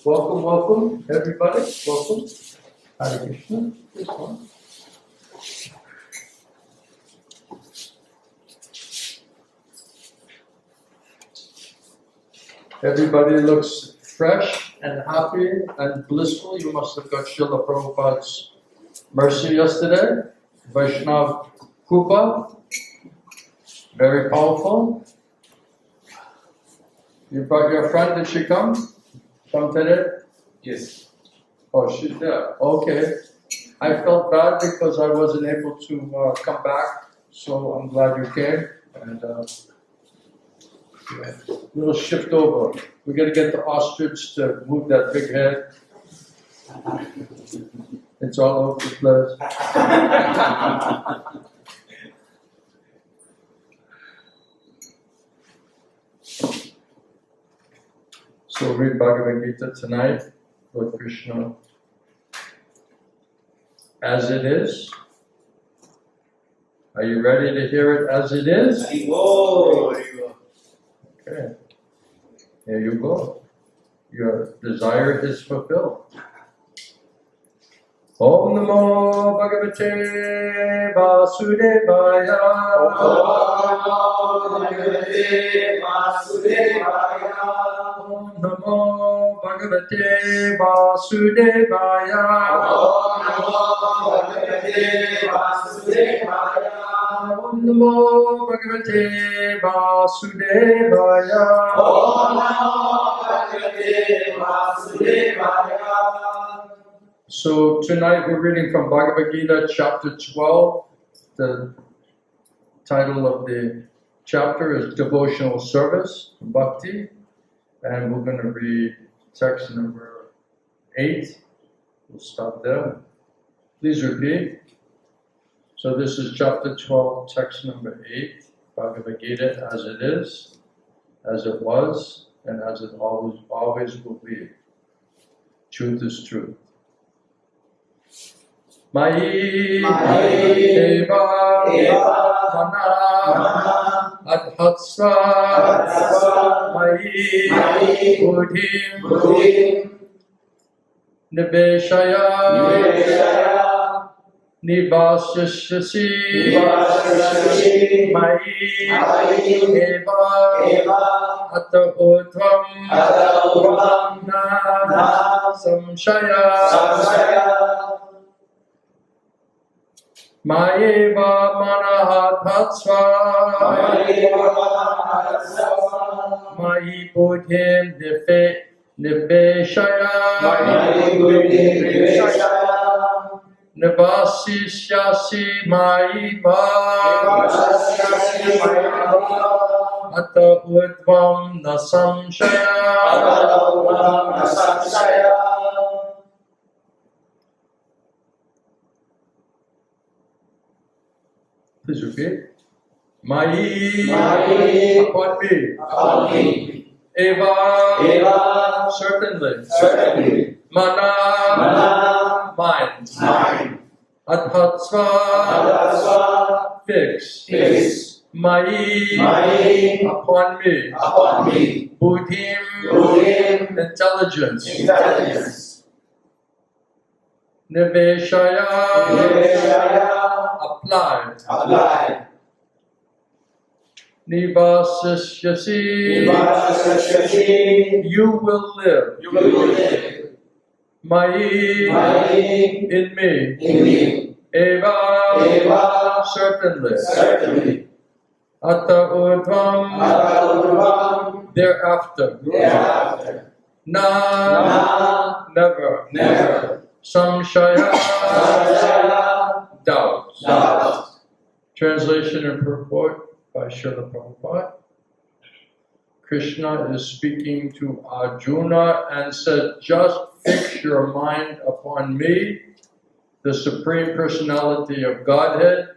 Welcome, welcome, everybody. Welcome. Hare Krishna. This one. Everybody looks fresh and happy and blissful. You must have got Srila Prabhupada's mercy yesterday. Vaishnava Krupa. Very powerful. You brought your friend, did she come? Come today? Yes. Oh, she's there. Okay. I felt bad because I wasn't able to come back, so I'm glad you came. And we'll shift over. We're going to get the ostrich to move that big head. It's all over the place. So read Bhagavad Gita tonight, Lord Kṛṣṇa, as it is. Are you ready to hear it as it is? Okay. There you go. Your desire is fulfilled. Om Namo Bhagavate Vasudevaya. Om Bhagavate Vasudevaya. Om Namo Bhagavate Vasudevaya. Om Namo Bhagavate Vasudevaya. Om Namo Bhagavate Vasudevaya. Om Namo Bhagavate Vasudevaya. So tonight we're reading from Bhagavad Gita chapter 12. The title of the chapter is Devotional Service, Bhakti. And we're going to read text number 8. We'll stop there. Please repeat. So this is chapter 12, text number 8, Bhagavad Gita as it is, as it was, and as it always will be. Truth is truth. Mayi eva manaḥ ādhatsva mayi buddhim niveśaya nivasiṣyasi mayi eva ataḥ ūrdhvam na saṁśayaḥ Mayeva manaḥ ādhatsva mayi buddhim niveśaya nivasiṣyasi mayi ataḥ ūrdhvam na saṁśayaḥ. Please repeat. Mayi, upon me. Eva, certainly. Manaḥ, mind. Ādhatsva, fix. mayi, upon me, buddhim, intelligence, niveśaya, apply, nivasiṣyasi, you will live, mayi, in me, eva, certainly, ataḥ ūrdhvam, thereafter, na, never, saṁśayaḥ, doubt. Translation and purport by Srila Prabhupada. Krishna is speaking to Arjuna and said, just fix your mind upon me, the Supreme Personality of Godhead,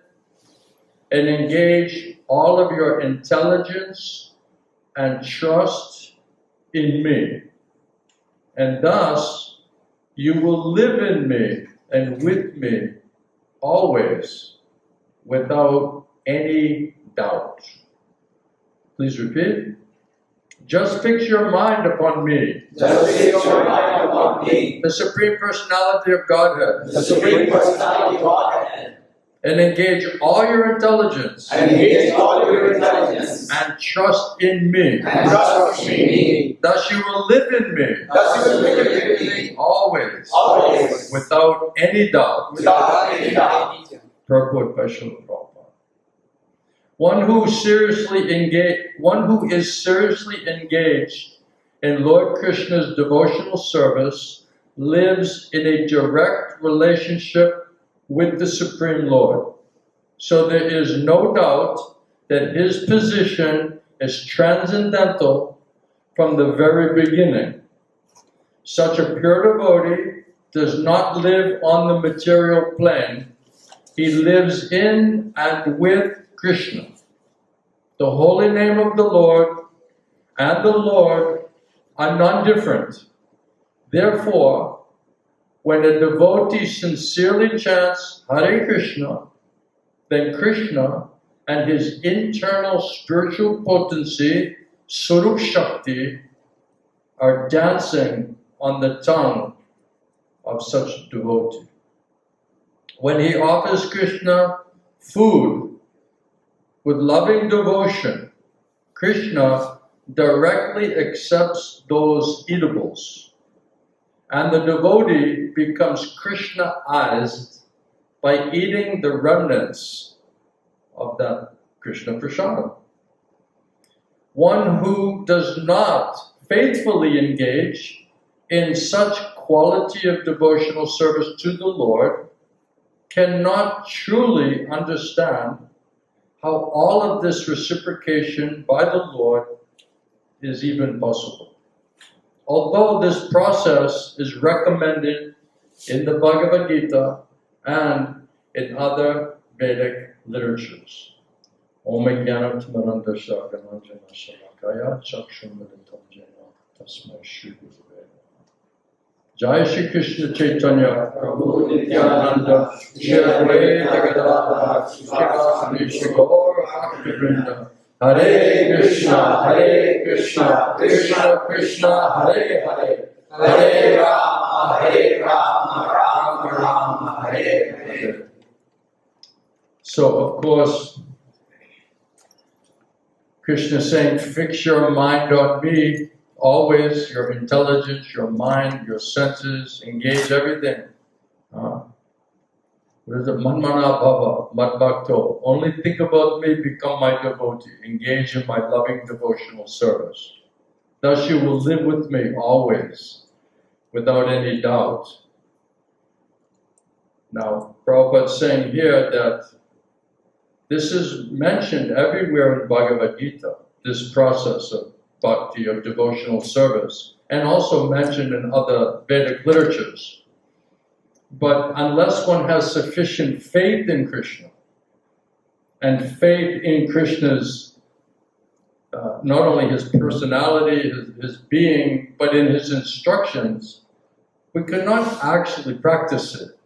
and engage all of your intelligence and trust in me. And thus, you will live in me and with me always without any doubt. Please repeat. Just fix your mind upon me. The Supreme Personality of Godhead. And engage all your intelligence. And trust in me. Thus you will live in me. Always. Without any doubt. Purport by Srila Prabhupada. One who is seriously engaged in Lord Krishna's devotional service lives in a direct relationship with the Supreme Lord. So there is no doubt that his position is transcendental from the very beginning. Such a pure devotee does not live on the material plane. He lives in and with Krishna. The holy name of the Lord and the Lord are non-different. Therefore, when a devotee sincerely chants Hare Kṛṣṇa, then Kṛṣṇa and his internal spiritual potency, Swarup Shakti, are dancing on the tongue of such devotee. When he offers Krishna food with loving devotion, Krishna directly accepts those eatables, and the devotee becomes Kṛṣṇa-ized by eating the remnants of that Krishna prasadam. One who does not faithfully engage in such quality of devotional service to the Lord cannot truly understand how all of this reciprocation by the Lord is even possible. Although this process is recommended in the Bhagavad-gītā and in other Vedic literatures. Om Jnana-timirandasya Gananjana Shalakaya Chakshunmilitam Jena Tasmai Shri Gurave Namaha. Jai Shri Krishna Chaitanya Prabhu Nityananda Shri Advaita Gadadhara Shri Shri Gaur Bhaktivinoda Hare Krishna Krishna Krishna Hare Hare Hare Rama Rama Rama Hare Hare. So of course Krishna is saying, fix your mind on me, always, your intelligence, your mind, your senses, engage everything. What is it? Manmana bhava, madbhakto. Only think about me, become my devotee. Engage in my loving devotional service. Thus you will live with me always, without any doubt. Now, Prabhupada is saying here that this is mentioned everywhere in Bhagavad-gītā, this process of bhakti, of devotional service, and also mentioned in other Vedic literatures. But unless one has sufficient faith in Krishna, and faith in Krishna's, not only his personality, his being, but in his instructions, we cannot actually practice it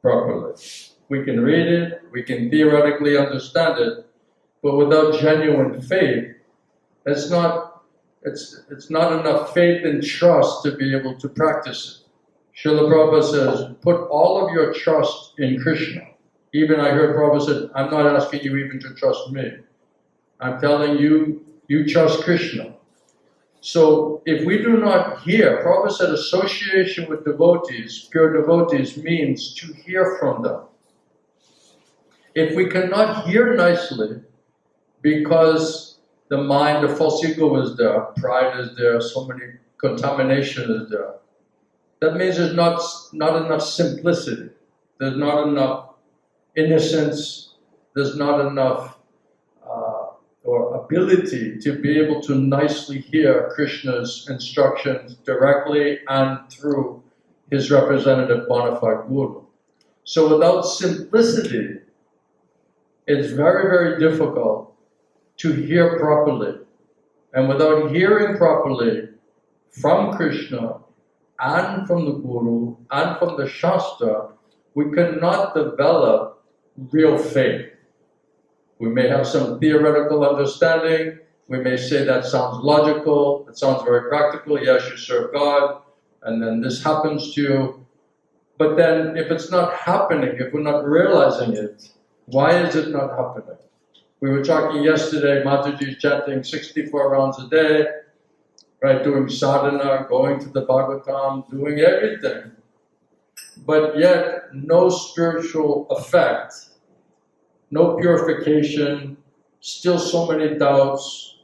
properly. We can read it, we can theoretically understand it, but without genuine faith, it's not enough faith and trust to be able to practice it. Srila Prabhupada says, put all of your trust in Krishna. Even I heard Prabhupada said, I'm not asking you even to trust me. I'm telling you, you trust Krishna. So if we do not hear, Prabhupada said association with devotees, pure devotees, means to hear from them. If we cannot hear nicely because the mind, the false ego is there, pride is there, so many contamination is there, that means there's not enough simplicity, there's not enough innocence, there's not enough or ability to be able to nicely hear Krishna's instructions directly and through his representative bona fide guru. So without simplicity, it's very, very difficult to hear properly. And without hearing properly from Krishna and from the Guru and from the Shastra, we cannot develop real faith. We may have some theoretical understanding, we may say that sounds logical, it sounds very practical, yes, you serve God, and then this happens to you. But then if it's not happening, if we're not realizing it, why is it not happening? We were talking yesterday, Mataji is chanting 64 rounds a day, right, doing sadhana, going to the Bhagavatam, doing everything. But yet, no spiritual effect, no purification, still so many doubts.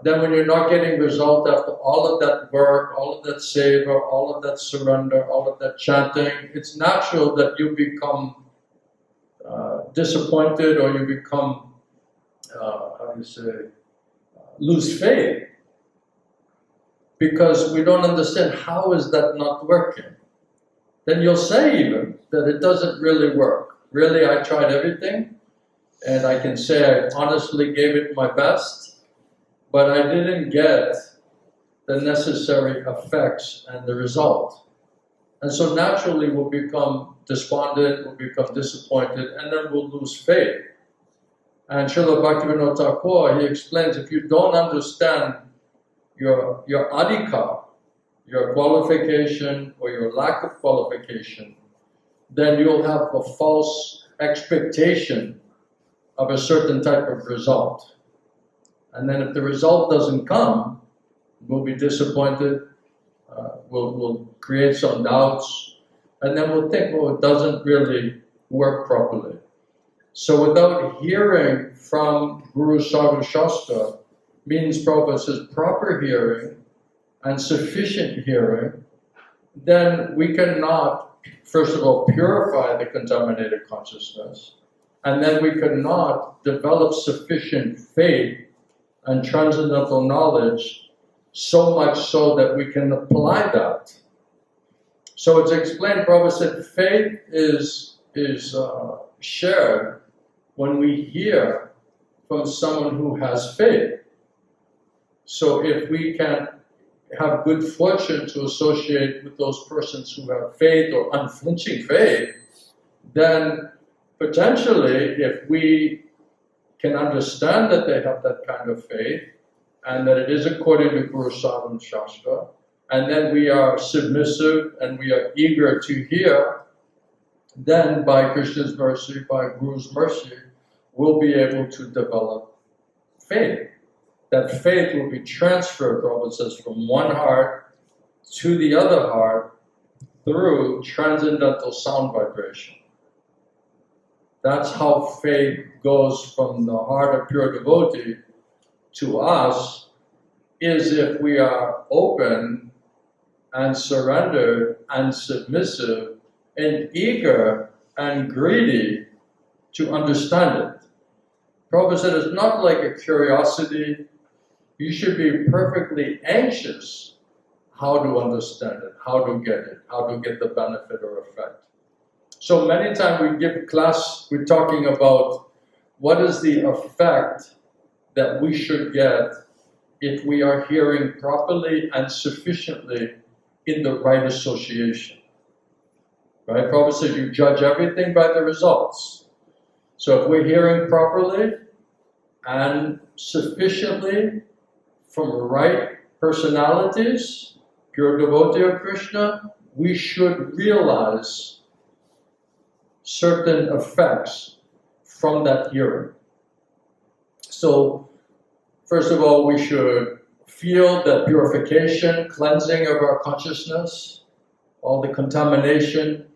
Then when you're not getting result after all of that work, all of that seva, all of that surrender, all of that chanting, it's natural that you become disappointed or you become, lose faith. Because we don't understand how is that not working. Then you'll say even that it doesn't really work. Really, I tried everything, and I can say I honestly gave it my best, but I didn't get the necessary effects and the result. And so naturally we'll become despondent, we'll become disappointed, and then we'll lose faith. And Srila Bhaktivinoda Thakur, he explains, if you don't understand your adhikar, your qualification or your lack of qualification, then you'll have a false expectation of a certain type of result. And then if the result doesn't come, we'll be disappointed, we'll create some doubts, and then we'll think, well, it doesn't really work properly. So without hearing from Guru Sadhu Shastra, means Prabhupada says proper hearing and sufficient hearing, then we cannot, first of all, purify the contaminated consciousness, and then we cannot develop sufficient faith and transcendental knowledge, so much so that we can apply that. So it's explained, Prabhupada said, faith is shared when we hear from someone who has faith. So if we can have good fortune to associate with those persons who have faith or unflinching faith, then potentially if we can understand that they have that kind of faith and that it is according to Guru Sadhu Shastra, and then we are submissive and we are eager to hear, then by Krishna's mercy, by Guru's mercy, we'll be able to develop faith. That faith will be transferred, Prabhupada says, from one heart to the other heart through transcendental sound vibration. That's how faith goes from the heart of pure devotee to us, is if we are open and surrendered and submissive and eager and greedy to understand it. Prabhupada said it's not like a curiosity. You should be perfectly anxious how to understand it, how to get it, how to get the benefit or effect. So many times we give class, we're talking about what is the effect that we should get if we are hearing properly and sufficiently in the right association. Right? Prabhupada says you judge everything by the results. So if we're hearing properly, and sufficiently from right personalities, pure devotee of Krishna, we should realize certain effects from that hearing. So, first of all, we should feel that purification, cleansing of our consciousness, all the contamination,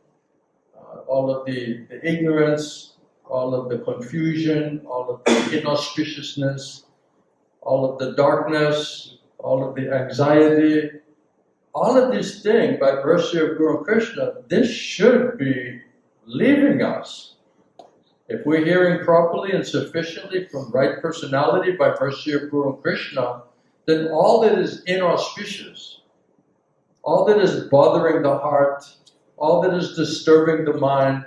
all of the ignorance, all of the confusion, all of the inauspiciousness, all of the darkness, all of the anxiety, all of these things, by mercy of Guru Kṛṣṇa, this should be leaving us. If we're hearing properly and sufficiently from right personality by mercy of Guru Kṛṣṇa, then all that is inauspicious, all that is bothering the heart, all that is disturbing the mind,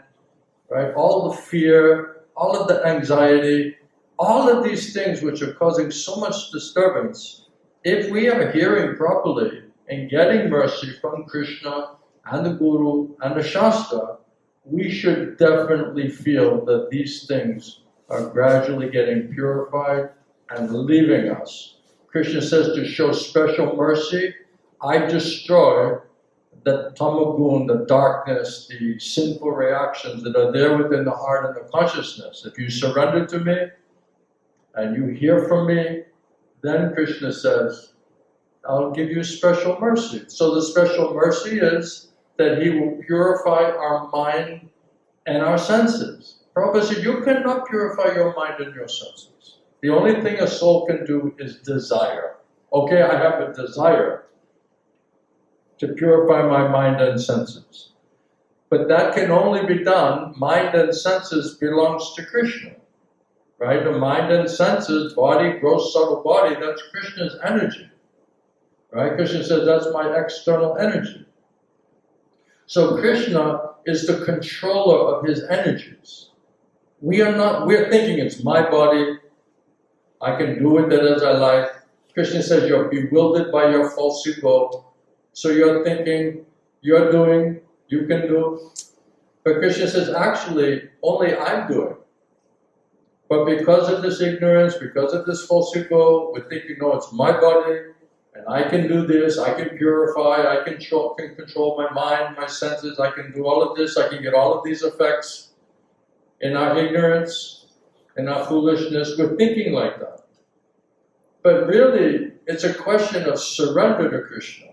right? All the fear, all of the anxiety, all of these things which are causing so much disturbance, if we are hearing properly and getting mercy from Krishna and the Guru and the Shastra, we should definitely feel that these things are gradually getting purified and leaving us. Krishna says to show special mercy, I destroy the tamagun, the darkness, the sinful reactions that are there within the heart and the consciousness. If you surrender to me and you hear from me, then Krishna says, I'll give you special mercy. So the special mercy is that He will purify our mind and our senses. Prabhupada said, you cannot purify your mind and your senses. The only thing a soul can do is desire. Okay, I have a desire to purify my mind and senses. But that can only be done, mind and senses belongs to Krishna. Right? The mind and senses, body, gross subtle body, that's Krishna's energy. Right? Krishna says that's my external energy. So Krishna is the controller of His energies. We're thinking it's my body, I can do with it as I like. Krishna says you're bewildered by your false ego. So you're thinking, you're doing, you can do. But Krishna says, actually, only I'm doing. But because of this ignorance, because of this false ego, we're thinking, no, it's my body, and I can do this, I can purify, I can control my mind, my senses, I can do all of this, I can get all of these effects. In our ignorance, in our foolishness, we're thinking like that. But really, it's a question of surrender to Krishna.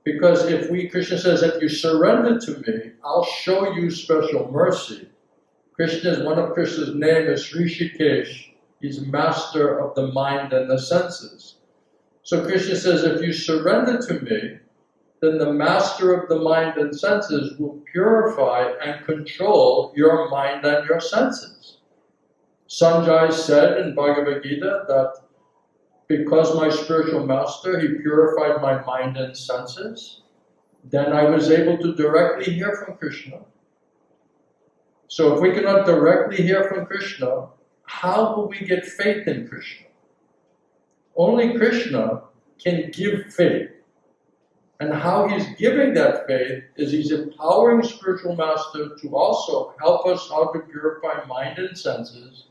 Because Krishna says, if you surrender to me, I'll show you special mercy. One of Krishna's name is Rishikesh. He's master of the mind and the senses. So Krishna says, if you surrender to me, then the master of the mind and senses will purify and control your mind and your senses. Sanjay said in Bhagavad-gītā that because my spiritual master, he purified my mind and senses, then I was able to directly hear from Krishna. So if we cannot directly hear from Krishna, how will we get faith in Krishna? Only Krishna can give faith. And how He's giving that faith is He's empowering spiritual master to also help us how to purify mind and senses,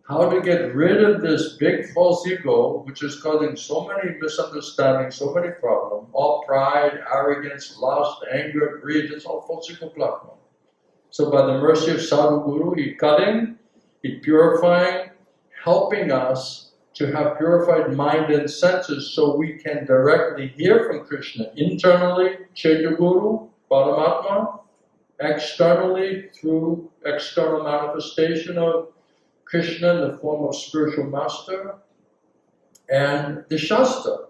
how to get rid of this big false ego, which is causing so many misunderstandings, so many problems, all pride, arrogance, lust, anger, greed, it's all false ego platform. So by the mercy of Sadhu Guru, He's cutting, He's purifying, helping us to have purified mind and senses so we can directly hear from Krishna internally, Chaitya Guru, Paramatma, externally through external manifestation of Krishna in the form of spiritual master, and the Shastra.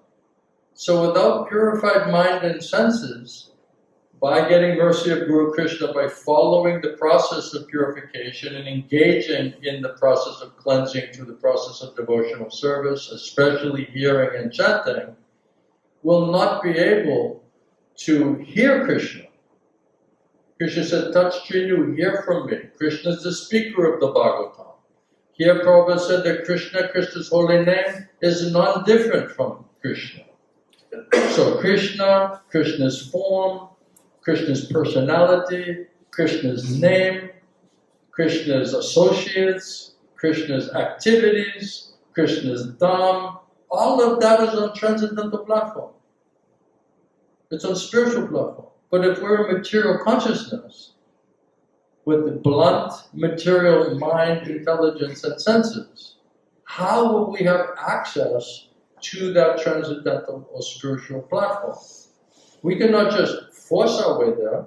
So without purified mind and senses, by getting mercy of Guru Kṛṣṇa, by following the process of purification and engaging in the process of cleansing through the process of devotional service, especially hearing and chanting, will not be able to hear Krishna. Krishna said, touch Chinu, hear from me. Krishna is the speaker of the Bhagavatam. Here Prabhupada said that Krishna, Krishna's holy name, is non-different from Krishna. So Krishna, Krishna's form, Krishna's personality, Krishna's name, Krishna's associates, Krishna's activities, Krishna's dham, all of that is on transcendental platform. It's on spiritual platform. But if we're in material consciousness, with the blunt material mind, intelligence, and senses, how will we have access to that transcendental or spiritual platform? We cannot just force our way there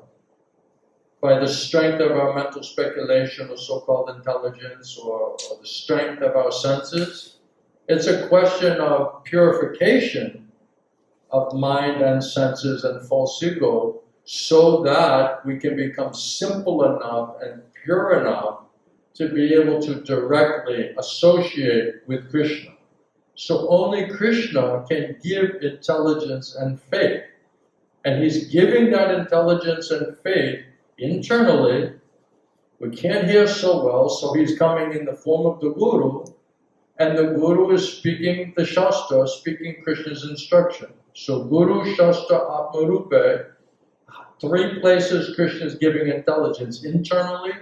by the strength of our mental speculation or so-called intelligence or the strength of our senses. It's a question of purification of mind and senses and false ego, so that we can become simple enough and pure enough to be able to directly associate with Krishna. So only Krishna can give intelligence and faith. And he's giving that intelligence and faith internally. We can't hear so well, so he's coming in the form of the Guru, and the Guru is speaking the Shastra, speaking Krishna's instruction. So Guru, Shastra, Atmarupe, three places Krishna is giving intelligence: internally,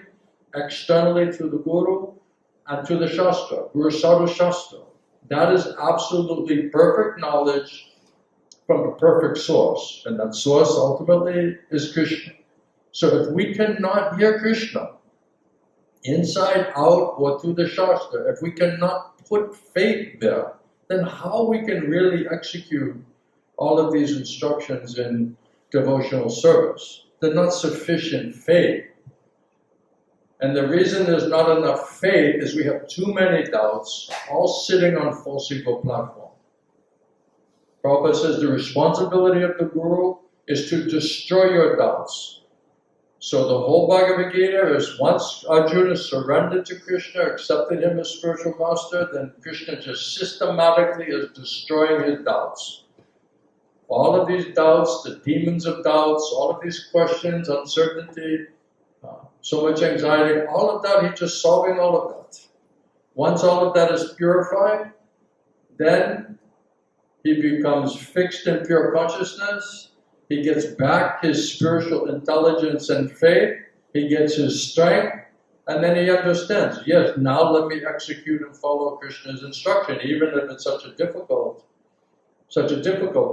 externally through the Guru, and to the Shastra, Guru Sadhu Shastra. That is absolutely perfect knowledge from a perfect source, and that source ultimately is Krishna. So if we cannot hear Krishna inside, out, or through the Shastra, if we cannot put faith there, then how we can really execute all of these instructions in devotional service? They're not sufficient faith. And the reason there's not enough faith is we have too many doubts, all sitting on false ego platform. Prabhupada says the responsibility of the Guru is to destroy your doubts. So the whole Bhagavad Gita is, once Arjuna surrendered to Krishna, accepted him as spiritual master, then Krishna just systematically is destroying his doubts. All of these doubts, the demons of doubts, all of these questions, uncertainty, so much anxiety, all of that, he's just solving all of that. Once all of that is purified, then he becomes fixed in pure consciousness. He gets back his spiritual intelligence and faith. He gets his strength, and then he understands, yes, now let me execute and follow Krishna's instruction, even if it's such a difficult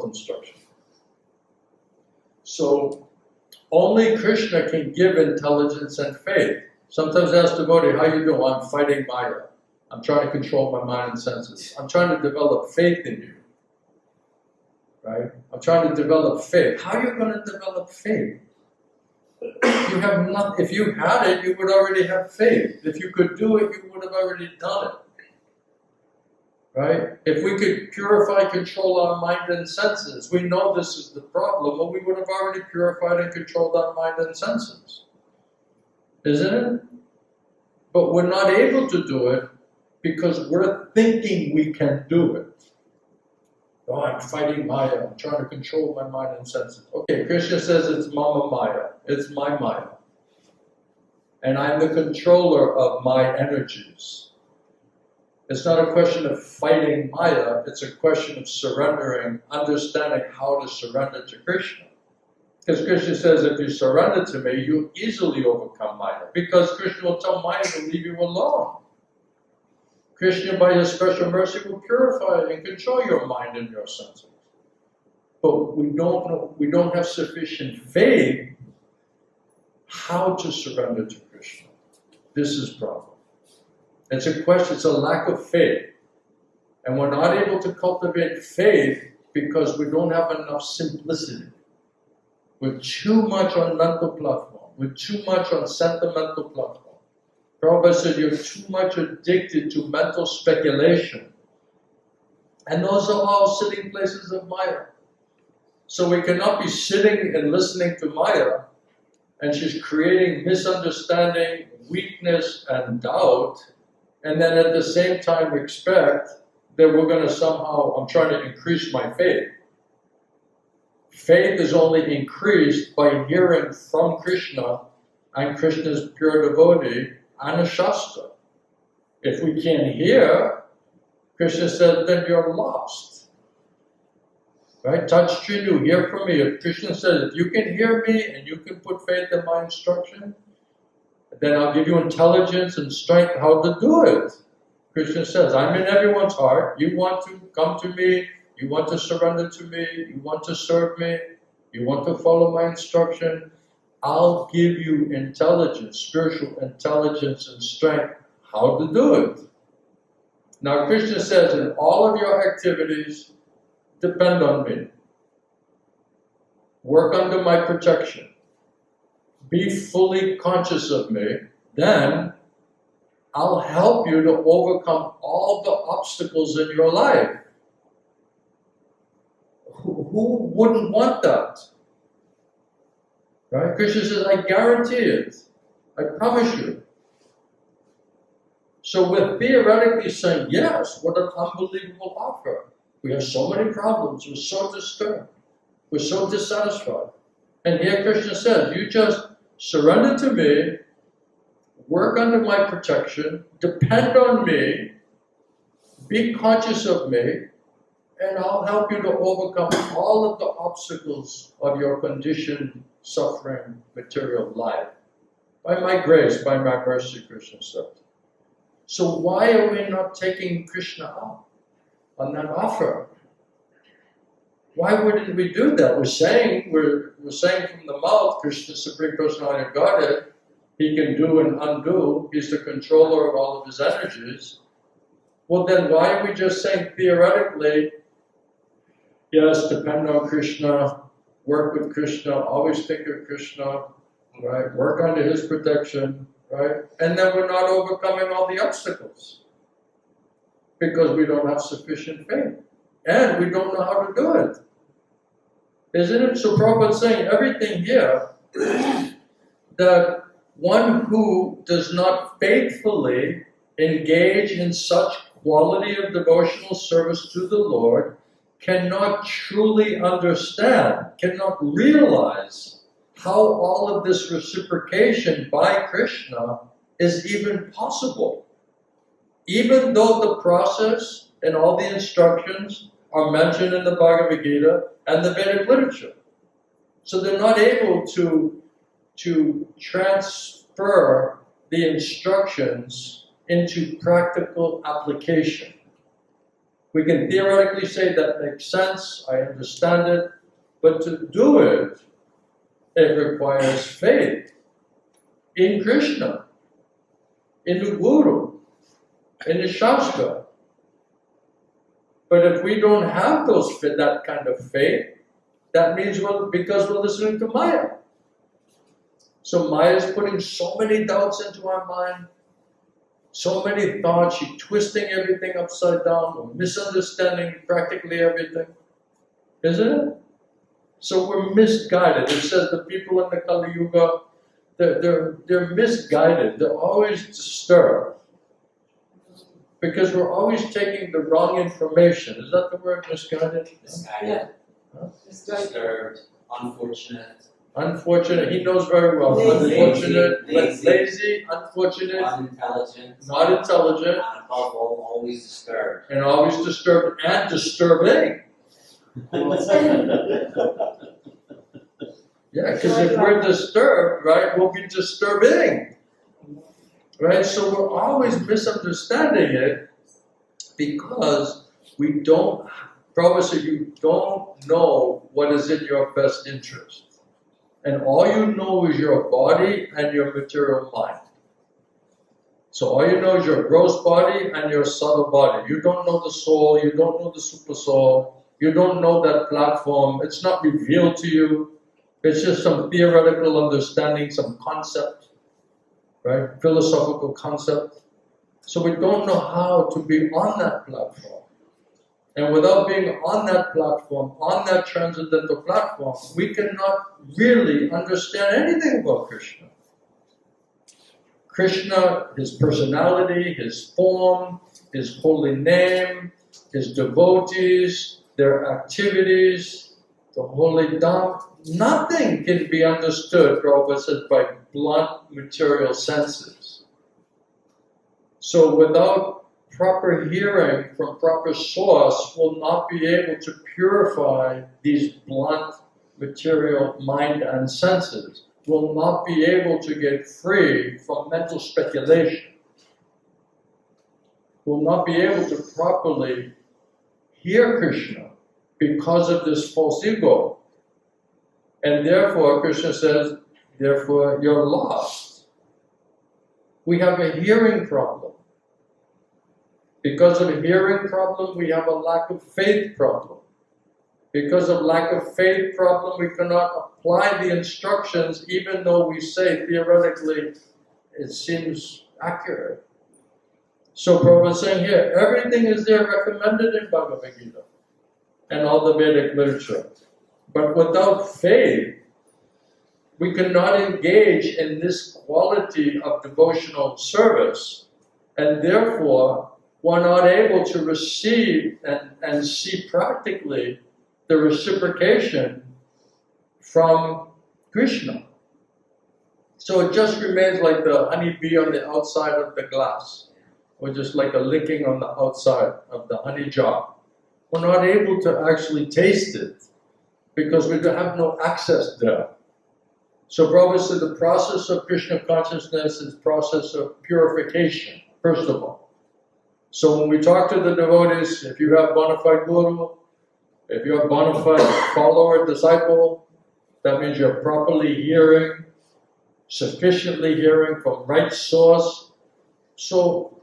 instruction. So only Krishna can give intelligence and faith. Sometimes I ask devotee, how you doing? I'm fighting Maya. I'm trying to control my mind and senses. I'm trying to develop faith in you. Right? I'm trying to develop faith. How are you going to develop faith? You have not. If you had it, you would already have faith. If you could do it, you would have already done it. Right? If we could purify, control our mind and senses, we know this is the problem, but we would have already purified and controlled our mind and senses. Isn't it? But we're not able to do it because we're thinking we can do it. Oh, I'm fighting Maya, I'm trying to control my mind and senses. Okay, Krishna says it's Mama Maya, it's my Maya. And I'm the controller of my energies. It's not a question of fighting Maya, it's a question of surrendering, understanding how to surrender to Krishna. Because Krishna says, if you surrender to me, you easily overcome Maya. Because Krishna will tell Maya to leave you alone. Krishna, by his special mercy, will purify and control your mind and your senses. But we don't have sufficient faith how to surrender to Krishna. This is the problem. It's a question, it's a lack of faith. And we're not able to cultivate faith because we don't have enough simplicity. We're too much on mental platform. We're too much on sentimental platform. Prabhupada said you're too much addicted to mental speculation. And those are all sitting places of Maya. So we cannot be sitting and listening to Maya, and she's creating misunderstanding, weakness, and doubt, and then at the same time expect that we're going to somehow, I'm trying to increase my faith. Faith is only increased by hearing from Krishna and Krishna's pure devotee and a Shastra. If we can't hear, Krishna said, then you're lost. Right? Touch Trinu, hear from me. If Krishna says, if you can hear me and you can put faith in my instruction, then I'll give you intelligence and strength how to do it. Krishna says, I'm in everyone's heart. You want to come to me, you want to surrender to me, you want to serve me, you want to follow my instruction, I'll give you intelligence, spiritual intelligence and strength, how to do it. Now Krishna says, in all of your activities, depend on me. Work under my protection. Be fully conscious of me. Then I'll help you to overcome all the obstacles in your life. Who wouldn't want that? Right? Krishna says, I guarantee it. I promise you. So we're theoretically saying, yes, what an unbelievable offer. We have so many problems. We're so disturbed. We're so dissatisfied. And here Krishna says, you just surrender to me, work under my protection, depend on me, be conscious of me, and I'll help you to overcome all of the obstacles of your conditioned, suffering, material life. By my grace, by my mercy, Krishna said. So why are we not taking Krishna up on that offer? Why wouldn't we do that? We're saying from the mouth, Krishna, Supreme Personality of Godhead, he can do and undo. He's the controller of all of his energies. Well, then why are we just saying theoretically, yes, depend on Krishna, work with Krishna, always think of Krishna, right? Work under his protection, right? And then we're not overcoming all the obstacles because we don't have sufficient faith and we don't know how to do it. Isn't it? So Prabhupada's saying everything here that one who does not faithfully engage in such quality of devotional service to the Lord cannot truly understand, cannot realize how all of this reciprocation by Krishna is even possible. Even though the process and all the instructions are mentioned in the Bhagavad Gita and the Vedic literature. So they're not able to transfer the instructions into practical application. We can theoretically say that makes sense, I understand it, but to do it, it requires faith in Krishna, in the Guru, in the Shastra. But if we don't have that kind of faith, that means because we're listening to Maya. So Maya is putting so many doubts into our mind, so many thoughts, she's twisting everything upside down, we're misunderstanding practically everything. Isn't it? So we're misguided. It says the people in the Kali Yuga, they're misguided, they're always disturbed. Because we're always taking the wrong information. Is that the word, misguided? Misguided. Yeah. Huh? Disturbed, unfortunate. Unfortunate, he knows very well. Lazy. Unfortunate, Lazy. Unfortunate, Unintelligent. not intelligent, And above all, always disturbed. and always disturbed and disturbing. Yeah, because if we're disturbed, right, we'll be disturbing. Right? So we're always misunderstanding it because we don't, Prabhupada said, you don't know what is in your best interest. And all you know is your body and your material mind. So all you know is your gross body and your subtle body. You don't know the soul, you don't know the super soul, you don't know that platform, it's not revealed to you. It's just some theoretical understanding, some concept. Right? Philosophical concept. So we don't know how to be on that platform. And without being on that platform, on that transcendental platform, we cannot really understand anything about Krishna. Krishna, his personality, his form, his holy name, his devotees, their activities, the holy Dham, nothing can be understood, Prabhupada says, by blunt material senses. So without proper hearing from proper source, we'll not be able to purify these blunt material mind and senses. We'll not be able to get free from mental speculation. will not be able to properly hear Krishna because of this false ego. And therefore, Krishna says, therefore you're lost. We have a hearing problem. Because of a hearing problem, we have a lack of faith problem. Because of lack of faith problem, we cannot apply the instructions, even though we say theoretically it seems accurate. So Prabhupada is saying here, everything is there recommended in Bhagavad Gita and all the Vedic literature. But without faith, we cannot engage in this quality of devotional service, and therefore we're not able to receive and see practically the reciprocation from Krishna. So it just remains like the honeybee on the outside of the glass, or just like a licking on the outside of the honey jar. We're not able to actually taste it because we have no access there. So Prabhupada said the process of Krishna consciousness is process of purification, first of all. So when we talk to the devotees, if you have bona fide guru, if you're a bona fide follower, disciple, that means you're properly hearing, sufficiently hearing from right source. So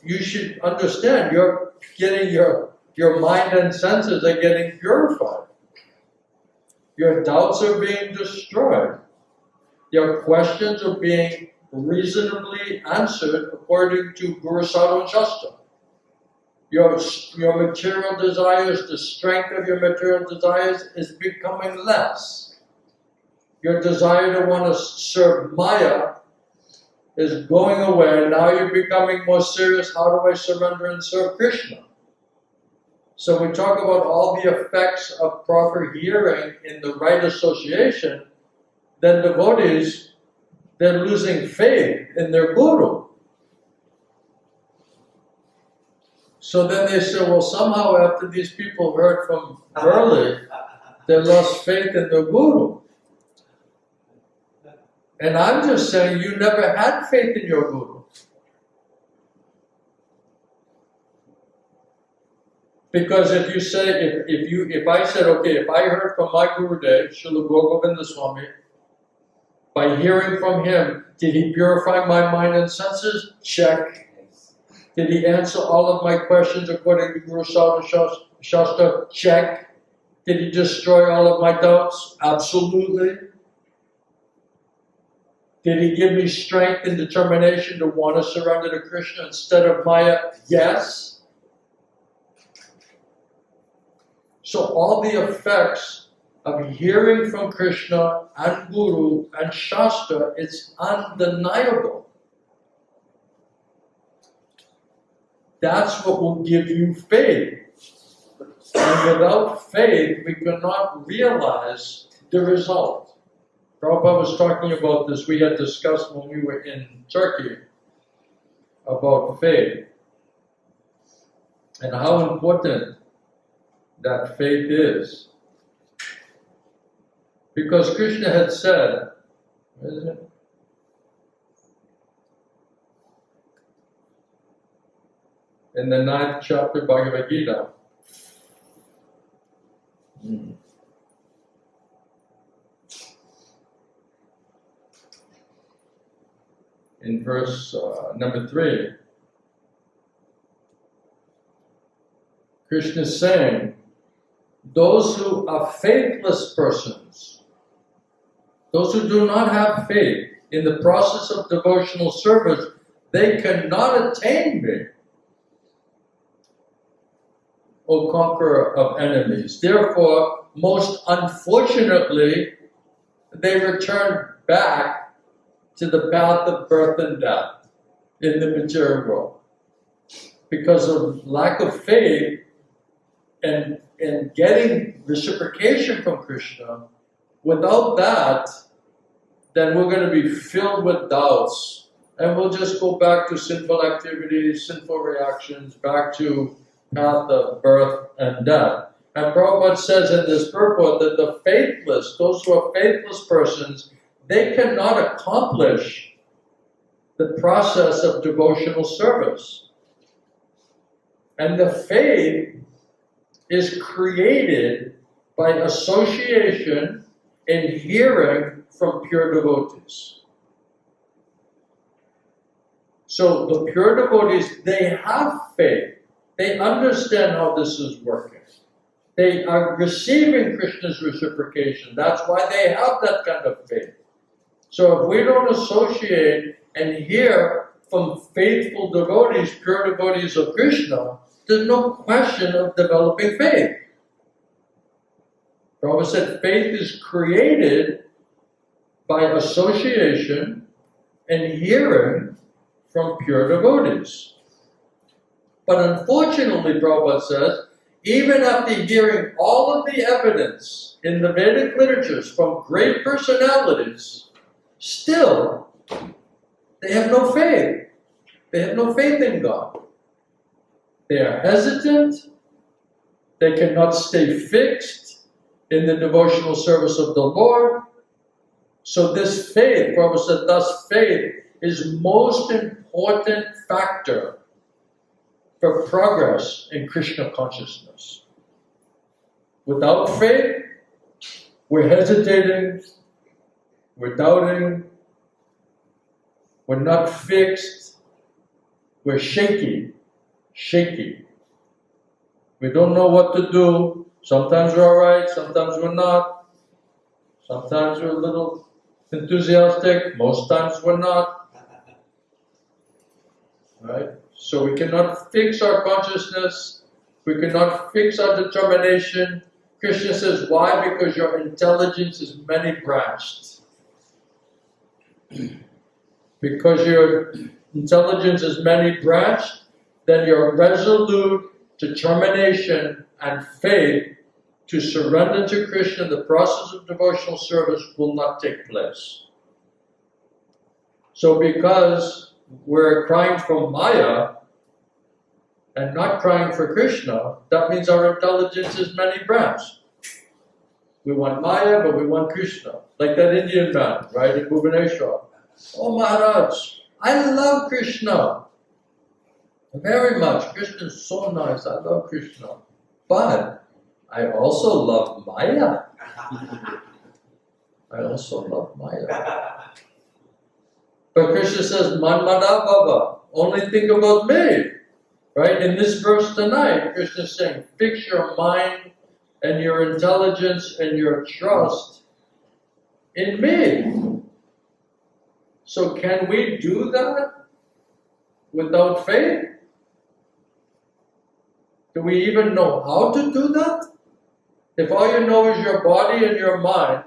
you should understand you're getting your mind and senses are getting purified. Your doubts are being destroyed. Your questions are being reasonably answered according to Guru Sadhu and Shastra. Your material desires, the strength of your material desires is becoming less. Your desire to want to serve Maya is going away. Now you're becoming more serious. How do I surrender and serve Krishna? So we talk about all the effects of proper hearing in the right association. Then devotees, they're losing faith in their guru. So then they say, well, somehow after these people heard from Murali, they lost faith in the guru. And I'm just saying, you never had faith in your guru. Because if you say, if I said, okay, if I heard from my Gurudev, Srila Govinda Swami, by hearing from him, did he purify my mind and senses? Check. Did he answer all of my questions according to Guru Sadhu Shastra? Check. Did he destroy all of my doubts? Absolutely. Did he give me strength and determination to want to surrender to Krishna instead of Maya? Yes. So all the effects of hearing from Krishna and Guru and Shastra, it's undeniable. That's what will give you faith. And without faith, we cannot realize the result. Prabhupada was talking about this. We had discussed when we were in Turkey about faith and how important that faith is. Because Krishna had said, isn't it? In the 9th chapter Bhagavad Gita, in verse number 3, Krishna is saying, those who are faithless persons, those who do not have faith in the process of devotional service, they cannot attain me, O conqueror of enemies. Therefore, most unfortunately, they return back to the path of birth and death in the material world. Because of lack of faith and getting reciprocation from Krishna, without that, then we're going to be filled with doubts. And we'll just go back to sinful activities, sinful reactions, back to path of birth and death. And Prabhupada says in this purport that the faithless, those who are faithless persons, they cannot accomplish the process of devotional service. And the faith is created by association and hearing from pure devotees. So the pure devotees, they have faith. They understand how this is working. They are receiving Krishna's reciprocation. That's why they have that kind of faith. So if we don't associate and hear from faithful devotees, pure devotees of Krishna, there's no question of developing faith. Prabhupada said faith is created by association and hearing from pure devotees. But unfortunately, Prabhupada says, even after hearing all of the evidence in the Vedic literatures from great personalities, still, they have no faith. They have no faith in God. They are hesitant. They cannot stay fixed in the devotional service of the Lord. So this faith, Prabhupada said, thus faith is most important factor for progress in Krishna consciousness. Without faith, we're hesitating, we're doubting, we're not fixed, we're shaky. We don't know what to do. Sometimes we're all right, sometimes we're not. Sometimes we're a little enthusiastic, most times we're not. Right? So we cannot fix our consciousness, we cannot fix our determination. Krishna says, why? Because your intelligence is many-branched. Because your intelligence is many-branched, then your resolute determination and faith to surrender to Krishna, the process of devotional service will not take place. So because we're crying for Maya and not crying for Krishna, that means our intelligence is many-branched. We want Maya, but we want Krishna. Like that Indian man, right, in Bhubaneswar. Oh Maharaj, I love Krishna very much. Krishna is so nice, I love Krishna. But I also love Maya. I also love Maya. But Krishna says, Man mana bhava, only think about me. Right? In this verse tonight, Krishna is saying, fix your mind and your intelligence and your trust in me. So can we do that without faith? Do we even know how to do that? If all you know is your body and your mind,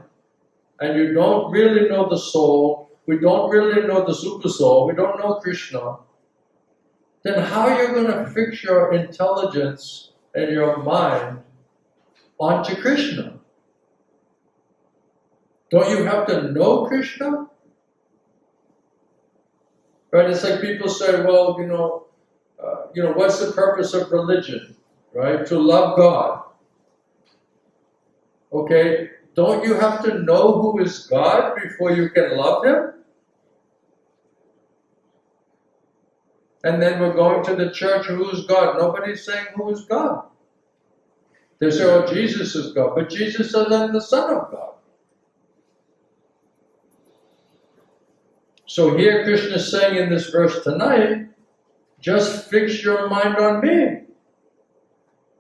and you don't really know the soul, we don't really know the super soul, we don't know Krishna, then how are you going to fix your intelligence and your mind onto Krishna? Don't you have to know Krishna? Right? It's like people say, well, what's the purpose of religion? Right? To love God. Okay, don't you have to know who is God before you can love Him? And then we're going to the church, who is God? Nobody's saying who is God. They say, oh, Jesus is God. But Jesus says, I'm the Son of God. So here Krishna is saying in this verse tonight, just fix your mind on me.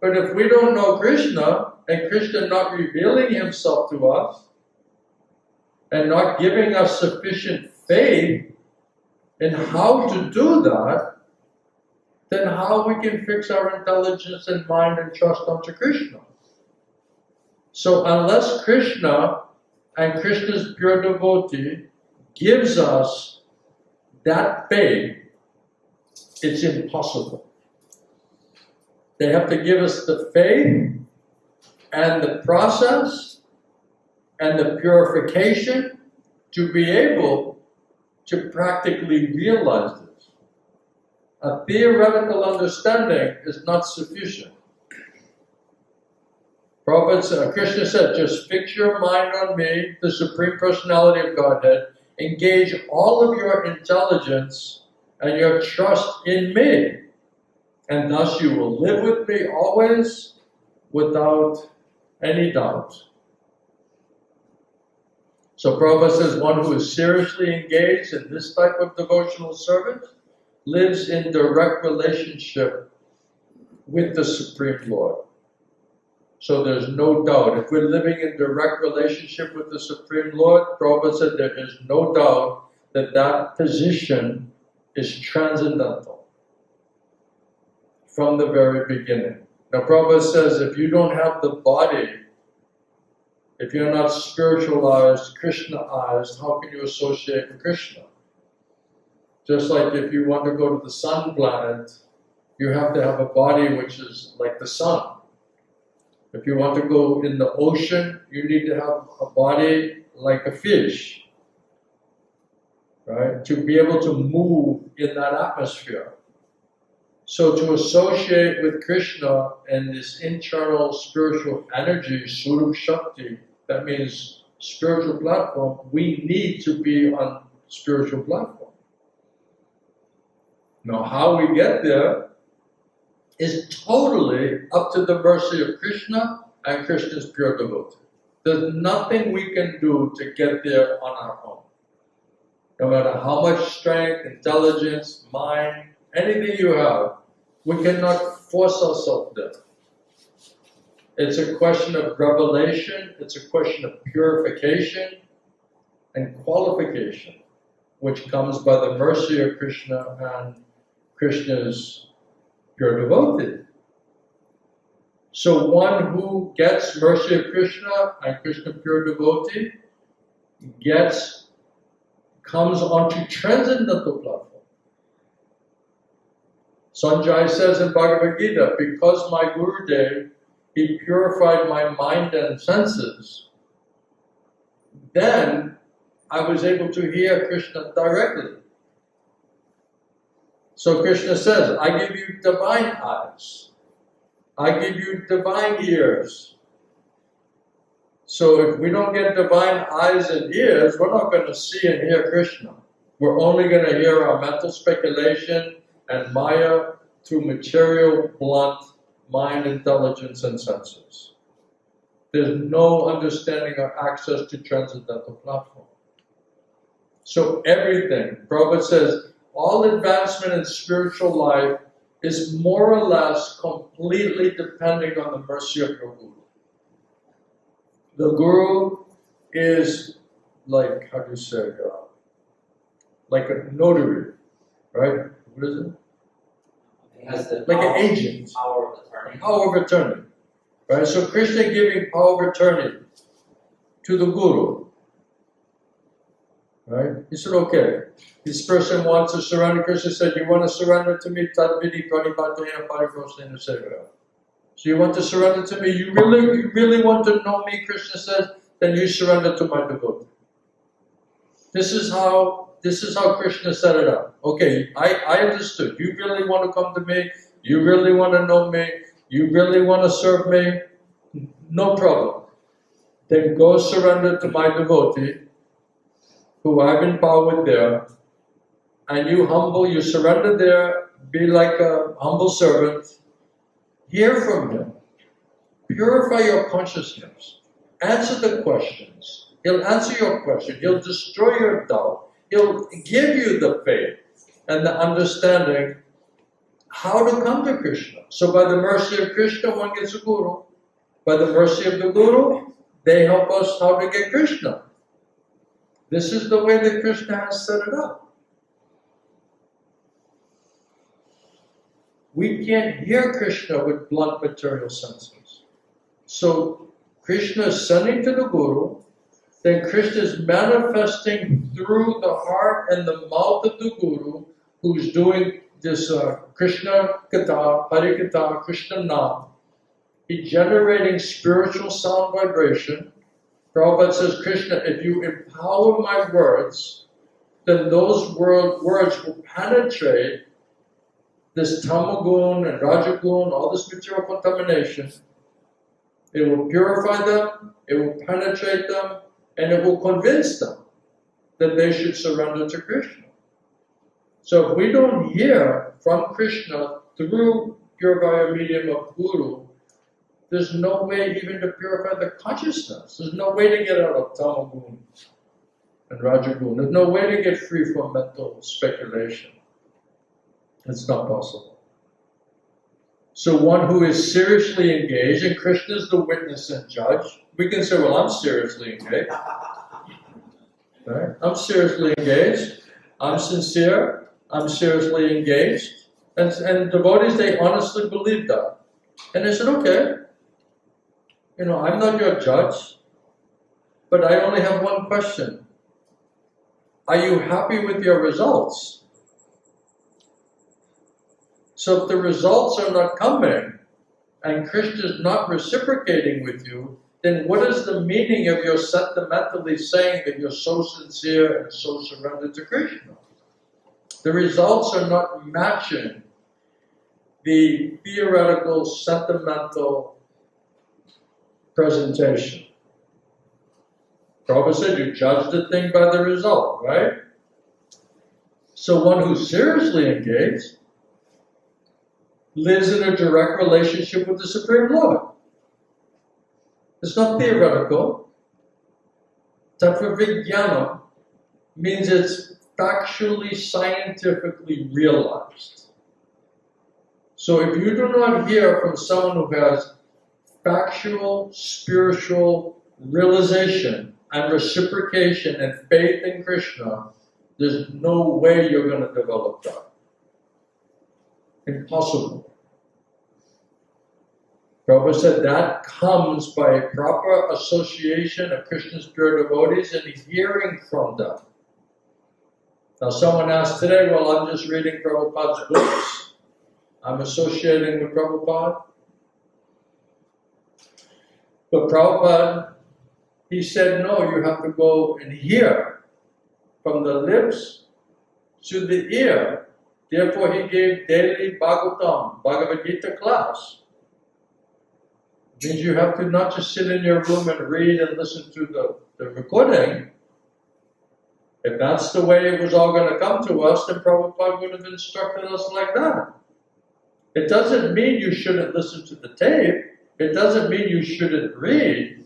But if we don't know Krishna, and Krishna not revealing Himself to us, and not giving us sufficient faith in how to do that, then how we can fix our intelligence and mind and trust unto Krishna? So unless Krishna and Krishna's pure devotee gives us that faith, it's impossible. They have to give us the faith and the process and the purification to be able to practically realize this. A theoretical understanding is not sufficient. Krishna said, just fix your mind on me, the Supreme Personality of Godhead, engage all of your intelligence and your trust in me. and thus you will live with me always without any doubt. So Prabhupada says one who is seriously engaged in this type of devotional service lives in direct relationship with the Supreme Lord. So there's no doubt. If we're living in direct relationship with the Supreme Lord, Prabhupada said there is no doubt that that position is transcendental from the very beginning. Now Prabhupada says if you don't have the body, if you're not spiritualized, Kṛṣṇa-ized, how can you associate with Kṛṣṇa? Just like if you want to go to the sun planet, you have to have a body which is like the sun. If you want to go in the ocean, you need to have a body like a fish, right? To be able to move in that atmosphere. So to associate with Kṛṣṇa and this internal spiritual energy, Surup Shakti, that means spiritual platform, we need to be on spiritual platform. Now how we get there is totally up to the mercy of Kṛṣṇa and Kṛṣṇa's pure devotee. There's nothing we can do to get there on our own. No matter how much strength, intelligence, mind, anything you have, we cannot force ourselves there. It's a question of revelation, it's a question of purification and qualification, which comes by the mercy of Kṛṣṇa and Kṛṣṇa's pure devotee. So one who gets mercy of Kṛṣṇa and Kṛṣṇa pure devotee comes onto transcendental platform. Sanjay says in Bhagavad Gita, because my Gurudev, he purified my mind and senses, then I was able to hear Kṛṣṇa directly. So Kṛṣṇa says, I give you divine eyes. I give you divine ears. So if we don't get divine eyes and ears, we're not going to see and hear Kṛṣṇa. We're only going to hear our mental speculation and maya through material, blunt, mind, intelligence, and senses. There's no understanding or access to transcendental platform. So everything, Prabhupada says, all advancement in spiritual life is more or less completely depending on the mercy of your Guru. The Guru is like, how do you say, like a notary, right? What is it? It has the Like power, an agent. power of attorney. Power of attorney. Right? So Kṛṣṇa giving power of attorney to the Guru. Right? He said, okay, this person wants to surrender. Kṛṣṇa said, you want to surrender to me? Tadvidi pranipatena pariprosthena sevaya. So you want to surrender to me? You really want to know me, Kṛṣṇa says, then you surrender to my devotee. This is how Kṛṣṇa set it up. Okay, I understood. You really want to come to me? You really want to know me? You really want to serve me? No problem. Then go surrender to my devotee, who I've empowered there, and you surrender there, be like a humble servant, hear from him, purify your consciousness, answer the questions. He'll answer your question, he'll destroy your doubt, he'll give you the faith and the understanding how to come to Kṛṣṇa. So by the mercy of Kṛṣṇa, one gets a Guru. By the mercy of the Guru, they help us how to get Kṛṣṇa. This is the way that Kṛṣṇa has set it up. We can't hear Kṛṣṇa with blunt material senses. So Kṛṣṇa is sending to the Guru, then Kṛṣṇa is manifesting through the heart and the mouth of the Guru, who's doing this Kṛṣṇa Katha, Hare Katha, Kṛṣṇa Nam. He's generating spiritual sound vibration. Prabhupada says, Kṛṣṇa, if you empower my words, then those words will penetrate this tamagun and rajagun, all this material contamination. It will purify them, it will penetrate them, and it will convince them that they should surrender to Kṛṣṇa. So if we don't hear from Krishna through pure medium of Guru, there's no way even to purify the consciousness. There's no way to get out of Tamagun and Rajagun. There's no way to get free from mental speculation. It's not possible. So one who is seriously engaged, and Krishna is the witness and judge, we can say, well, I'm seriously engaged. Right? I'm seriously engaged. I'm sincere. I'm seriously engaged. And devotees, they honestly believe that. And they said, okay, I'm not your judge, but I only have one question. Are you happy with your results? So if the results are not coming, and Krishna is not reciprocating with you, then what is the meaning of your sentimentally saying that you're so sincere and so surrendered to Krishna? The results are not matching the theoretical, sentimental presentation. Prabhupada said you judge the thing by the result, right? So one who's seriously engaged lives in a direct relationship with the Supreme Lord. It's not theoretical. Tattva Vijnanam means it's factually, scientifically realized. So if you do not hear from someone who has factual, spiritual realization and reciprocation and faith in Krishna, there's no way you're going to develop that. Impossible. Prabhupada said that comes by a proper association of Krishna's pure devotees and hearing from them. Now someone asked today, well, I'm just reading Prabhupada's books. I'm associating with Prabhupada. But Prabhupada, he said, no, you have to go and hear from the lips to the ear. Therefore, he gave daily Bhagavad-gītā class. It means you have to not just sit in your room and read and listen to the recording. If that's the way it was all going to come to us, then Prabhupada would have instructed us like that. It doesn't mean you shouldn't listen to the tape. It doesn't mean you shouldn't read.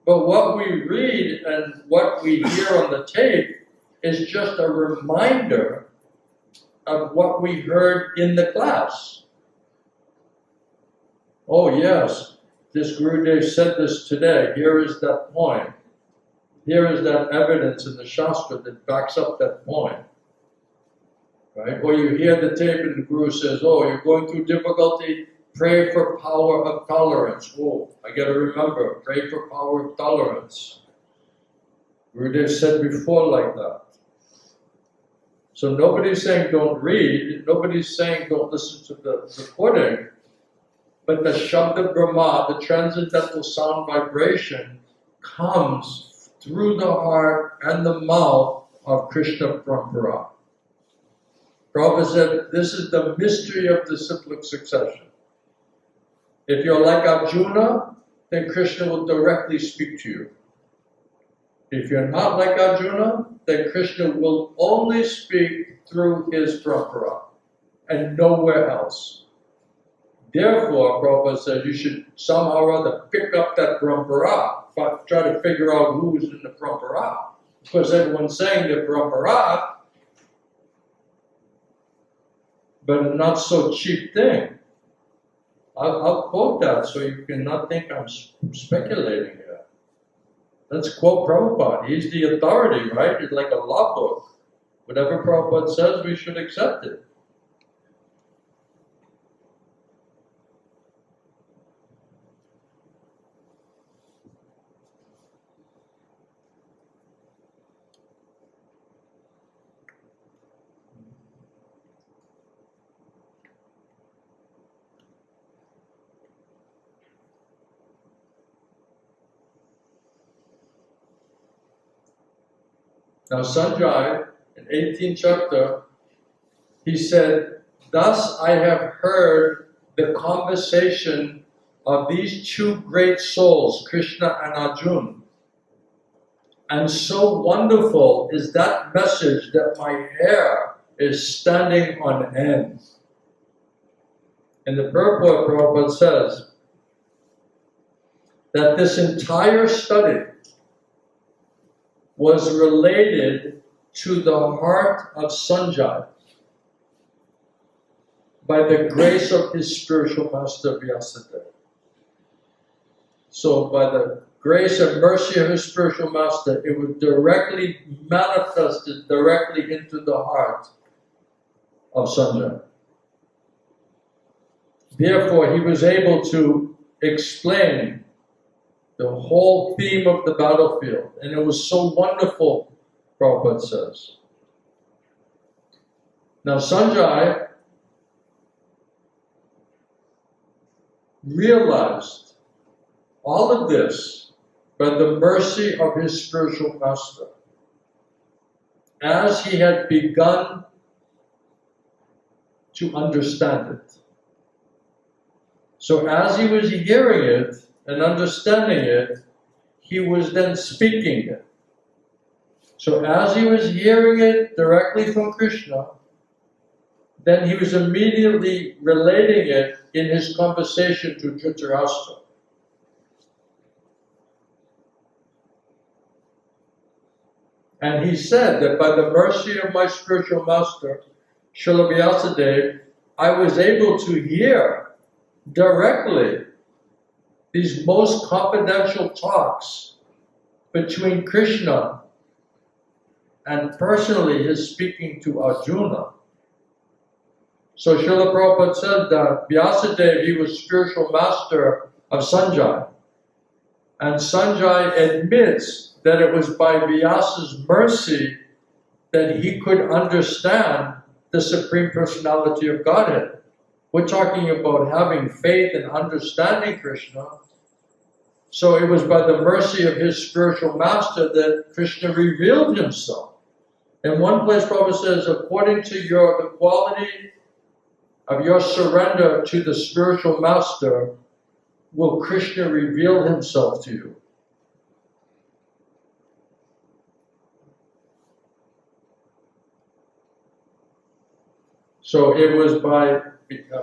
But what we read and what we hear on the tape is just a reminder of what we heard in the class. Oh yes, this Gurudev said this today. Here is that point. Here is that evidence in the Shastra that backs up that point. Right? Or you hear the tape and the Guru says, oh, you're going through difficulty, pray for power of tolerance. Oh, I got to remember, pray for power of tolerance. Gurudev said before like that. So nobody's saying don't read, nobody's saying don't listen to the recording, but the Shabda Brahma, the transcendental sound vibration, comes through the heart and the mouth of Krishna Parampara. Prabhupada said, this is the mystery of the cyclic succession. If you're like Arjuna, then Krishna will directly speak to you. If you're not like Arjuna, then Krishna will only speak through his parampara and nowhere else. Therefore, Prabhupada said you should somehow or other pick up that parampara, try to figure out who's in the parampara. Because everyone's saying the parampara, but a not so cheap thing. I'll quote that so you cannot think I'm speculating here. Let's quote Prabhupada. He's the authority, right? It's like a law book. Whatever Prabhupada says, we should accept it. Now Sanjay, in 18th chapter, he said, thus I have heard the conversation of these two great souls, Krishna and Arjuna. And so wonderful is that message that my hair is standing on end. In the Purport, Prabhupada says that this entire study was related to the heart of Sanjaya by the grace of his spiritual master Vyasadeva. So by the grace and mercy of his spiritual master, it was directly manifested directly into the heart of Sanjaya. Therefore, he was able to explain the whole theme of the battlefield. And it was so wonderful, Prabhupada says. Now Sanjaya realized all of this by the mercy of his spiritual master, as he had begun to understand it. So as he was hearing it and understanding it, he was then speaking it. So as he was hearing it directly from Kṛṣṇa, then he was immediately relating it in his conversation to Dhritarashtra. And he said that by the mercy of my spiritual master, Srila Vyasadeva, I was able to hear directly these most confidential talks between Kṛṣṇa and personally his speaking to Arjuna. So Srila Prabhupada said that Vyasadeva, he was spiritual master of Sanjaya. And Sanjaya admits that it was by Vyasa's mercy that he could understand the Supreme Personality of Godhead. We're talking about having faith and understanding Kṛṣṇa. So it was by the mercy of his spiritual master that Kṛṣṇa revealed himself. In one place, Prabhupada says, according to the quality of your surrender to the spiritual master, will Kṛṣṇa reveal himself to you. So it was by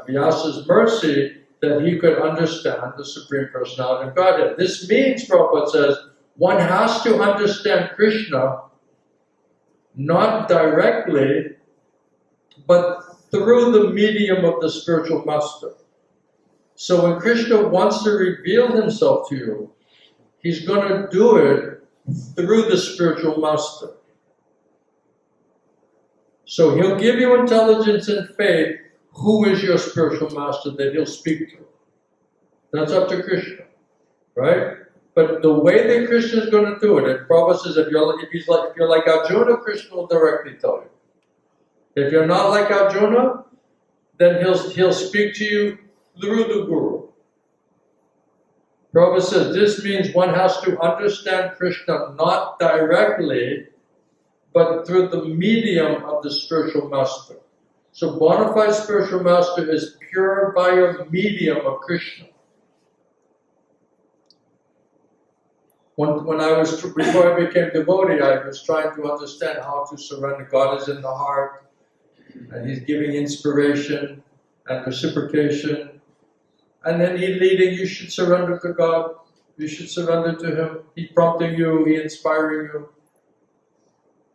Vyasa's mercy that he could understand the Supreme Personality of Godhead. This means, Prabhupada says, one has to understand Kṛṣṇa not directly, but through the medium of the spiritual master. So when Kṛṣṇa wants to reveal himself to you, he's going to do it through the spiritual master. So he'll give you intelligence and faith. Who is your spiritual master that he'll speak to? That's up to Kṛṣṇa, right? But the way that Kṛṣṇa is going to do it, and Prabhupada says, if you're like Arjuna, Kṛṣṇa will directly tell you. If you're not like Arjuna, then he'll speak to you through the Guru. Prabhupada says this means one has to understand Kṛṣṇa not directly, but through the medium of the spiritual master. So bona fide spiritual master is pure by a medium of Kṛṣṇa. Before I became devotee, I was trying to understand how to surrender. God is in the heart, and He's giving inspiration and reciprocation. And then He's leading, you should surrender to God, you should surrender to Him. He's prompting you, He's inspiring you.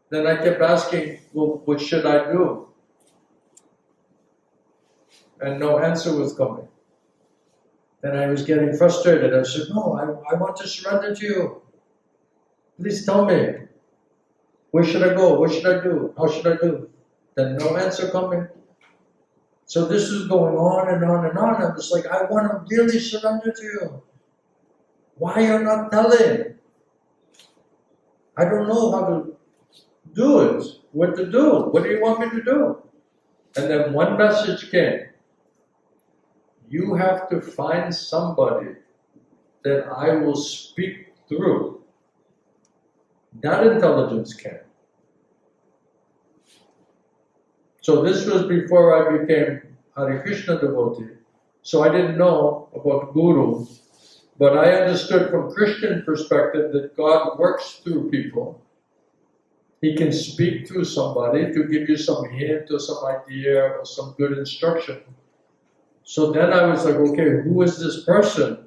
Then I kept asking, well, what should I do? And no answer was coming. Then I was getting frustrated. I said, no, I want to surrender to you. Please tell me. Where should I go? What should I do? How should I do? Then no answer coming. So this was going on and on and on. I was like, I want to really surrender to you. Why are you not telling? I don't know how to do it. What to do? What do you want me to do? And then one message came. You have to find somebody that I will speak through. That intelligence came. So this was before I became Hare Kṛṣṇa devotee. So I didn't know about Guru, but I understood from Christian perspective that God works through people. He can speak through somebody to give you some hint or some idea or some good instruction. So then I was like, okay, who is this person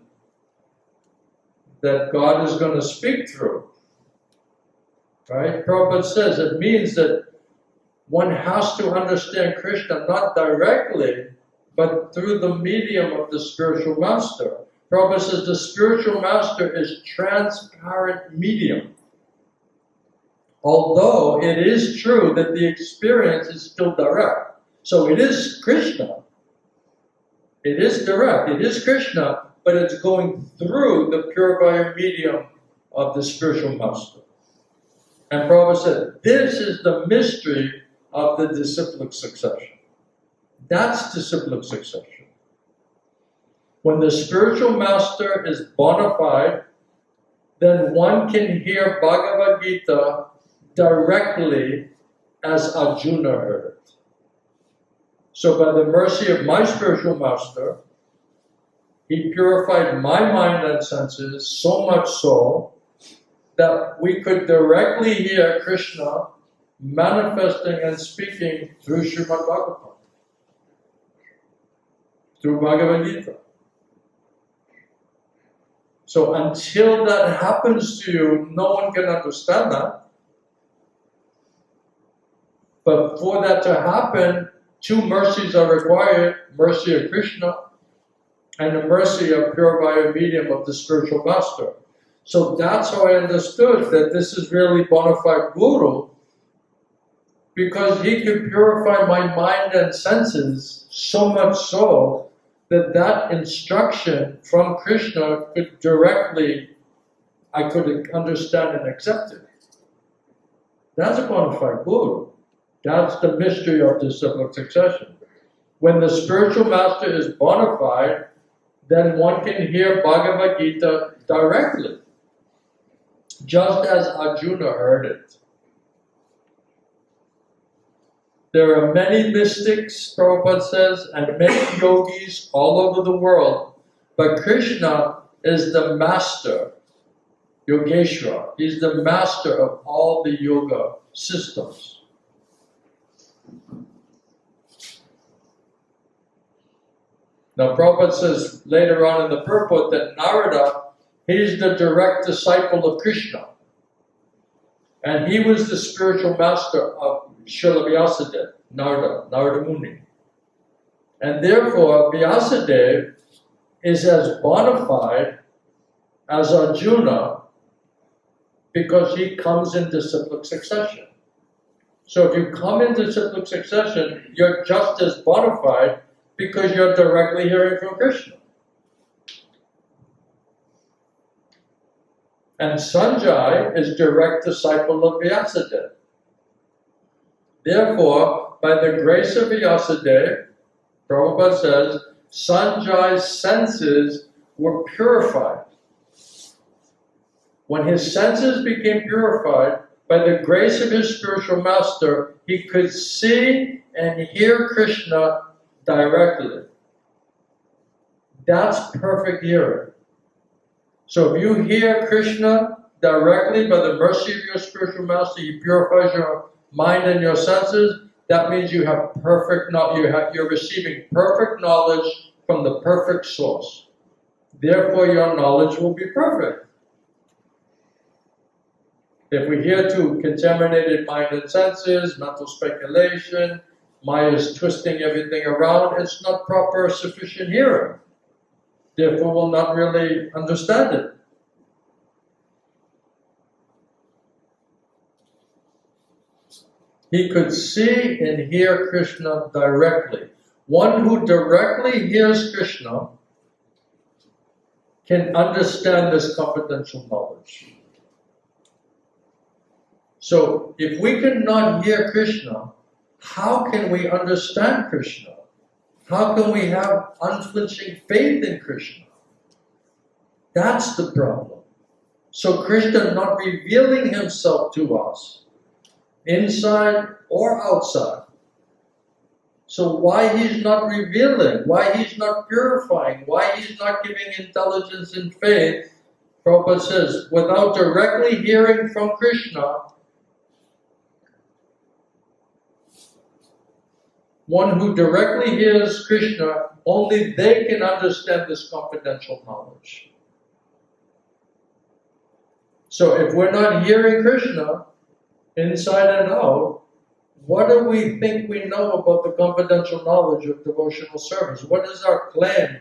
that God is going to speak through? Right? Prabhupada says it means that one has to understand Krishna not directly, but through the medium of the spiritual master. Prabhupada says the spiritual master is transparent medium. Although it is true that the experience is still direct. So it is Krishna. It is direct. It is Krishna, but it's going through the purifier medium of the spiritual master. And Prabhupada said, this is the mystery of the disciplic succession. That's disciplic succession. When the spiritual master is bona fide, then one can hear Bhagavad-gītā directly as Arjuna heard it. So by the mercy of my spiritual master, he purified my mind and senses so much so that we could directly hear Krishna manifesting and speaking through Srimad Bhagavatam, through Bhagavad-gītā. So until that happens to you, no one can understand that. But for that to happen, two mercies are required, mercy of Krishna and the mercy of purifier medium of the spiritual master. So that's how I understood that this is really bona fide Guru, because he could purify my mind and senses so much so that that instruction from Krishna could directly, I could understand and accept it. That's a bona fide Guru. That's the mystery of disciplic succession. When the spiritual master is bona fide, then one can hear Bhagavad-gītā directly, just as Arjuna heard it. There are many mystics, Prabhupada says, and many yogis all over the world, but Krishna is the master, Yogeshwara. He's the master of all the yoga systems. Now Prabhupada says later on in the Purport that Narada, he's the direct disciple of Krishna. And he was the spiritual master of Srila Vyasadeva, Narada Muni. And therefore Vyasadeva is as bona fide as Arjuna because he comes in disciplic succession. So if you come in disciplic succession, you're just as bona fide because you're directly hearing from Krishna. And Sanjay is direct disciple of Vyasadeva. Therefore, by the grace of Vyasadeva, Prabhupada says, Sanjay's senses were purified. When his senses became purified, by the grace of his spiritual master, he could see and hear Krishna directly. That's perfect hearing. So if you hear Krishna directly by the mercy of your spiritual master, he purifies your mind and your senses, that means you have perfect you're receiving perfect knowledge from the perfect source. Therefore your knowledge will be perfect. If we hear to contaminated mind and senses, mental speculation, Maya is twisting everything around, it's not proper, sufficient hearing. Therefore we'll not really understand it. He could see and hear Krishna directly. One who directly hears Krishna can understand this confidential knowledge. So if we cannot hear Krishna, how can we understand Krishna? How can we have unflinching faith in Krishna? That's the problem. So Krishna not revealing himself to us, inside or outside. So why he's not revealing, why he's not purifying, why he's not giving intelligence and faith, Prabhupada says, without directly hearing from Krishna, one who directly hears Krishna, only they can understand this confidential knowledge. So if we're not hearing Krishna inside and out, what do we think we know about the confidential knowledge of devotional service? What is our claim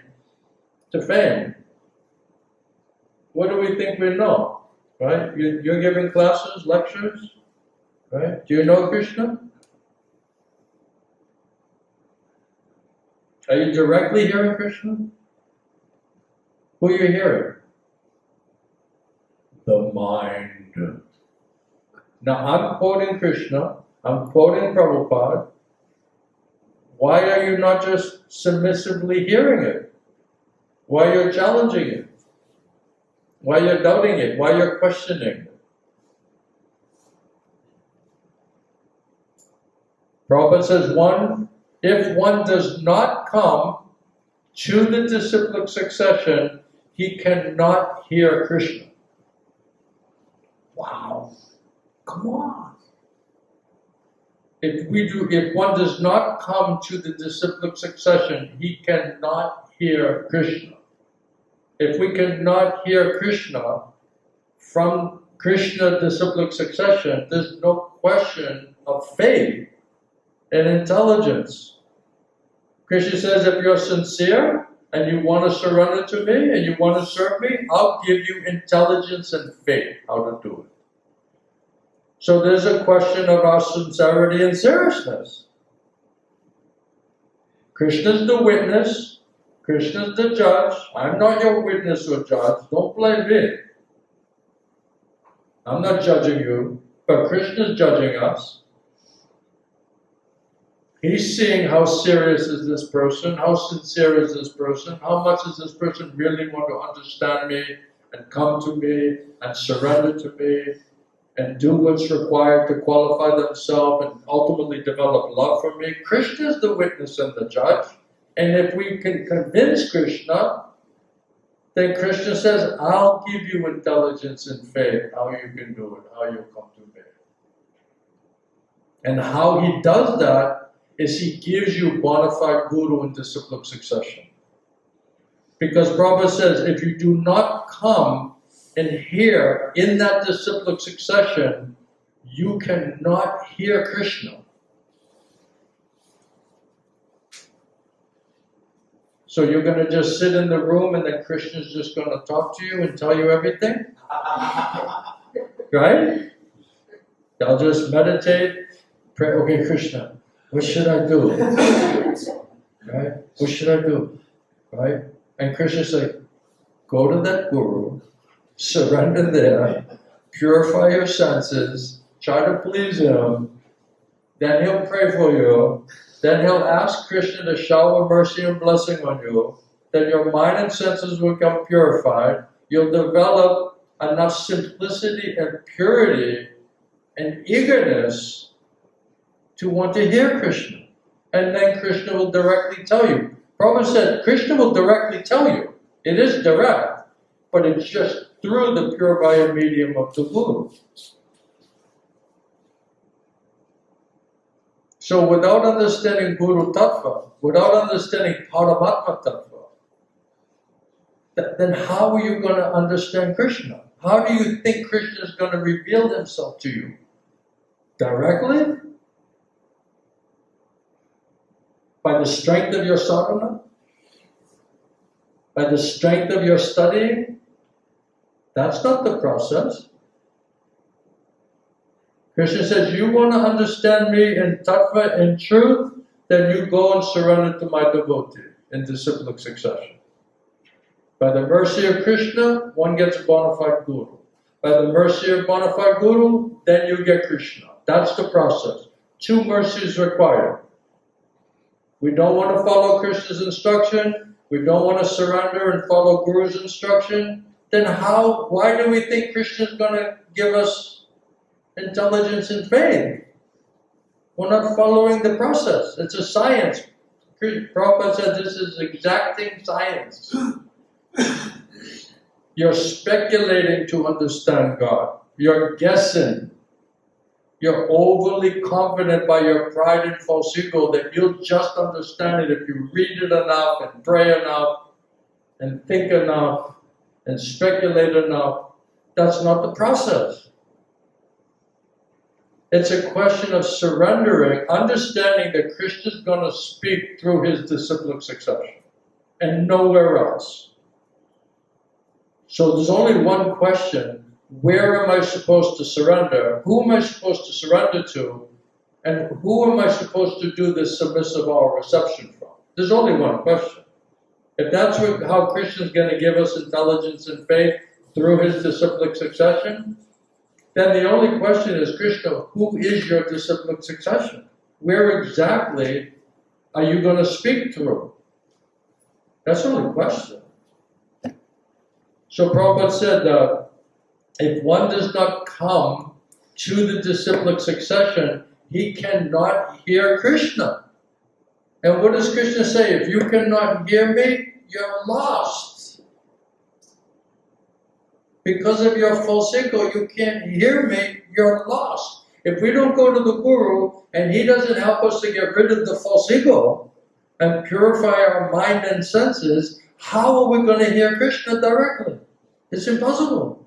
to fame? What do we think we know? Right? You're giving classes, lectures, right? Do you know Krishna? Are you directly hearing Krishna? Who are you hearing? The mind. Now I'm quoting Krishna, I'm quoting Prabhupada. Why are you not just submissively hearing it? Why you're challenging it? Why you're doubting it? Why you're questioning it? Prabhupada says, if one does not come to the disciplic succession, he cannot hear Krishna. Wow. Come on. If one does not come to the disciplic succession, he cannot hear Krishna. If we cannot hear Krishna from Krishna disciplic succession, there's no question of faith and intelligence. Krishna says, if you're sincere and you want to surrender to me and you want to serve me, I'll give you intelligence and faith how to do it. So there's a question of our sincerity and seriousness. Krishna's the witness, Krishna's the judge. I'm not your witness or judge. Don't blame me. I'm not judging you, but Krishna's judging us. He's seeing how serious is this person, how sincere is this person, how much does this person really want to understand me and come to me and surrender to me and do what's required to qualify themselves and ultimately develop love for me. Krishna is the witness and the judge. And if we can convince Krishna, then Krishna says, I'll give you intelligence and faith, how you can do it, how you'll come to me. And how he does that is he gives you bona fide guru and disciplic succession. Because Prabhupada says, if you do not come and hear in that disciplic succession, you cannot hear Krishna. So you're going to just sit in the room and then Krishna's just going to talk to you and tell you everything? Right? I'll just meditate, pray, okay, Krishna, what should I do? Right? What should I do? Right? And Krishna says, go to that guru, surrender there, purify your senses, try to please him, then he'll pray for you, then he'll ask Krishna to shower mercy and blessing on you, then your mind and senses will become purified, you'll develop enough simplicity and purity and eagerness to want to hear Krishna. And then Krishna will directly tell you. Prabhupada said, Krishna will directly tell you. It is direct, but it's just through the purifying medium of the Guru. So without understanding Guru Tattva, without understanding Paramatma Tattva, then how are you going to understand Krishna? How do you think Krishna is going to reveal himself to you? Directly? By the strength of your sadhana? By the strength of your studying? That's not the process. Krishna says, you want to understand me in tattva, in truth, then you go and surrender to my devotee in disciplic succession. By the mercy of Krishna, one gets a bona fide guru. By the mercy of bona fide guru, then you get Krishna. That's the process. 2 mercies required. We don't want to follow Krishna's instruction. We don't want to surrender and follow Guru's instruction. Then why do we think Krishna is going to give us intelligence and faith? We're not following the process. It's a science. Prabhupada said this is exacting science. You're speculating to understand God. You're guessing. You're overly confident by your pride and false ego that you'll just understand it if you read it enough and pray enough and think enough and speculate enough. That's not the process. It's a question of surrendering, understanding that Krishna is going to speak through his disciplic succession and nowhere else. So there's only one question. Where am I supposed to surrender? Who am I supposed to surrender to? And who am I supposed to do this submissive or reception from? There's only one question. If that's how Krishna is going to give us intelligence and faith through his disciplic succession, then the only question is, Krishna, who is your disciplic succession? Where exactly are you going to speak through? That's the only question. So Prabhupada said, if one does not come to the disciplic succession, he cannot hear Krishna. And what does Krishna say? If you cannot hear me, you're lost. Because of your false ego, you can't hear me, you're lost. If we don't go to the Guru and he doesn't help us to get rid of the false ego and purify our mind and senses, how are we going to hear Krishna directly? It's impossible.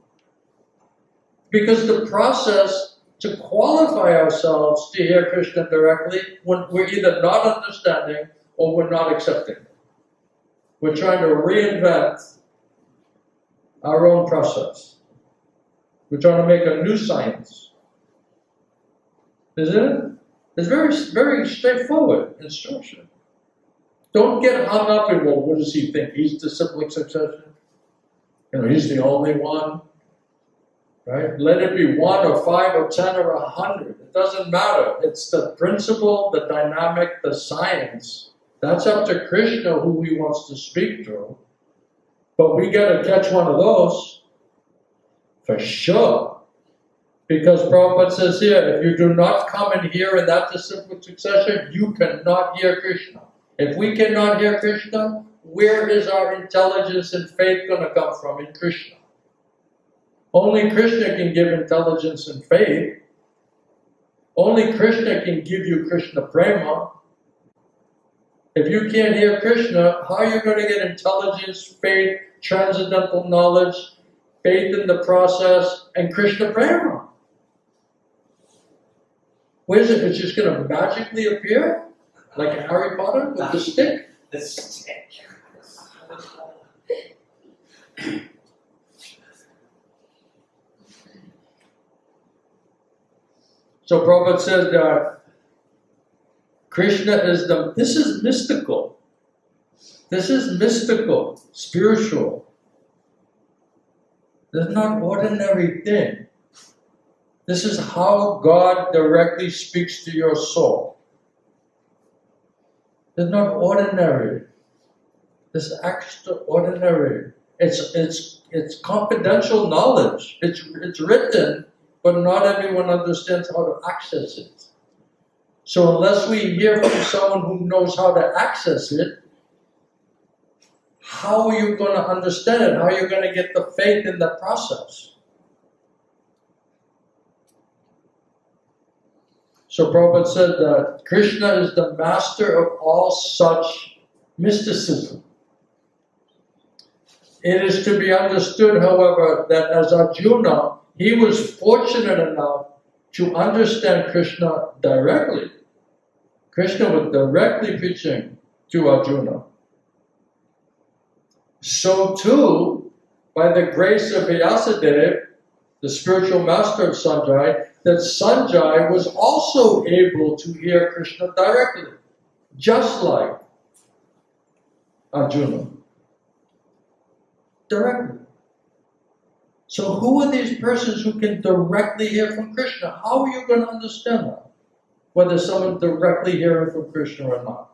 Because the process to qualify ourselves to hear Krishna directly, when we're either not understanding or we're not accepting. We're trying to reinvent our own process. We're trying to make a new science. Isn't it? It's very, very straightforward instruction. Don't get hung up in, well, what does he think? He's disciplic succession? He's the only one. Right? Let it be 1 or 5 or 10 or 100. It doesn't matter. It's the principle, the dynamic, the science. That's up to Krishna who he wants to speak through. But we got to catch one of those for sure. Because Prabhupada says here, if you do not come and hear in that disciplic succession, you cannot hear Krishna. If we cannot hear Krishna, where is our intelligence and faith going to come from in Krishna? Only Krishna can give intelligence and faith. Only Krishna can give you Krishna prema. If you can't hear Krishna, how are you going to get intelligence, faith, transcendental knowledge, faith in the process, and Krishna prema? Where is it? It's just going to magically appear? Like a Harry Potter with the stick? The stick. So Prabhupada says that Krishna is this is mystical. This is mystical, spiritual. This is not ordinary thing. This is how God directly speaks to your soul. It's not ordinary. It's extraordinary. It's confidential knowledge. It's written, but not everyone understands how to access it. So unless we hear from someone who knows how to access it, how are you going to understand it? How are you going to get the faith in the process? So Prabhupada said that Krishna is the master of all such mysticism. It is to be understood, however, that as Arjuna, he was fortunate enough to understand Krishna directly. Krishna was directly preaching to Arjuna. So too, by the grace of Vyasadeva, the spiritual master of Sanjay, that Sanjay was also able to hear Krishna directly, just like Arjuna. Directly. So who are these persons who can directly hear from Krishna? How are you going to understand that? Whether someone directly hearing from Krishna or not.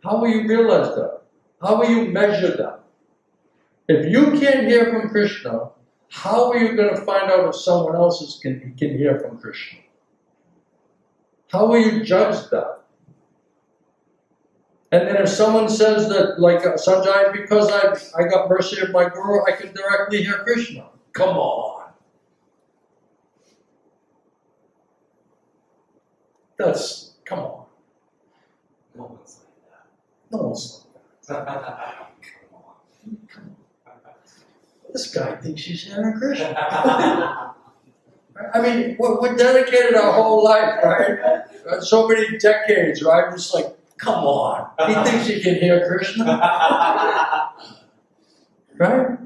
How will you realize that? How will you measure that? If you can't hear from Krishna, how are you going to find out if someone else can hear from Krishna? How will you judge that? And then if someone says that, like Sanjay, because I got mercy of my Guru, I can directly hear Krishna. Come on. That's, come on. No one's like No one's like that. that. This guy thinks he's Hare Krishna. I mean, we're dedicated our whole life, right? So many decades, right? It's like, come on. He thinks he can hear Krishna. Right?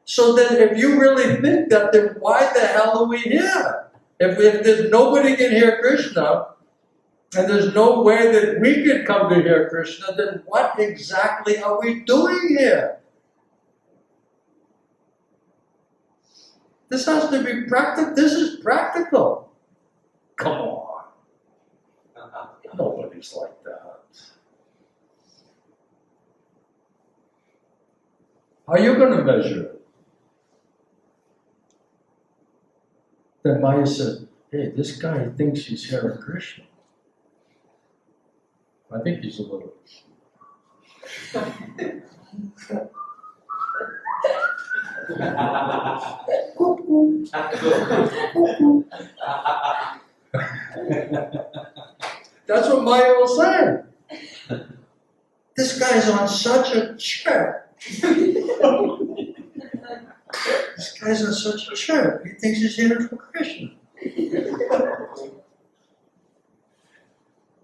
So then if you really think that, then why the hell are we here? If there's nobody can hear Krishna, and there's no way that we could come to hear Krishna, then what exactly are we doing here? This has to be practical. This is practical. Come on. Nobody's like that. How are you going to measure it? Then Maya said, hey, this guy thinks he's Hare Krishna. I think he's a little. That's what Maya was saying. This guy's on such a trip. This guy's on such a trip. He thinks he's here for Krishna.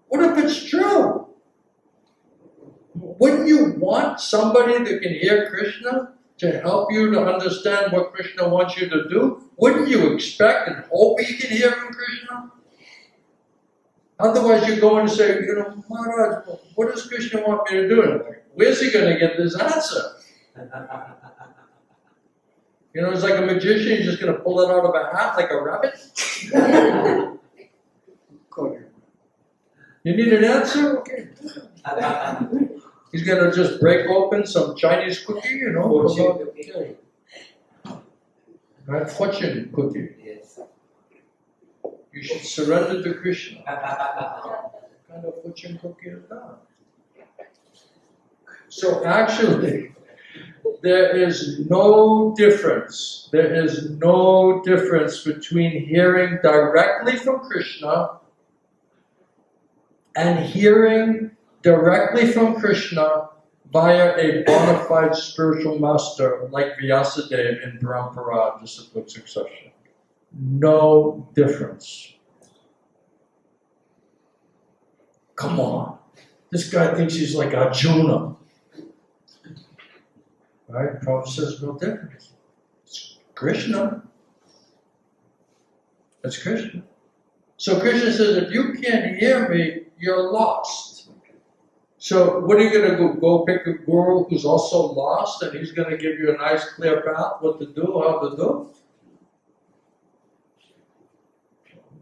What if it's true? Wouldn't you want somebody that can hear Krishna to help you to understand what Krishna wants you to do? Wouldn't you expect and hope you can hear from Krishna? Otherwise you go and say, Maharaj, what does Krishna want me to do? Where's he going to get this answer? It's like a magician, he's just going to pull it out of a hat like a rabbit. You need an answer? Okay. He's going to just break open some Chinese cookie, Right? Fortune cookie. Yes. You should surrender to Krishna. What kind of fortune cookie is that? So actually, there is no difference. There is no difference between hearing directly from Krishna and hearing directly from Krishna via a bona fide spiritual master like Vyasadeva in Parampara, disciplic succession. No difference. Come on. This guy thinks he's like Arjuna. Right? Prabhupada says no difference. It's Krishna. It's Krishna. So Krishna says, if you can't hear me, you're lost. So what are you going to do? Go pick a guru who's also lost and he's going to give you a nice clear path, what to do, how to do?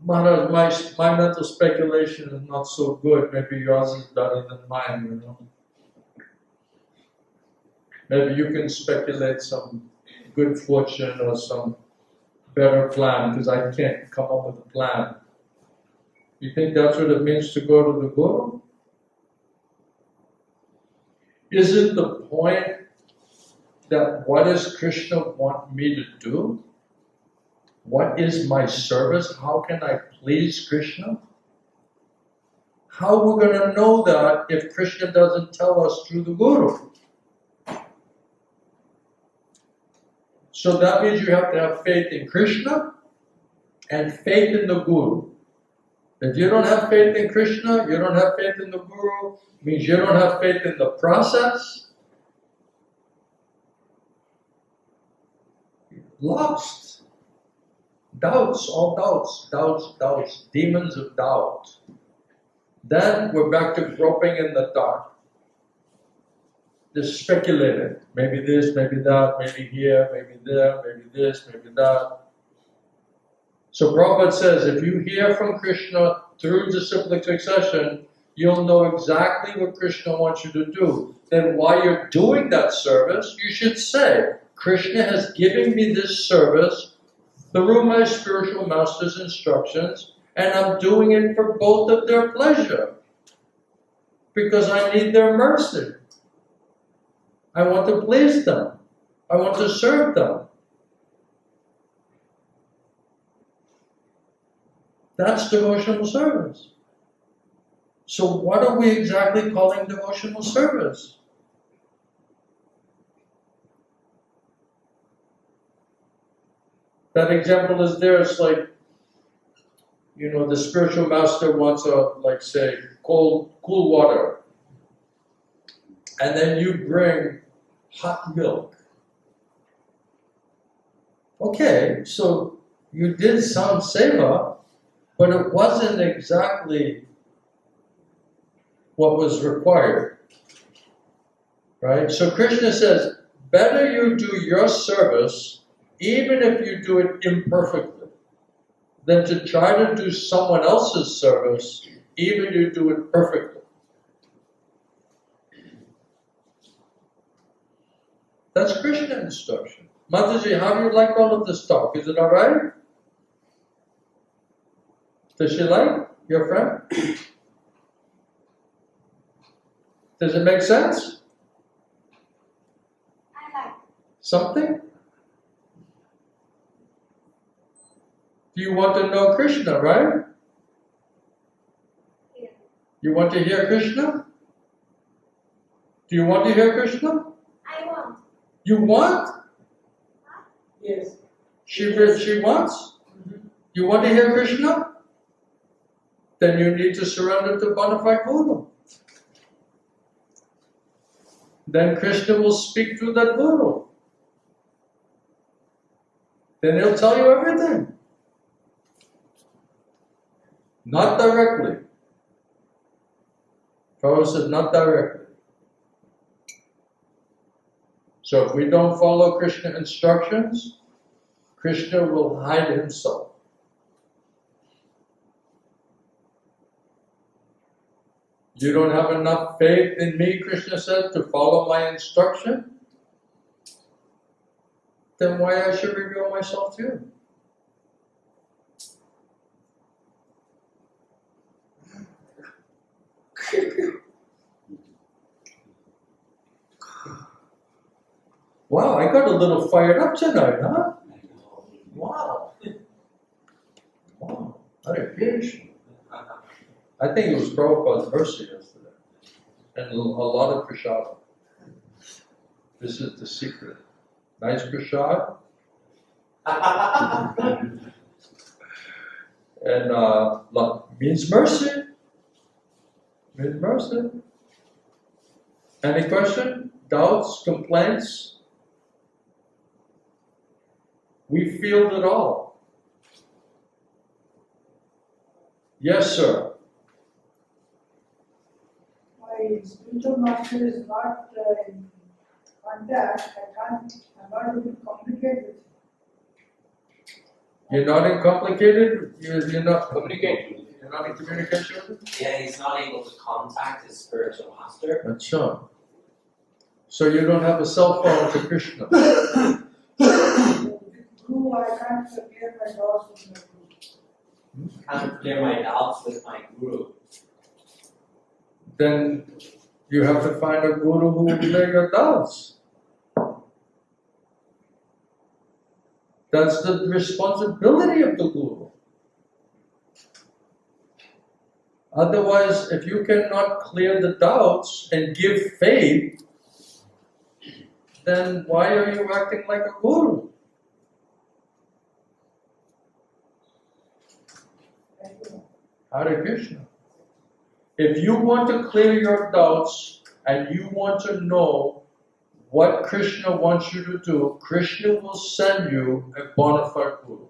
Maharaj, my mental speculation is not so good. Maybe yours is better than mine, Maybe you can speculate some good fortune or some better plan, because I can't come up with a plan. You think that's what it means to go to the Guru? Isn't the point that what does Krishna want me to do? What is my service? How can I please Krishna? How are we going to know that if Krishna doesn't tell us through the Guru? So that means you have to have faith in Krishna and faith in the Guru. If you don't have faith in Krishna, you don't have faith in the Guru, means you don't have faith in the process. You're lost. Doubts, all doubts, demons of doubt. Then we're back to groping in the dark. Just speculating. Maybe this, maybe that, maybe here, maybe there, maybe this, maybe that. So Prabhupada says, if you hear from Krishna through disciplic succession, you'll know exactly what Krishna wants you to do. Then while you're doing that service, you should say, Krishna has given me this service through my spiritual master's instructions, and I'm doing it for both of their pleasure. Because I need their mercy. I want to please them. I want to serve them. That's devotional service. So what are we exactly calling devotional service? That example is there. It's like, you know, the spiritual master wants like say, cool water. And then you bring hot milk. Okay, so you did some seva, but it wasn't exactly what was required. Right? So Krishna says, better you do your service, even if you do it imperfectly, than to try to do someone else's service, even if you do it perfectly. That's Krishna instruction. Mataji, how do you like all of this talk? Is it all right? Does she like your friend? Does it make sense? I like. Something? Do you want to know Krishna, right? Yeah. You want to hear Krishna? Do you want to hear Krishna? I want. You want? Yes. She wants? You want to hear Krishna? Then you need to surrender to bona fide Guru. Then Krishna will speak through that Guru. Then he'll tell you everything. Not directly. Prabhupada says not directly. So if we don't follow Krishna instructions, Krishna will hide himself. You don't have enough faith in me, Krishna said, to follow my instruction? Then why I should reveal myself to you? Wow, I got a little fired up tonight, huh? Wow. Wow. Hare Kṛṣṇa. I think it was Prabhupada's mercy yesterday. And a lot of prasad. This is the secret. Nice prasad. And means mercy. Means mercy. Any question? Doubts? Complaints? We feel it all. Yes, sir. My spiritual master is not in contact. I'm not able to communicate with him. You're not in complicated? You're not communicating? You're not in communication with him? Yeah, he's not able to contact his spiritual master. That's right. So you don't have a cell phone to Krishna. Guru, I can't clear my doubts with my guru. Can't clear my doubts with my guru. Then you have to find a guru who will clear your doubts. That's the responsibility of the guru. Otherwise, if you cannot clear the doubts and give faith, then why are you acting like a guru? Hare Krishna. If you want to clear your doubts and you want to know what Krishna wants you to do, Krishna will send you a bona fide guru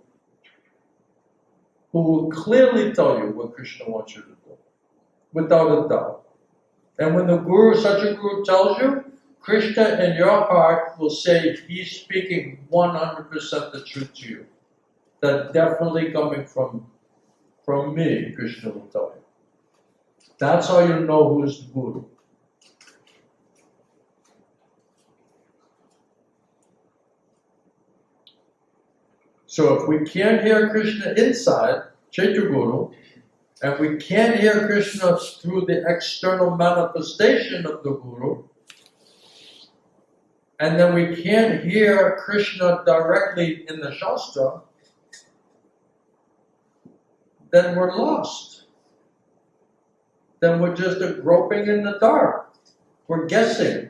who will clearly tell you what Krishna wants you to do, without a doubt. And when the guru, such a guru tells you, Krishna in your heart will say he's speaking 100% the truth to you. That's definitely coming from me, Krishna will tell you. That's how you know who is the guru. So if we can't hear Krishna inside, Chaitya Guru, and we can't hear Krishna through the external manifestation of the Guru, and then we can't hear Krishna directly in the Shastra, then we're lost. then we're just groping in the dark. We're guessing.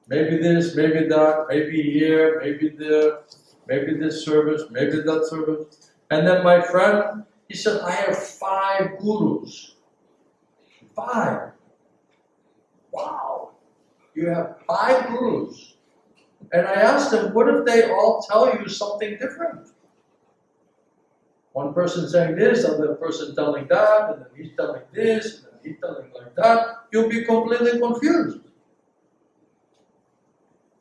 Maybe this, maybe that, maybe here, maybe there, maybe this service, maybe that service. And then my friend, he said, I have 5 gurus. 5. Wow. You have 5 gurus. And I asked him, what if they all tell you something different? One person saying this, another person telling that, and then he's telling this, and then he's telling like that. You'll be completely confused.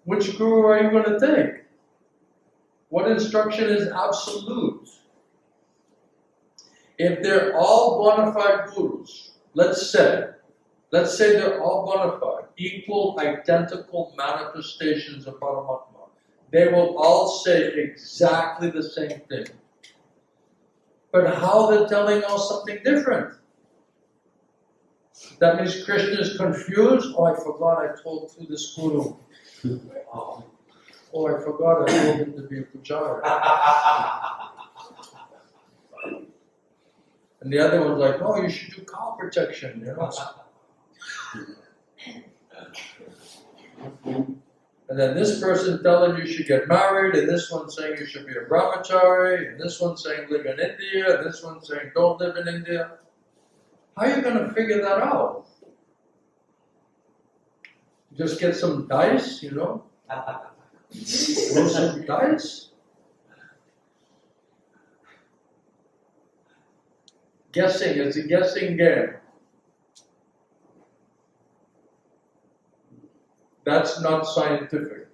Which guru are you going to take? What instruction is absolute? If they're all bona fide gurus, let's say they're all bona fide, equal, identical manifestations of Paramatma, they will all say exactly the same thing. But how they're telling us something different? That means Krishna is confused. Oh, I forgot I told to this guru. Oh, I forgot I told him to be a pujari. And the other one's like, no, you should do cow protection, you know. And then this person telling you should get married, and this one saying you should be a brahmachari, and this one saying live in India, and this one saying don't live in India. How are you going to figure that out? Just get some dice, you know? Roll some dice? Guessing, it's a guessing game. That's not scientific.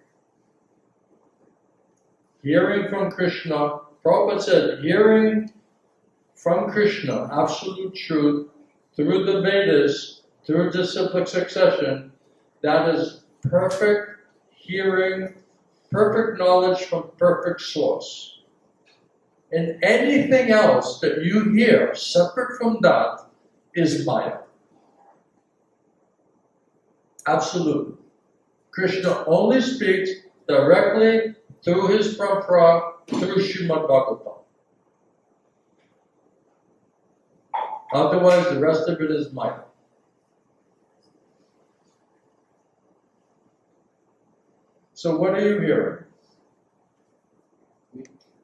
Hearing from Krishna, Prabhupada said, hearing from Krishna, absolute truth, through the Vedas, through disciplic succession, that is perfect hearing, perfect knowledge from perfect source. And anything else that you hear separate from that is maya. Absolutely. Krishna only speaks directly through his parampara, through Srimad Bhagavatam. Otherwise, the rest of it is maya. So what are you hearing?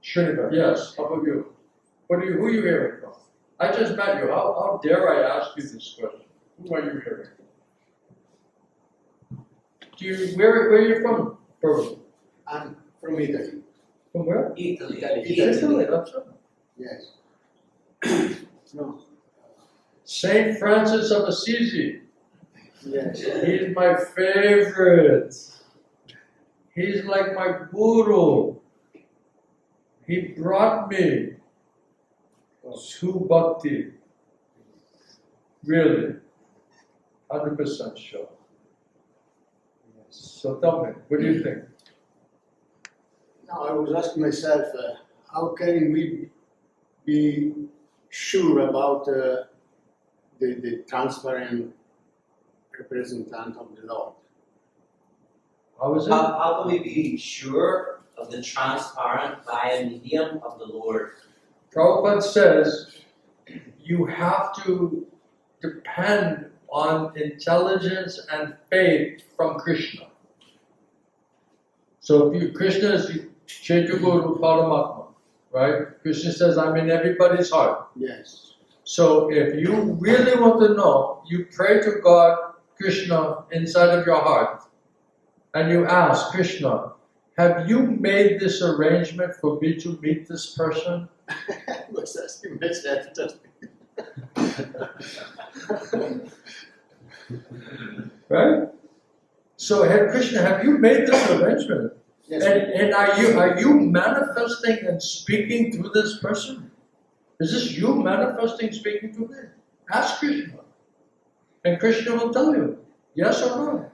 Srinivas, yes, how about you? Who are you hearing from? I just met you. How dare I ask you this question? Who are you hearing from? Where are you from, Purport? I'm from Italy. From where? Italy. Italy, that's right. Yes. No. Saint Francis of Assisi. Yes. He's my favorite. He's like my guru. He brought me to bhakti. Really. 100% sure. So tell me, what do you think? Now I was asking myself, how can we be sure about the transparent representant of the Lord? How is it? How can we be sure of the transparent via medium of the Lord? Prabhupada says you have to depend on intelligence and faith from Krishna. So if Krishna is Chaitanya Paramatma, right? Krishna says, I'm in everybody's heart. Yes. So if you really want to know, you pray to God, Krishna, inside of your heart, and you ask, Krishna, have you made this arrangement for me to meet this person? I was asking myself just. Right? So, Krishna, have you made this arrangement? Yes. And are you manifesting and speaking through this person? Is this you manifesting, speaking through me? Ask Krishna. And Krishna will tell you, yes or no.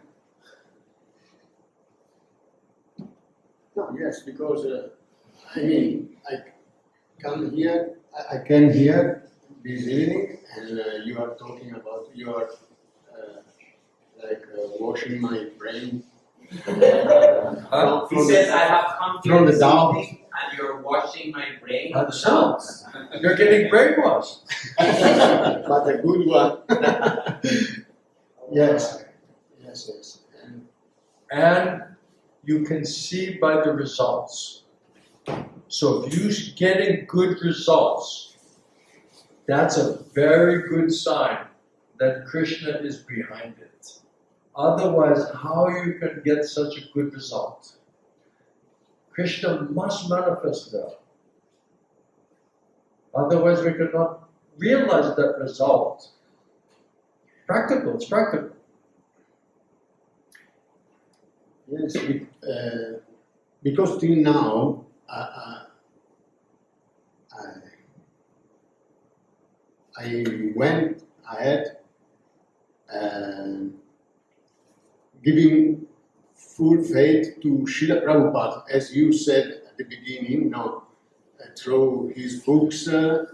No, yes, because I can hear this evening, and you are talking about you are washing my brain. He says, I have come From here the this down. evening, and that you're washing my brain By the with salts. You're getting brainwashed. But a good one. Yes. And you can see by the results. So if you're getting good results, that's a very good sign that Krishna is behind it. Otherwise, how you can get such a good result? Krishna must manifest there. Otherwise, we cannot realize that result. Practical, it's practical. Yes, because till now, I went ahead giving full faith to Srila Prabhupada, as you said at the beginning, through his books, but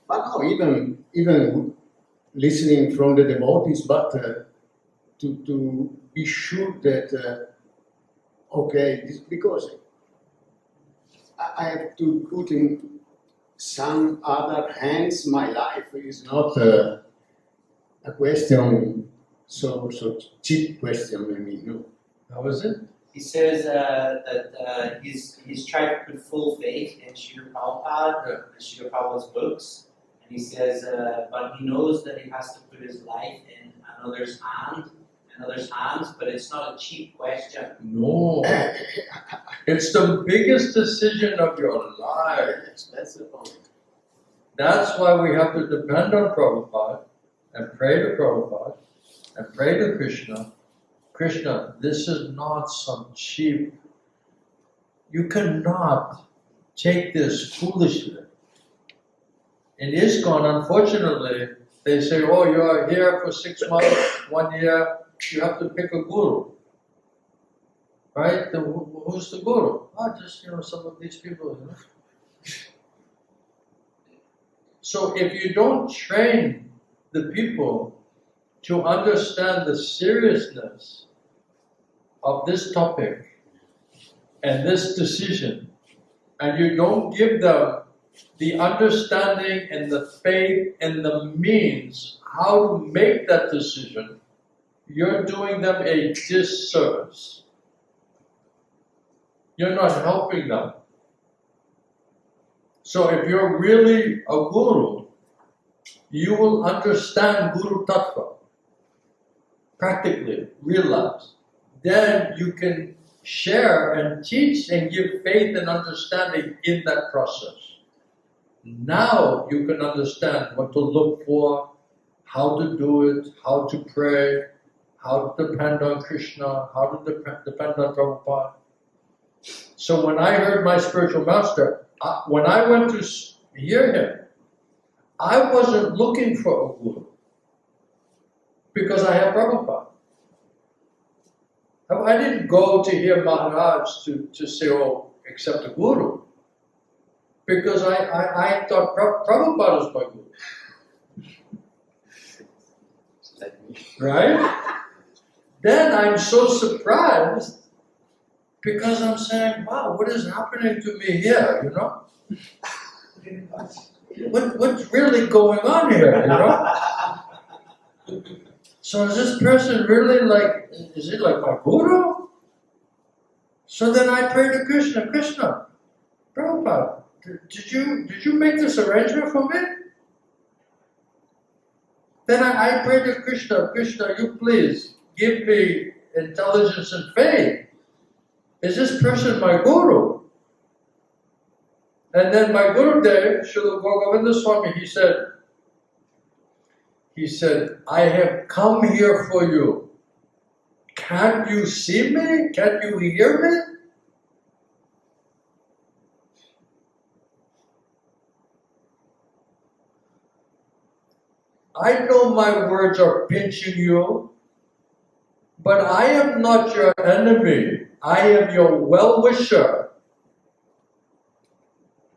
now even listening from the devotees, but to be sure that, because I have to put in some other hands, my life is not a question, so cheap question, I mean, no. How is it? He says that he's tried to put full faith in Srila Prabhupada and Srila Prabhupada's books, and he says, but he knows that he has to put his life in another's hands, but it's not a cheap question. No. It's the biggest decision of your life. Yes, that's the point. That's why we have to depend on Prabhupada and pray to Prabhupada and pray to Krishna. Krishna, this is not some cheap. You cannot take this foolishly. In ISKCON, unfortunately, they say, oh, you are here for 6 months, 1 year, you have to pick a guru. Right? Who's the guru? Oh, just, some of these people, So if you don't train the people to understand the seriousness of this topic and this decision, and you don't give them the understanding and the faith and the means how to make that decision, you're doing them a disservice. You're not helping them. So if you're really a guru, you will understand Guru Tattva, practically realize. Then you can share and teach and give faith and understanding in that process. Now you can understand what to look for, how to do it, how to pray, how to depend on Krishna, how to depend on Prabhupada. So when I heard my spiritual master, when I went to hear him, I wasn't looking for a guru because I have Prabhupada. I didn't go to hear Maharaj to say, oh, accept a guru. Because I thought Prabhupada is my guru. Right? Then I'm so surprised because I'm saying, wow, what is happening to me here, What's really going on here, So is this person really is he like my guru? So then I pray to Krishna, Krishna, Prabhupada, did you make this arrangement for me? Then I pray to Krishna, Krishna, you please give me intelligence and faith. Is this person my guru? And then my Gurudev, Srila Bhagavad Swami, he said, I have come here for you. Can't you see me? Can't you hear me? I know my words are pinching you, but I am not your enemy. I am your well-wisher.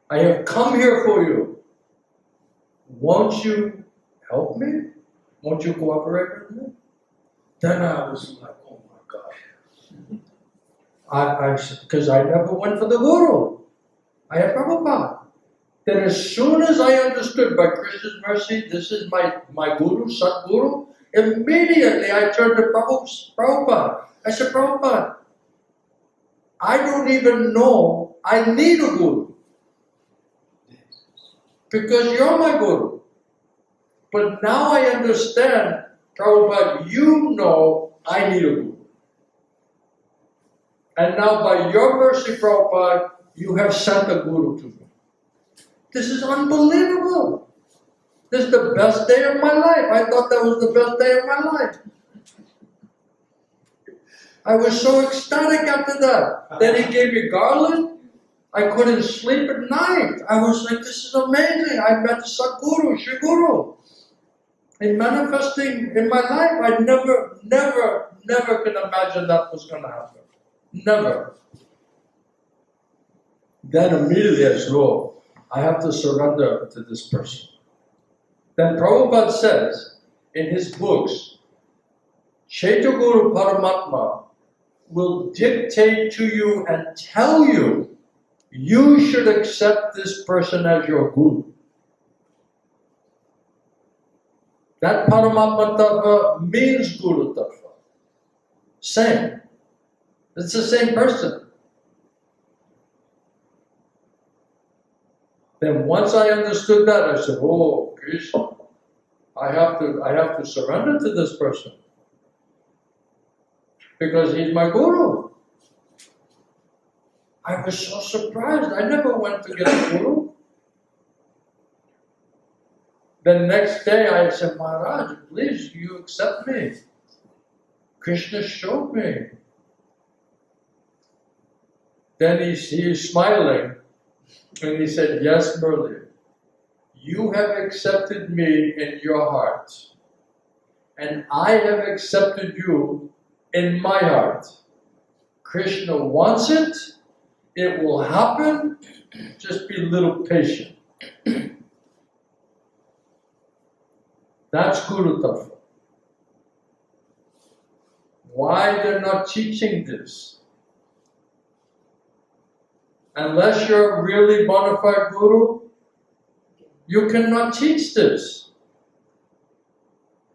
I have come here for you. Won't you help me? Won't you cooperate with me? Then I was like, oh my God. Because I never went for the guru. I have Prabhupada. Then as soon as I understood by Krishna's mercy, this is my Guru, Satguru, immediately I turned to Prabhupada. I said, Prabhupada, I don't even know I need a Guru. Because you're my Guru. But now I understand, Prabhupada, you know I need a Guru. And now by your mercy, Prabhupada, you have sent a Guru to me. This is unbelievable. This is the best day of my life. I thought that was the best day of my life. I was so ecstatic after that. Then he gave me garland. I couldn't sleep at night. I was like, this is amazing. I met Sadguru, Shri Guru. In manifesting in my life, I never could imagine that was going to happen. Never. Then immediately I said, oh, I have to surrender to this person. Then Prabhupada says in his books, Chaitaguru Paramatma will dictate to you and tell you, you should accept this person as your Guru. That Paramatma Tattva means Guru Tattva. Same. It's the same person. Then once I understood that, I said, oh, Krishna, I have to surrender to this person. Because he's my Guru. I was so surprised. I never went to get a Guru. The next day I said, Maharaj, please, you accept me. Krishna showed me. Then he's smiling. And he said, yes, Murali, you have accepted me in your heart. And I have accepted you in my heart. Krishna wants it. It will happen. Just be a little patient. That's Guru Tattva. Why they're not teaching this? Unless you're a really bona fide Guru, you cannot teach this.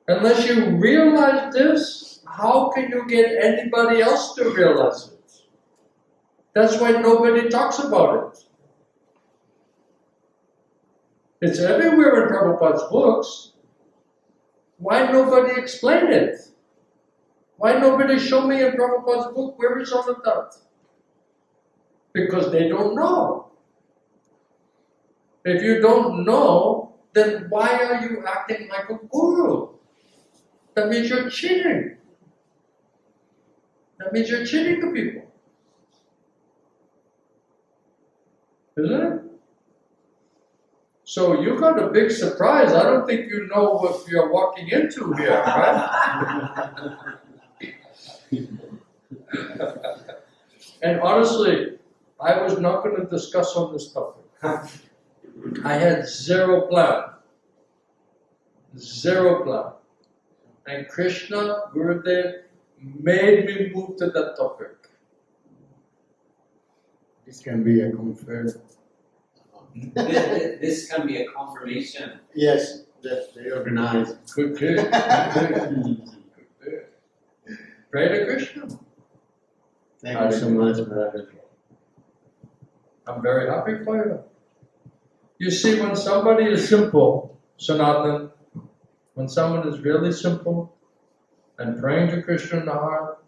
Unless you realize this, how can you get anybody else to realize it? That's why nobody talks about it. It's everywhere in Prabhupada's books. Why nobody explain it? Why nobody show me in Prabhupada's book where is all of that? Because they don't know. If you don't know, then why are you acting like a guru? That means you're cheating. That means you're cheating the people. Isn't it? So you got a big surprise. I don't think you know what you're walking into here, right? And honestly, I was not going to discuss on this topic. I had zero plan. Zero plan. And Krishna, Gurudev, made me move to that topic. This can be a confirm. This can be a confirmation. Yes, that they organize. Good. Pray to Krishna. Thank you so much, Maharaj. I'm very happy for you. You see, when somebody is simple, Sanatan, when someone is really simple and praying to Krishna in the heart,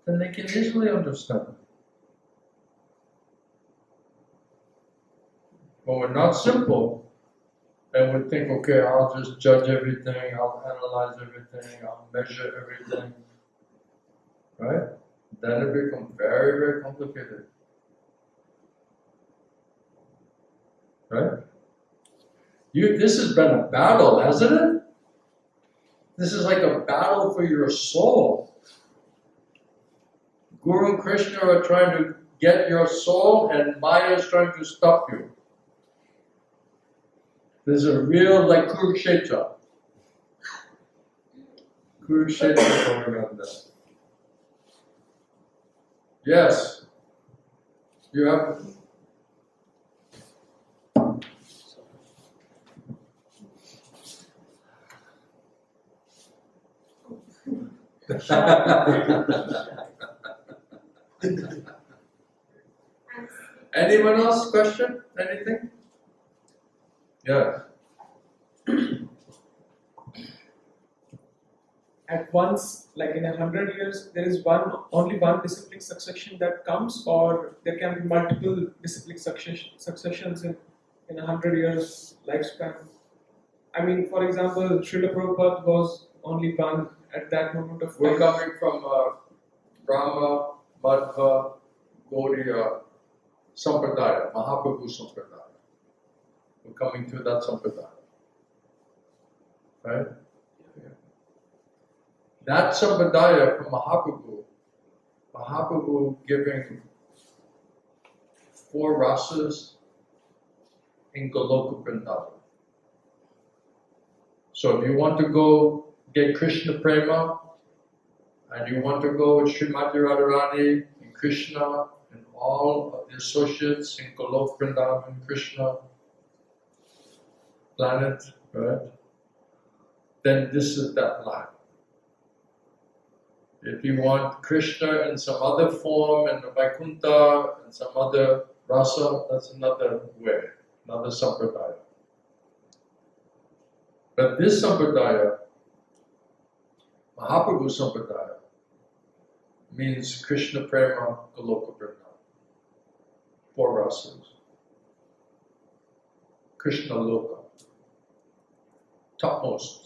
then they can easily understand. When we're not simple, and we think, okay, I'll just judge everything, I'll analyze everything, I'll measure everything, right? Then it becomes very, very complicated. Right? This has been a battle, hasn't it? This is like a battle for your soul. Guru and Krishna are trying to get your soul, and Maya is trying to stop you. There's a real, like Kurukshetra. Kurukshetra going on there. Yes. You have. Anyone else question? Anything? Yeah. At once, like in 100 years, there is only one disciplic succession that comes, or there can be multiple disciplic successions in 100 years lifespan. I mean, for example, Srila Prabhupada was only one at that moment of We're time. coming from Brahma, Madhva, Gaudiya, Sampradaya, Mahaprabhu Sampradaya. We're coming to that Sampradaya. Right? That Sampradaya from Mahaprabhu giving 4 rasas in Goloka Vrindavan. So if you want to go get Krishna Prema, and you want to go with Srimati Radharani and Krishna and all of the associates in Goloka Vrindavan, Krishna planet, right? Then this is that line. If you want Krishna in some other form, in the Vaikuntha, and some other rasa, that's another way, another sampradaya. But this sampradaya, Mahaprabhu sampradaya, means Krishna Prema Goloka Vrindavan. 4 rasas. Krishna Loka. Topmost.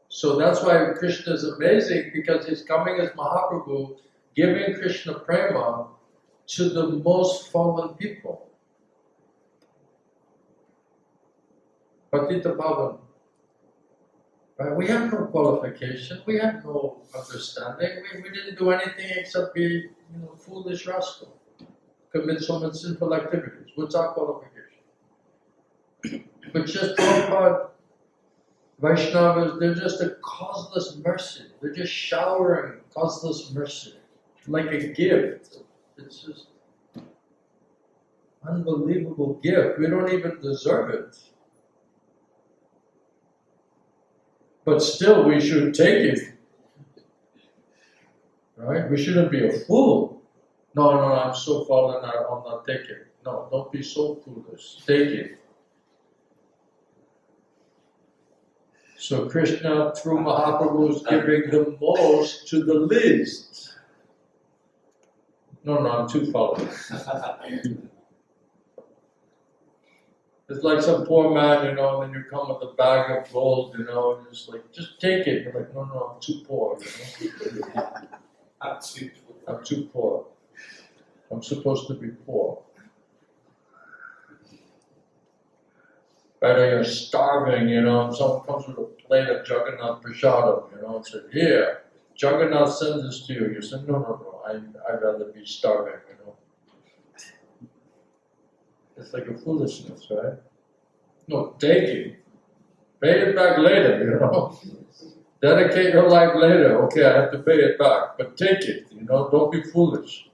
So that's why Krishna is amazing, because he's coming as Mahaprabhu, giving Krishna Prema to the most fallen people. Patita Pavan. Right? We have no qualification, we have no understanding, we didn't do anything except be foolish rascal, commit so much sinful activities. What's our qualification? But just Prabhupada, Vaishnavas, they're just a causeless mercy. They're just showering causeless mercy, like a gift. It's just unbelievable gift. We don't even deserve it. But still, we should take it. Right? We shouldn't be a fool. No, I'm so fallen, I'll not take it. No, don't be so foolish. Take it. So Krishna, through Mahaprabhu, is giving the most to the least. No, I'm too fallen. It's like some poor man, and then you come with a bag of gold, and it's like, just take it. You're like, no, I'm too poor. I'm too poor. I'm too poor. I'm supposed to be poor. Better you're starving, someone comes with a plate of Jagannath Prasadam, and said, here, Jagannath sends this to you. You said, no, I'd rather be starving, It's like a foolishness, right? No, take it. Pay it back later, Dedicate your life later. Okay, I have to pay it back, but take it, don't be foolish.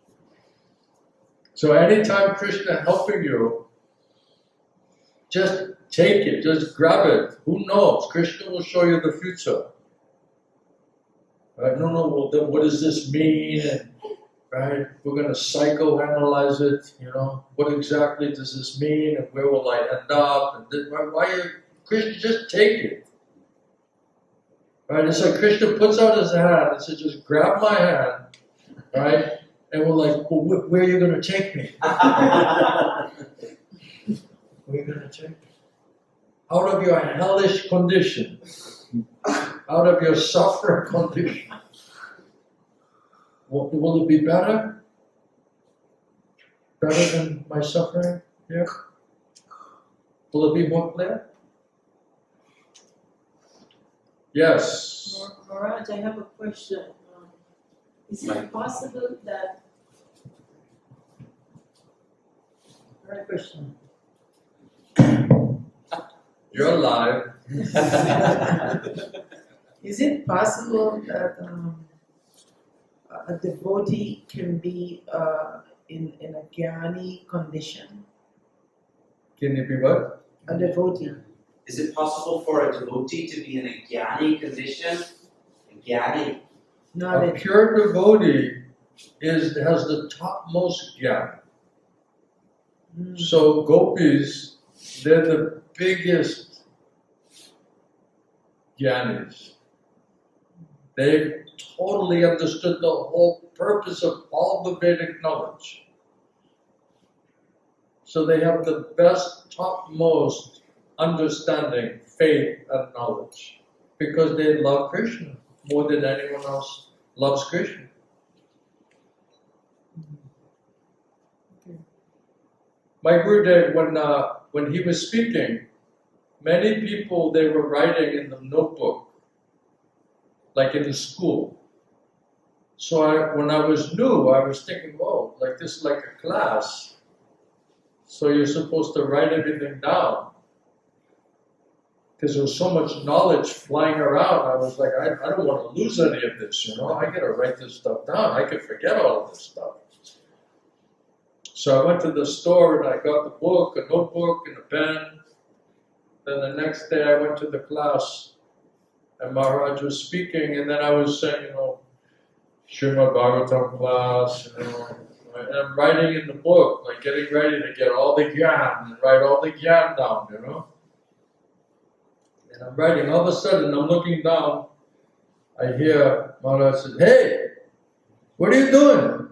So anytime Krishna helping you, just take it, just grab it. Who knows? Krishna will show you the future. Right? No, well then what does this mean? Right? We're going to psychoanalyze it, What exactly does this mean? And where will I end up? And then, Krishna, just take it. Right? It's like Krishna puts out his hand and says, just grab my hand, right? And we're like, well, where are you going to take me? Where are you going to take me? Out of your hellish condition. Out of your suffering condition. Will it be better? Better than my suffering here? Will it be more clear? Yes. Maharaj, I have a question. Is it possible that Hare Kṛṣṇa. You're alive. Is it possible that a devotee can be in a jnani condition? Can you be what? A devotee. Is it possible for a devotee to be in a jnani condition? A jnani? A Knowledge. pure devotee has the topmost gyan. So gopis, they're the biggest jnanis. They totally understood the whole purpose of all the Vedic knowledge. So they have the best, topmost understanding, faith, and knowledge because they love Krishna more than anyone else loves Krishna. My Gurudev, when he was speaking, many people, they were writing in the notebook, like in the school. So when I was new, I was thinking, whoa, like this is like a class. So you're supposed to write everything down. Because there was so much knowledge flying around, I was like, I don't want to lose any of this, I gotta write this stuff down. I could forget all of this stuff. So I went to the store and I got the book, a notebook, and a pen. Then the next day I went to the class and Maharaj was speaking, and then I was saying, Srimad Bhagavatam class, and I'm writing in the book, like getting ready to get all the gyan and write all the gyan down, And I'm writing, all of a sudden I'm looking down, I hear Maharaj says, hey, what are you doing?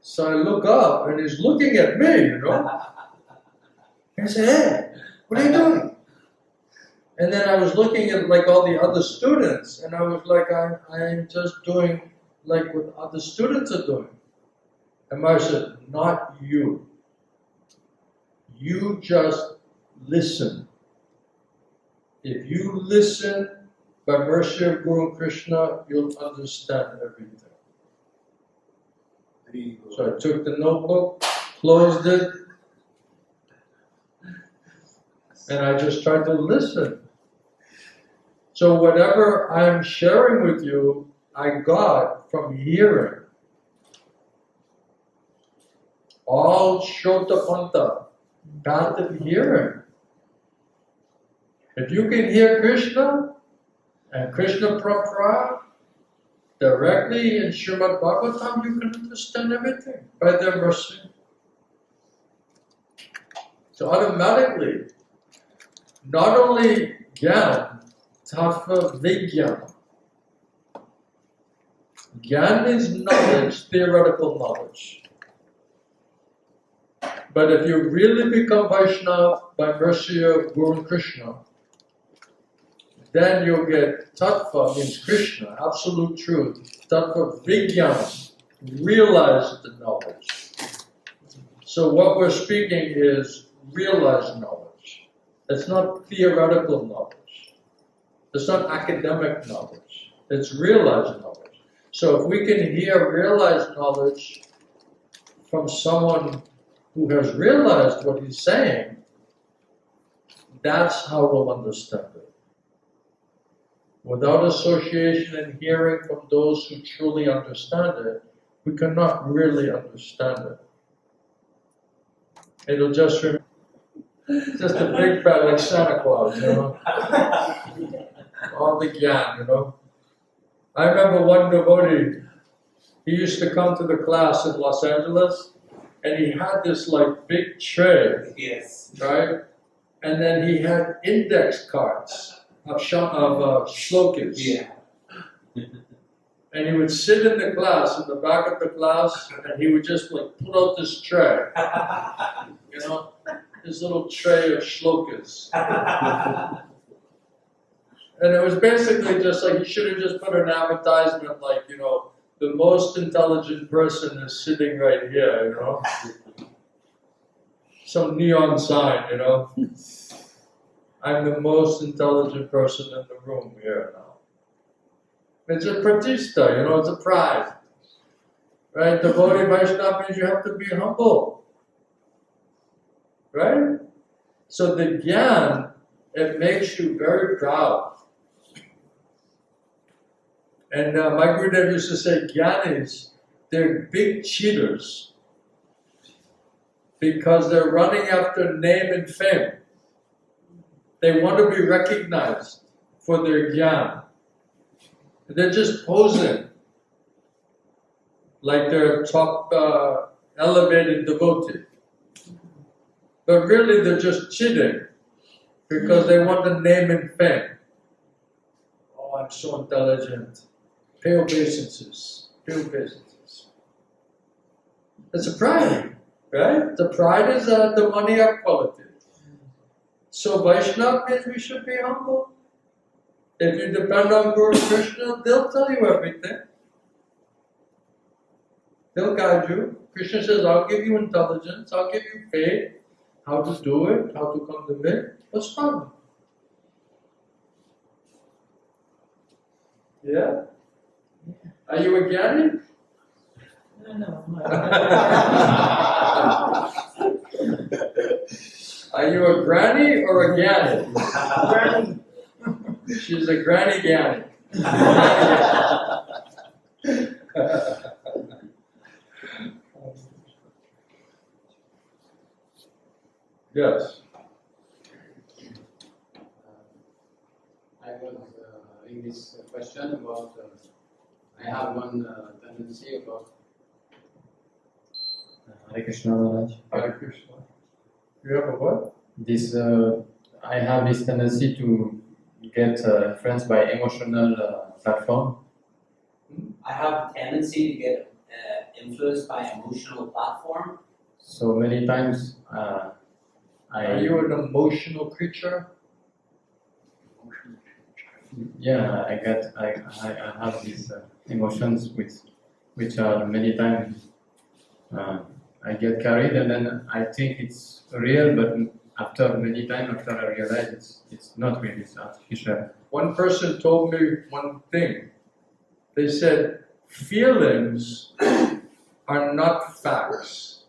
So I look up and he's looking at me, And I said, hey, what are you doing? And then I was looking at like all the other students and I was like, I'm just doing like what other students are doing. And Maharaj said, not you. You just listen. If you listen by mercy of Guru Krishna, you'll understand everything. So I took the notebook, closed it, and I just tried to listen. So whatever I'm sharing with you, I got from hearing. All Shotapanta, path of hearing. If you can hear Krishna and Krishna Prabhupada directly in Srimad Bhagavatam, you can understand everything by their mercy. So automatically, not only Gyan, Tattva Vijnana. Gyan is knowledge, theoretical knowledge. But if you really become Vaishnava by mercy of Guru Krishna, then you'll get Tattva, means Krishna, absolute truth. Tattva Vijnana, realize the knowledge. So what we're speaking is realized knowledge. It's not theoretical knowledge. It's not academic knowledge. It's realized knowledge. So if we can hear realized knowledge from someone who has realized what he's saying, that's how we'll understand it. Without association and hearing from those who truly understand it, we cannot really understand it. It'll just a big bag like Santa Claus, all the gyan, I remember one devotee, he used to come to the class in Los Angeles, and he had this like big tray, Yes. right? And then he had index cards of shlokas. Yeah. And he would sit in the class, in the back of the class, and he would just like pull out this tray, this little tray of shlokas. And it was basically just like, he should have just put an advertisement like, the most intelligent person is sitting right here, Some neon sign, I'm the most intelligent person in the room here now. It's a pratishta, it's a prize. Right? Devotee Vaishnava means you have to be humble. Right? So the gyan, it makes you very proud. And my Gurudev used to say, Gyanis, they're big cheaters because they're running after name and fame. They want to be recognized for their gyan. They're just posing like they're top elevated devotee. But really they're just cheating because they want the name and fame. Oh, I'm so intelligent. Pay obeisances. Pay obeisances. It's a pride, right? The pride is the money of quality. So Vaishnava means we should be humble. If you depend on Guru Kṛṣṇa, they'll tell you everything. They'll guide you. Krishna says, I'll give you intelligence, I'll give you faith, how to do it, how to come to me. What's the problem? Yeah? Are you a Jnani? No. Are you a granny or a Jnani? Granny. She's a granny Jnani. Yes. I was in this question about, I have one tendency about Hare Kṛṣṇa Maharaj. Hare Kṛṣṇa. You have a what? This, I have this tendency to get influenced by emotional platform. I have a tendency to get influenced by emotional platform. So many times Are you an emotional creature? Yeah, I have these emotions which are many times I get carried and then I think it's real, but after many times after I realize it's not real, it's artificial. One person told me one thing. They said, feelings are not facts.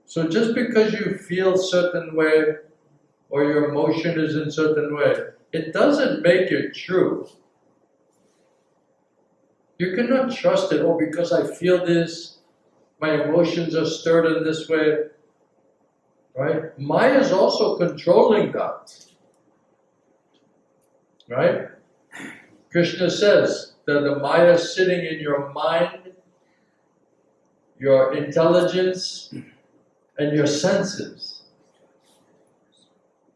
So just because you feel certain way or your emotion is in certain way, it doesn't make it true. You cannot trust it, oh, because I feel this, my emotions are stirred in this way, right? Maya is also controlling that, right? Krishna says that the Maya is sitting in your mind, your intelligence, and your senses.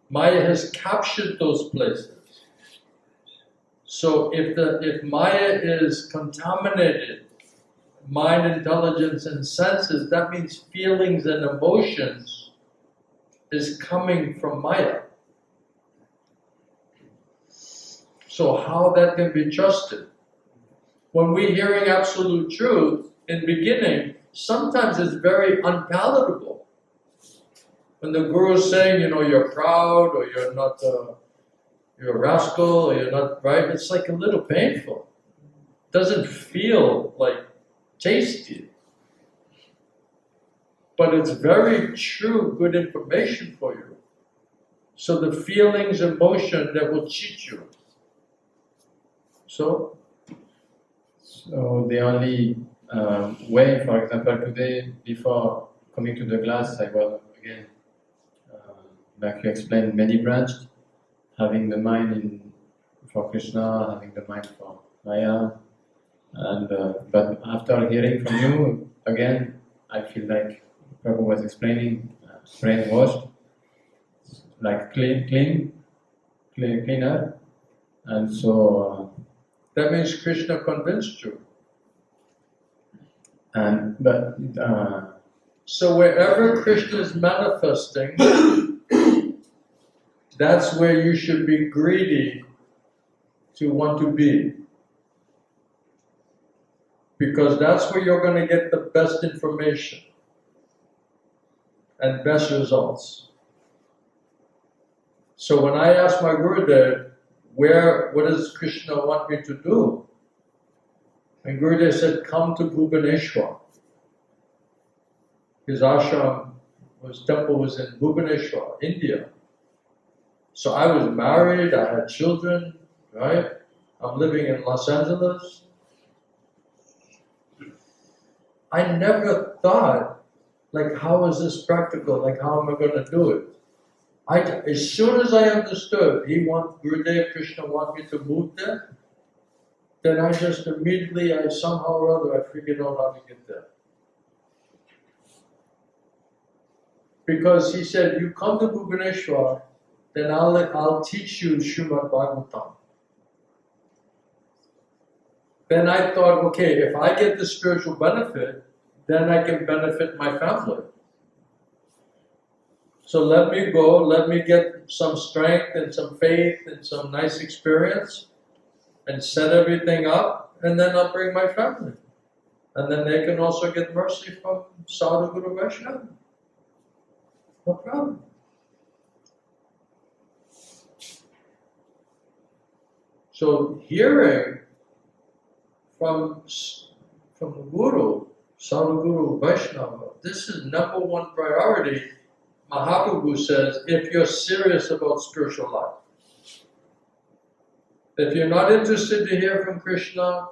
Maya has captured those places. So if Maya is contaminated, mind, intelligence, and senses, that means feelings and emotions is coming from Maya. So how that can be trusted? When we're hearing absolute truth, in beginning, sometimes it's very unpalatable. When the Guru is saying, you're proud, or you're not, you're a rascal, or you're not right, it's like a little painful. It doesn't feel like tasty. But it's very true, good information for you. So the feelings, emotion that will cheat you. So the only way, for example, today, before coming to the class, I was again, like you explained, many branched, having the mind for Krishna, having the mind for Maya, and but after hearing from you, again, I feel like Prabhu was explaining, brainwashed, like cleaner, and so. That means Krishna convinced you. So wherever Krishna is manifesting, that's where you should be greedy to want to be. Because that's where you're going to get the best information and best results. So when I asked my Gurudev, what does Krishna want me to do? And Gurudev said, come to Bhubaneswar. His ashram, his temple was in Bhubaneswar, India. So I was married, I had children, right? I'm living in Los Angeles. I never thought, how is this practical? How am I going to do it? As soon as I understood, Gurudev Krishna wanted me to move there, then I just immediately, somehow or other, I figured out how to get there. Because he said, you come to Bhubaneswar, then I'll teach you Srimad Bhagavatam. Then I thought, okay, if I get the spiritual benefit, then I can benefit my family. So let me go, let me get some strength and some faith and some nice experience and set everything up, and then I'll bring my family. And then they can also get mercy from Sadhu Guru Vaishnava. No problem. So hearing from the Guru, Sadhu Guru Vaishnava, this is number one priority. Mahaprabhu says, if you're serious about spiritual life. If you're not interested to hear from Krishna,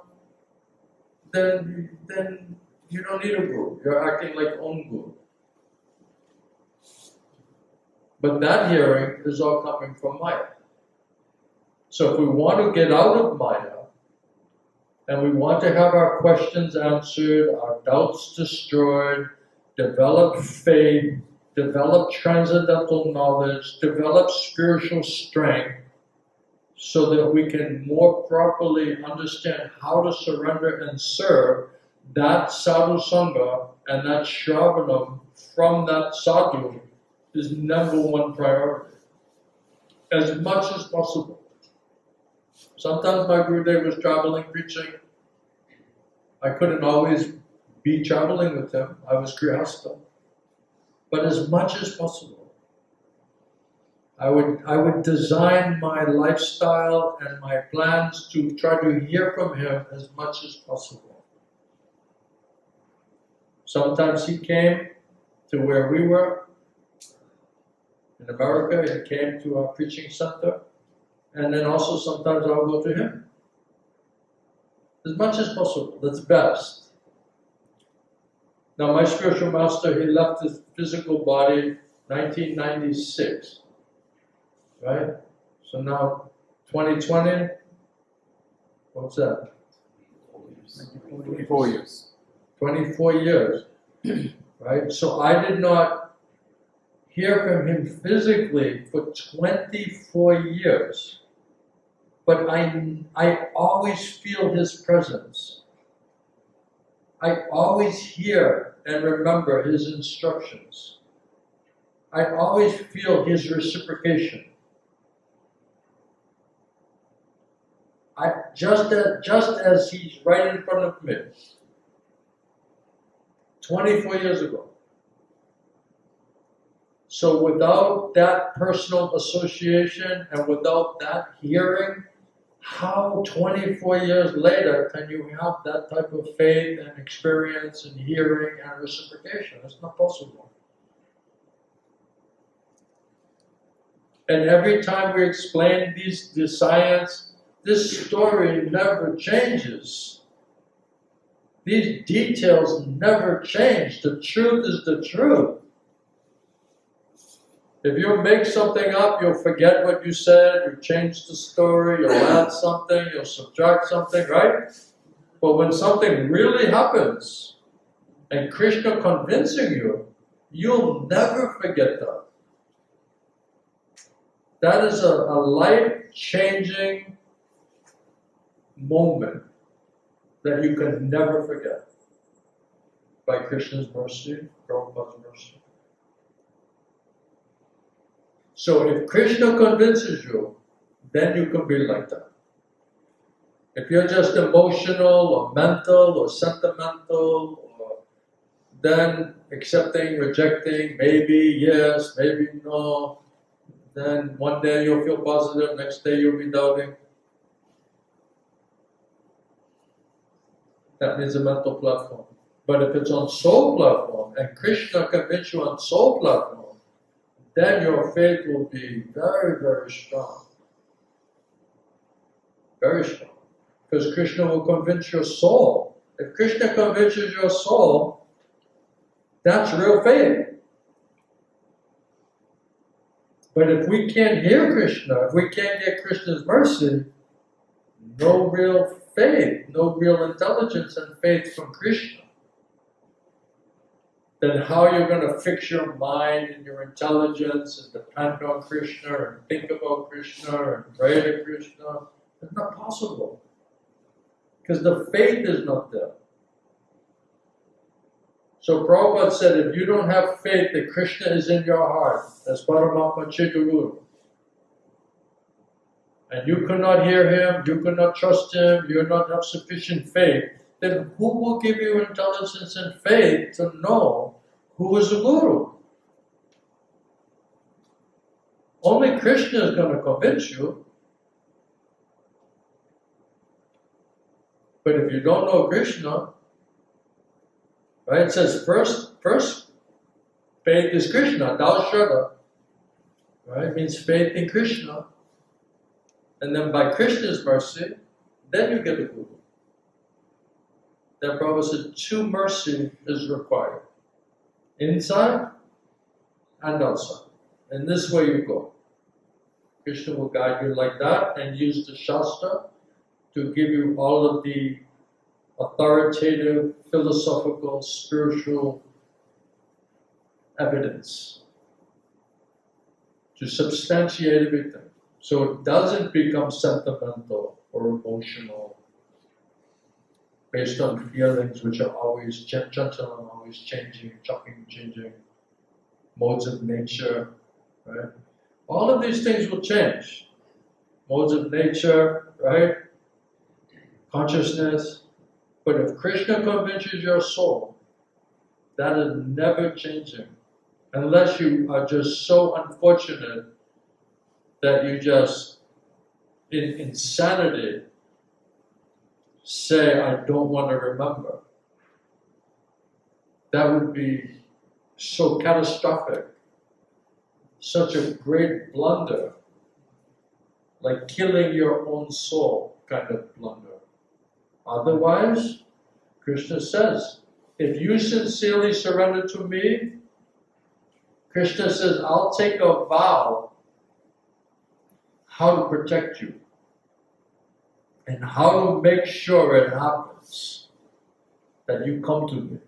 then you don't need a guru. You're acting like own guru. But that hearing is all coming from Maya. So if we want to get out of Maya, and we want to have our questions answered, our doubts destroyed, develop faith, develop transcendental knowledge, develop spiritual strength, so that we can more properly understand how to surrender and serve, that sadhu sangha and that shravanam from that sadhu is number one priority, as much as possible. Sometimes my Gurudev was traveling, preaching. I couldn't always be traveling with him. I was grihastha. But as much as possible, I would design my lifestyle and my plans to try to hear from him as much as possible. Sometimes he came to where we were in America. He came to our preaching center. And then also sometimes I'll go to him. As much as possible, that's best. Now my spiritual master, he left his physical body 1996, right? So now 2020, what's that? 24 years. 24 years, right? So I did not hear from him physically for 24 years. But I always feel his presence. I always hear and remember his instructions. I always feel his reciprocation. Just as he's right in front of me, 24 years ago. So without that personal association and without that hearing, how 24 years later can you have that type of faith and experience and hearing and reciprocation? It's not possible. And every time we explain the science, this story never changes. These details never change. The truth is the truth. If you make something up, you'll forget what you said, you change the story, you'll add something, you'll subtract something, right? But when something really happens, and Krishna convincing you, you'll never forget that. That is a life-changing moment that you can never forget. By Krishna's mercy, Prabhupada's mercy. So if Krishna convinces you, then you can be like that. If you're just emotional or mental or sentimental, then accepting, rejecting, maybe yes, maybe no, then one day you'll feel positive, next day you'll be doubting. That means a mental platform. But if it's on soul platform, and Krishna convinces you on soul platform, then your faith will be very, very strong. Very strong. Because Krishna will convince your soul. If Krishna convinces your soul, that's real faith. But if we can't hear Krishna, if we can't get Krishna's mercy, no real faith, no real intelligence and faith from Krishna, then how are you going to fix your mind and your intelligence and depend on Krishna and think about Krishna and pray to Krishna? It's not possible. Because the faith is not there. So Prabhupada said, if you don't have faith that Krishna is in your heart, as Paramatma Chitaguru, and you cannot hear him, you cannot trust him, you do not have sufficient faith, then who will give you intelligence and faith to know who is the Guru? Only Krishna is going to convince you. But if you don't know Krishna, right, it says first faith is Krishna, Dao Shraddha, right, means faith in Krishna. And then by Krishna's mercy, then you get the Guru. Then Prabhupada said 2 mercy is required. Inside and outside. And this way you go. Krishna will guide you like that and use the Shastra to give you all of the authoritative, philosophical, spiritual evidence to substantiate everything. So it doesn't become sentimental or emotional based on feelings which are always chanchalam, always changing, changing, modes of nature, right? All of these things will change. Modes of nature, right? Consciousness. But if Krishna convinces your soul, that is never changing. Unless you are just so unfortunate that you just, in insanity, say, I don't want to remember. That would be so catastrophic, such a great blunder, like killing your own soul kind of blunder. Otherwise, Krishna says, if you sincerely surrender to me, Krishna says, I'll take a vow how to protect you and how to make sure it happens that you come to me.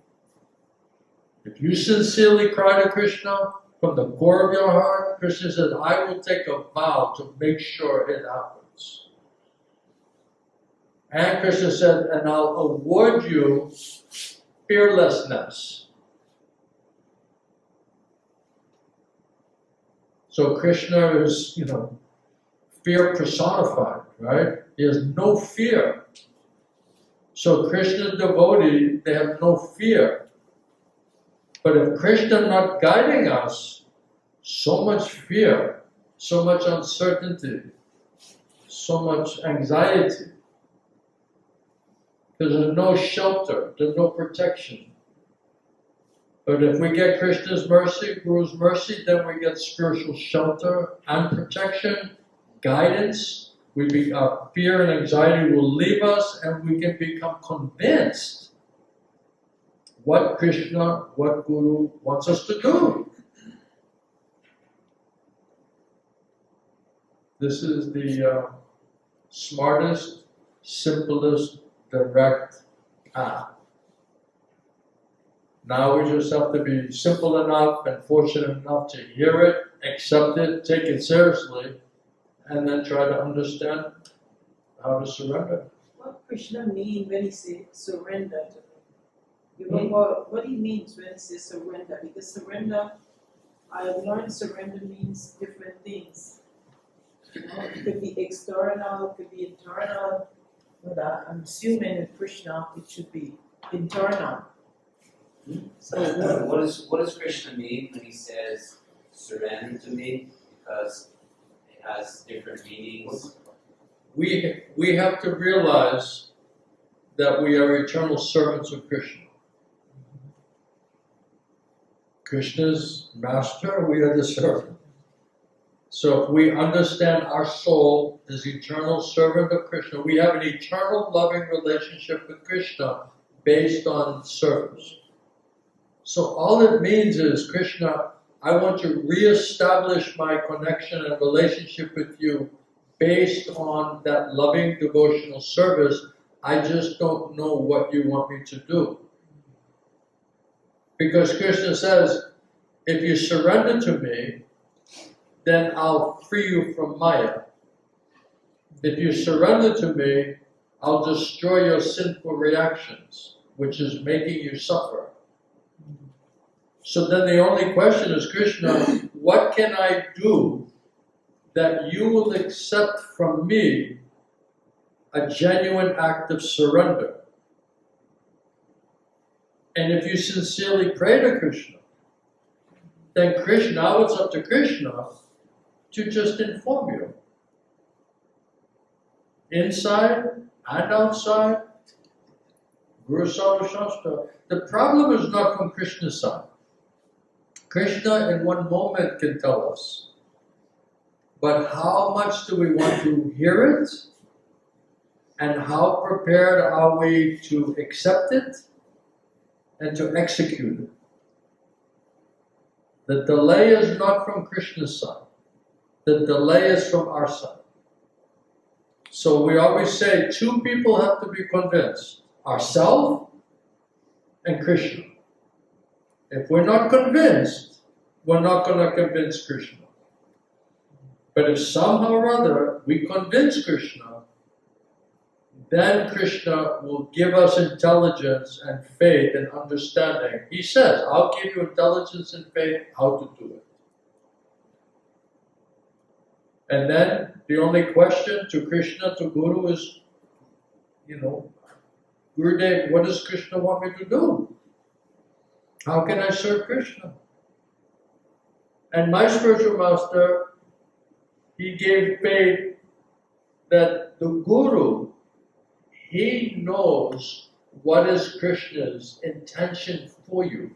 If you sincerely cry to Krishna from the core of your heart, Krishna says, I will take a vow to make sure it happens. And Krishna said, and I'll award you fearlessness. So Krishna is, fear personified, right? He has no fear. So Krishna's devotee, they have no fear. But if Krishna not guiding us, so much fear, so much uncertainty, so much anxiety. Because there's no shelter, there's no protection. But if we get Krishna's mercy, Guru's mercy, then we get spiritual shelter and protection, guidance. Fear and anxiety will leave us and we can become convinced what Krishna, what Guru wants us to do. This is the smartest, simplest, direct path. Now we just have to be simple enough and fortunate enough to hear it, accept it, take it seriously, and then try to understand how to surrender. What Krishna mean when he says surrender to him? What he means when he says surrender? Because surrender, I have learned surrender means different things. It could be external, it could be internal. But I'm assuming with Krishna it should be internal. So what does Krishna mean when he says surrender to me? Because it has different meanings. We have to realize that we are eternal servants of Krishna. Krishna's master, we are the servant. So if we understand our soul is eternal servant of Krishna, we have an eternal loving relationship with Krishna based on service. So all it means is, Krishna, I want to reestablish my connection and relationship with you based on that loving devotional service I just don't know what you want me to do. Because Krishna says, if you surrender to me, then I'll free you from Maya. If you surrender to me, I'll destroy your sinful reactions, which is making you suffer. So then the only question is, Krishna, what can I do that you will accept from me a genuine act of surrender? And if you sincerely pray to Krishna, then Krishna, now it's up to Krishna to just inform you. Inside and outside, Guru Sada Shastra. The problem is not from Krishna's side. Krishna in one moment can tell us. But how much do we want to hear it? And how prepared are we to accept it and to execute it? The delay is not from Krishna's side. The delay is from our side. So we always say two people have to be convinced, ourselves and Krishna. If we're not convinced, we're not going to convince Krishna. But if somehow or other we convince Krishna, then Krishna will give us intelligence and faith and understanding. He says, I'll give you intelligence and faith how to do it. And then the only question to Krishna, to Guru is, Gurudev, what does Krishna want me to do? How can I serve Krishna? And my spiritual master, he gave faith that the Guru, he knows what is Krishna's intention for you.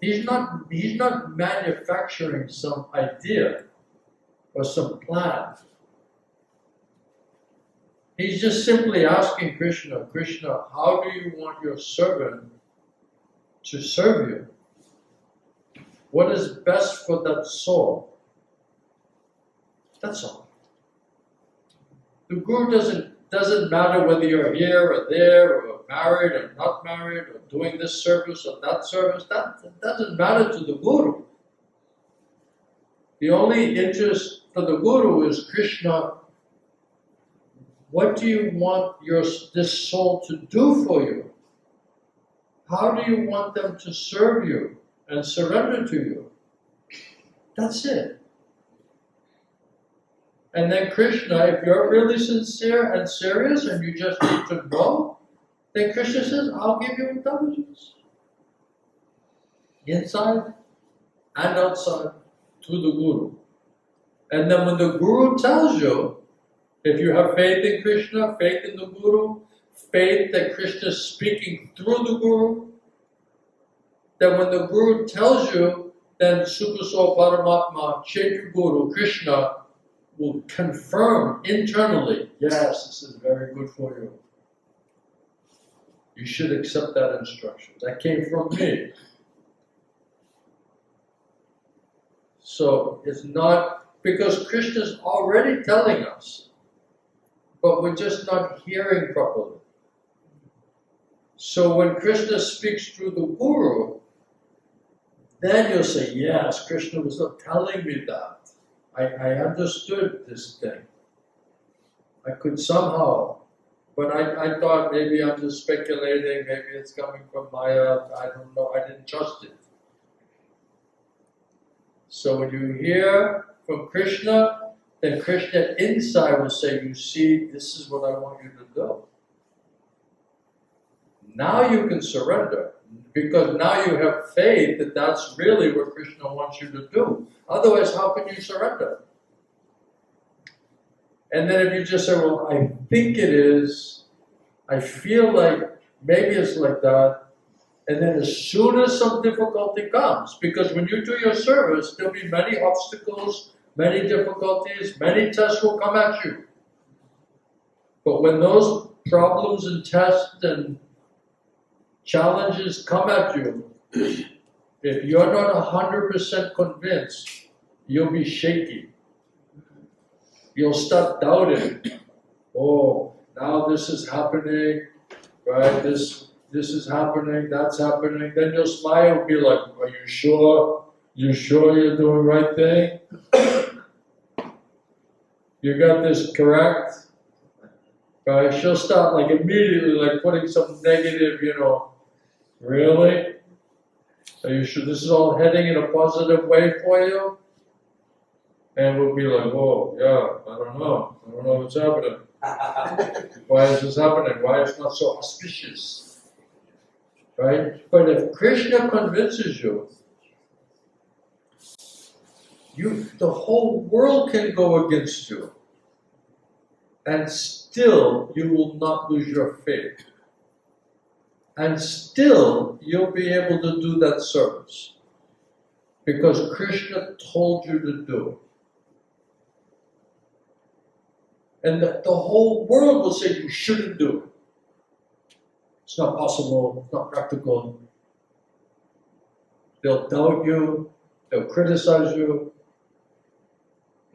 He's not manufacturing some idea or some plan. He's just simply asking Krishna, Krishna, how do you want your servant to serve you? What is best for that soul? That's all. The Guru doesn't matter whether you're here or there or married or not married or doing this service or that service. That doesn't matter to the Guru. The only interest for the Guru is Krishna. What do you want this soul to do for you? How do you want them to serve you and surrender to you? That's it. And then Krishna, if you're really sincere and serious and you just need to know, then Krishna says, I'll give you intelligence. Inside and outside, through the Guru. And then when the Guru tells you, if you have faith in Krishna, faith in the Guru, faith that Krishna is speaking through the Guru, then when the Guru tells you, then Supaso Paramatma, Chetu Guru, Krishna, will confirm internally, yes, this is very good for you. You should accept that instruction. That came from me. So it's not, because Krishna's already telling us, but we're just not hearing properly. So when Krishna speaks through the Guru, then you'll say, yes, Krishna was not telling me that. I understood this thing. I could somehow, but I thought maybe I'm just speculating, maybe it's coming from Maya, I don't know, I didn't trust it. So when you hear from Krishna, then Krishna inside will say, you see, this is what I want you to do. Now you can surrender, because now you have faith that that's really what Krishna wants you to do. Otherwise, how can you surrender? And then if you just say, well, I think it is, I feel like maybe it's like that, and then as soon as some difficulty comes, because when you do your service, there'll be many obstacles, many difficulties, many tests will come at you. But when those problems and tests and challenges come at you, if you're not 100% convinced, you'll be shaky. You'll start doubting. oh, now this is happening, right? This is happening, that's happening. Then your smile will be like, are you sure? You sure you're doing the right thing? You got this correct? Right? She'll start like immediately like putting some negative, really? Are you sure this is all heading in a positive way for you? And we'll be like, whoa, yeah, I don't know what's happening. Why is this happening? Why is it not so auspicious? Right? But if Krishna convinces you, the whole world can go against you, and still you will not lose your faith. And still you'll be able to do that service. Because Krishna told you to do it. And the whole world will say you shouldn't do it. It's not possible, it's not practical. They'll doubt you, they'll criticize you.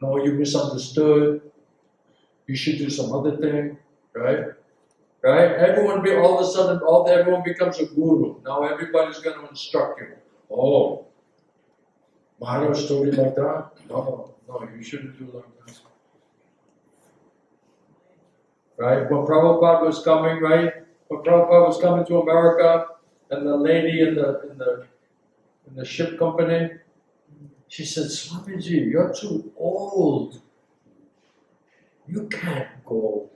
No, you misunderstood. You should do some other thing, right? Right? Everyone all of a sudden, everyone becomes a guru. Now everybody's going to instruct you. Oh, Maharaj told you like that? No, you shouldn't do like that. Right? When Prabhupada was coming, right? When Prabhupada was coming to America, and the lady in the ship company, she said, Swamiji, you're too old. You can't go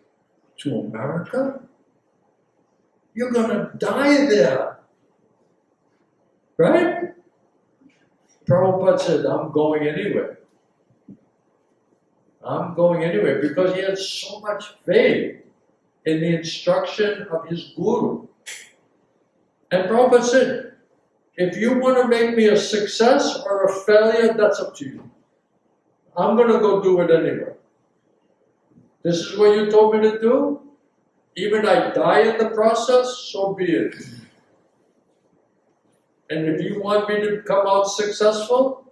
to America. You're gonna die there. Right? Prabhupada said, I'm going anyway. I'm going anyway because he had so much faith in the instruction of his guru. And Prabhupada said, if you want to make me a success or a failure, that's up to you. I'm going to go do it anyway. This is what you told me to do? Even I die in the process, so be it. And if you want me to come out successful,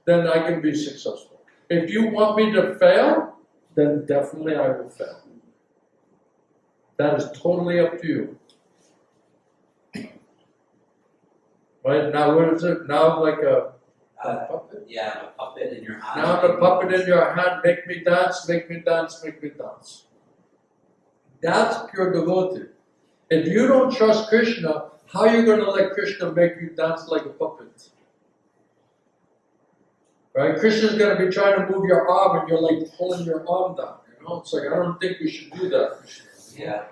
then I can be successful. If you want me to fail, then definitely I will fail. That is totally up to you. Right? Now what is it? Now like a puppet? Yeah, a puppet in your hand. Now the puppet in your hand, make me dance, make me dance, make me dance. That's pure devotee. If you don't trust Krishna, how are you going to let Krishna make you dance like a puppet? Right? Krishna's going to be trying to move your arm and you're like pulling your arm down. It's like, I don't think we should do that. Yeah.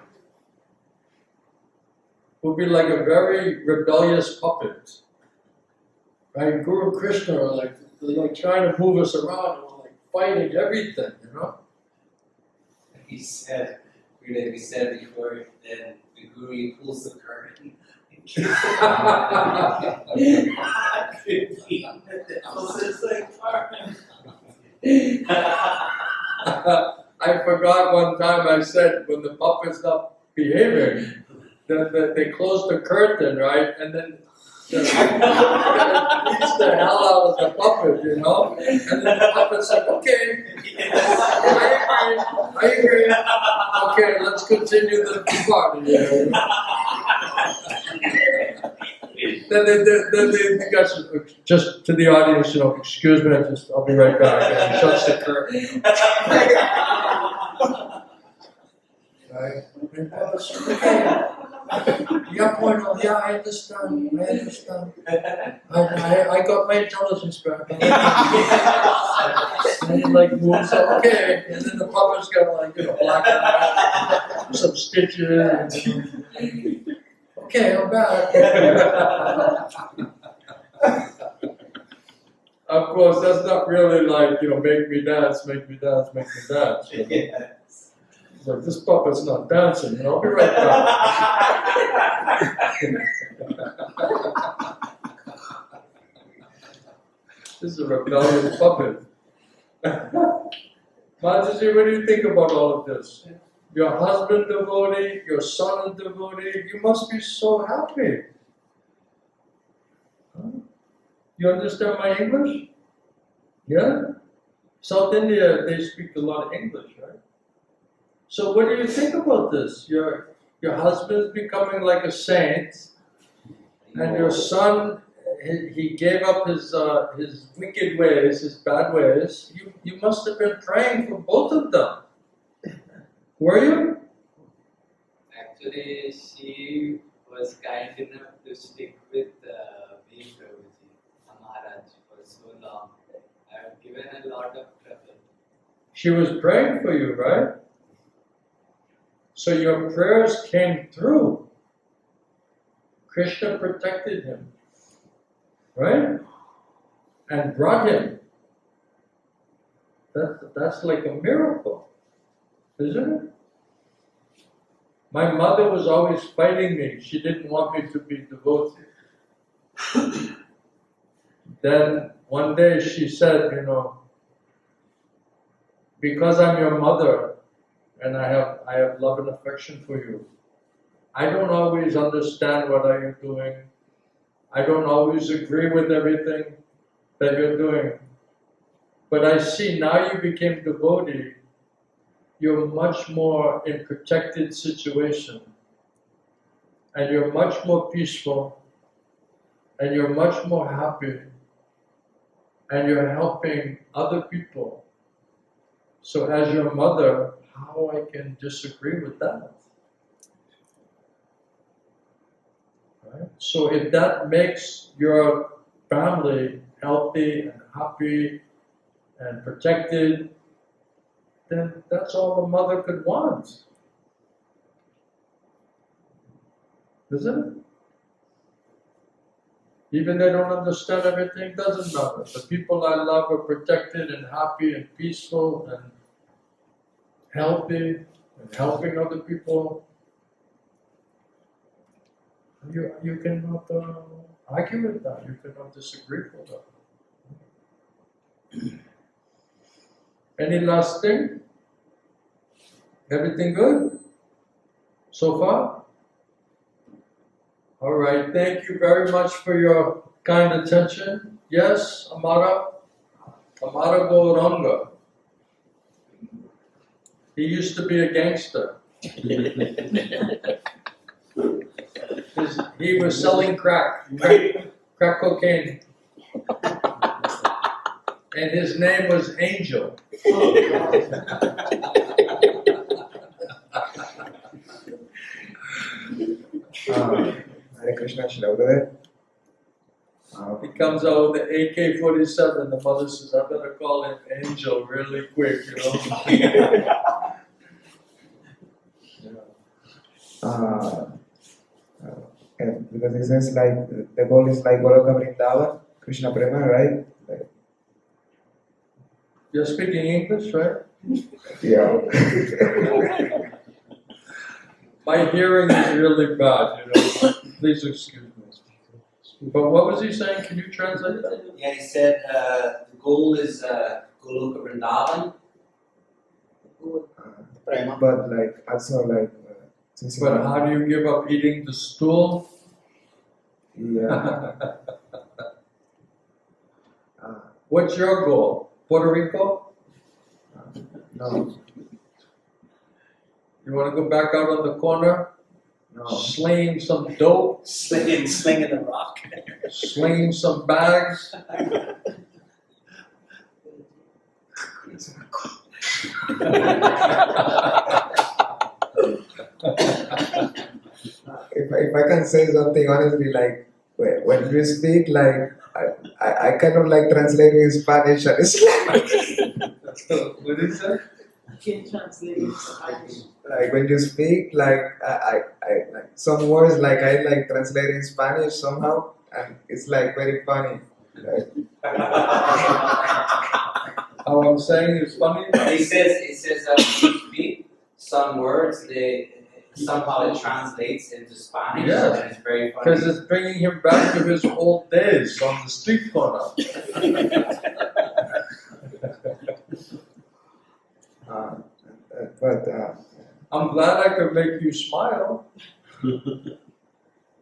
We'll be like a very rebellious puppet. Right? Guru and Krishna are like trying to move us around and we're like fighting everything, He said, we said before, then the guru pulls the curtain. I forgot one time I said when the puppet's not behaving, they close the curtain, right? And then it beats the hell out of the puppet, And then the puppet's like, okay, I agree. Okay, let's continue the party. Then the guy says, just to the audience, excuse me, I'll be right back. And he shuts the curtain. Right? Okay. Yeah, point on. Yeah, I understand. I got my intelligence back. And he moves up, okay. And then the puppet's got black eye, some stitches. Okay, I'm back. Of course, that's not really make me dance, make me dance, make me dance. It's like, this puppet's not dancing, I'll be right back. This is a rebellious puppet. Mataji, what do you think about all of this? Your husband devotee, your son is devotee, you must be so happy. Huh? You understand my English? Yeah? South India, they speak a lot of English, right? So what do you think about this? Your husband's becoming like a saint, and your son, he gave up his wicked ways, his bad ways. You must have been praying for both of them. Were you? Actually, she was kind enough to stick with me, Prabhuji, Maharaj, for so long. I have given a lot of trouble. She was praying for you, right? So your prayers came through. Krishna protected him, right? And brought him. That's like a miracle, isn't it? My mother was always fighting me. She didn't want me to be devotee. Then one day she said, because I'm your mother and I have love and affection for you, I don't always understand what are you doing. I don't always agree with everything that you're doing. But I see now you became devotee, you're much more in protected situation. And you're much more peaceful. And you're much more happy. And you're helping other people. So as your mother, how I can disagree with that? Right? So if that makes your family healthy and happy and protected, then that's all a mother could want. Isn't it? Even they don't understand everything, doesn't matter. The people I love are protected and happy and peaceful and healthy and helping other people. You cannot argue with that. You cannot disagree with that. Any last thing? Everything good so far? All right, thank you very much for your kind attention. Yes, Amara Gauranga. He used to be a gangster. He was selling crack cocaine. And his name was Angel. Hare Krishna, Shilauda. He comes out with the AK-47. The mother says, I better call him Angel really quick, Because it says like the goal is like Goloka Vrindavan, Krishna Prema, right? Like, You're speaking English, right? yeah. My hearing is really bad, Please excuse me. But what was he saying? Can you translate that? Yeah, he said the goal is Goloka Vrindavan. But like also like But how do you give up eating the stool? yeah. What's your goal? Puerto Rico? No. You want to go back out on the corner? No. Slinging some dope? Slinging the rock. Slinging some bags? If I can say something honestly, like when you speak, like I kind of like translate in Spanish and it's What did he say? Can translate it to Spanish. like when you speak, like I like some words like I like translate in Spanish somehow, and it's like very funny. Like, How I'm saying is funny? He says when you speak some words, somehow it translates into Spanish, Yes. and it's very funny. Because it's bringing him back to his old days on the street corner. but I'm glad I could make you smile.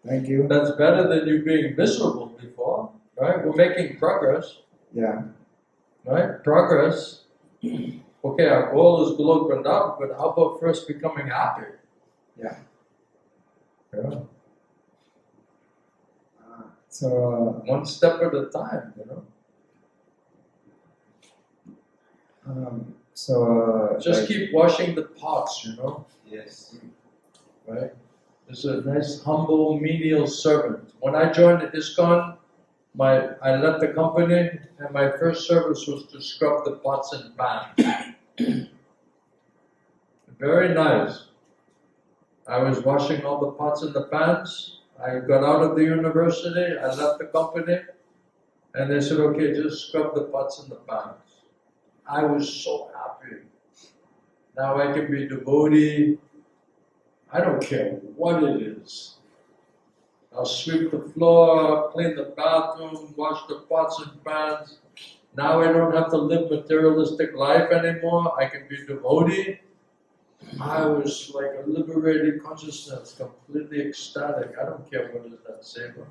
thank you. That's better than you being miserable before, right? We're making progress, Yeah. right? Progress. okay, our goal is Golok Vrindavan, but how about first becoming happy? Yeah. Yeah. So One step at a time, you know. Just like, keep washing the pots, you know. Yes. Right? There's a nice, humble, menial servant. When I joined ISKCON, I left the company, and my first service was to scrub the pots and pans. Very nice. I was washing all the pots and the pans. I got out of the university, I left the company, and they said, okay, just scrub the pots and the pans. I was so happy. Now I can be devotee. I don't care what it is. I'll sweep the floor, clean the bathroom, wash the pots and pans. Now I don't have to live materialistic life anymore. I can be devotee. I was like a liberated consciousness, completely ecstatic. I don't care what is that seva.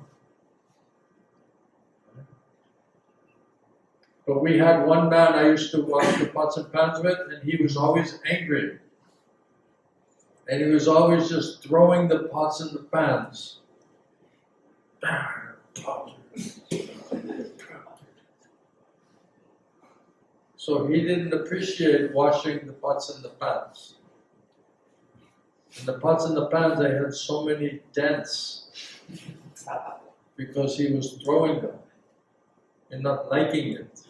But we had one man I used to wash the pots and pans with, and he was always angry. And he was always just throwing the pots and the pans. So he didn't appreciate washing the pots and the pans. And the pots and the pans, they had so many dents because he was throwing them and not liking it.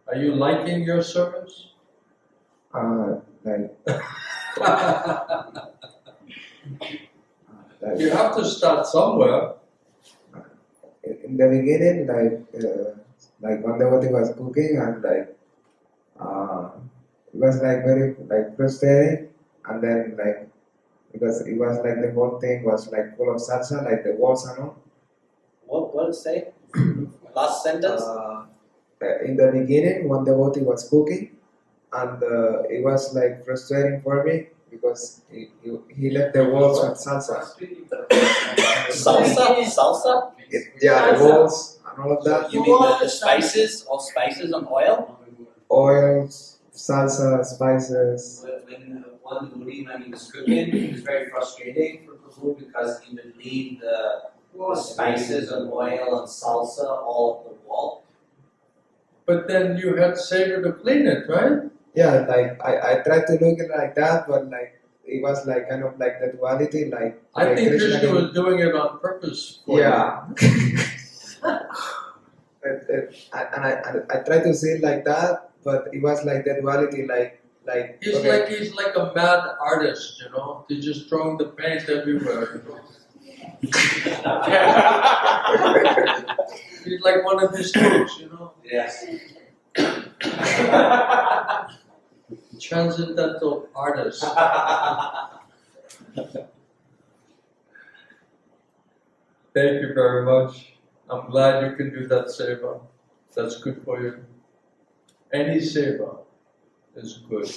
Are you liking your service? like You have to start somewhere. in the beginning, like one devotee was cooking and it was like very like frustrating, and then like because it was like the whole thing was like full of salsa, like the walls and all. What did it say? Last sentence? In the beginning, one devotee was cooking, and it was like frustrating for me because he left the walls with salsa. Salsa? Yeah, the walls and all of that. You mean the spices? All spices and oil? Oils, salsa, spices. When one devotee, when he was cooking, it was very frustrating for Prabhu because he would leave the spices and oil and salsa all up the wall. But then you had Savior to clean it, right? Yeah, like I tried to look it like that, but like it was like kind of like the duality, like I think Krishna can- was doing it on purpose for yeah. And I tried to see it like that, but it was like the duality, like you. He's like a mad artist, you know. He's just throwing the paint everywhere, you know. He's like one of his troops, you know. Yes. Transcendental artist. Thank you very much. I'm glad you can do that seva. That's good for you. Any seva is good.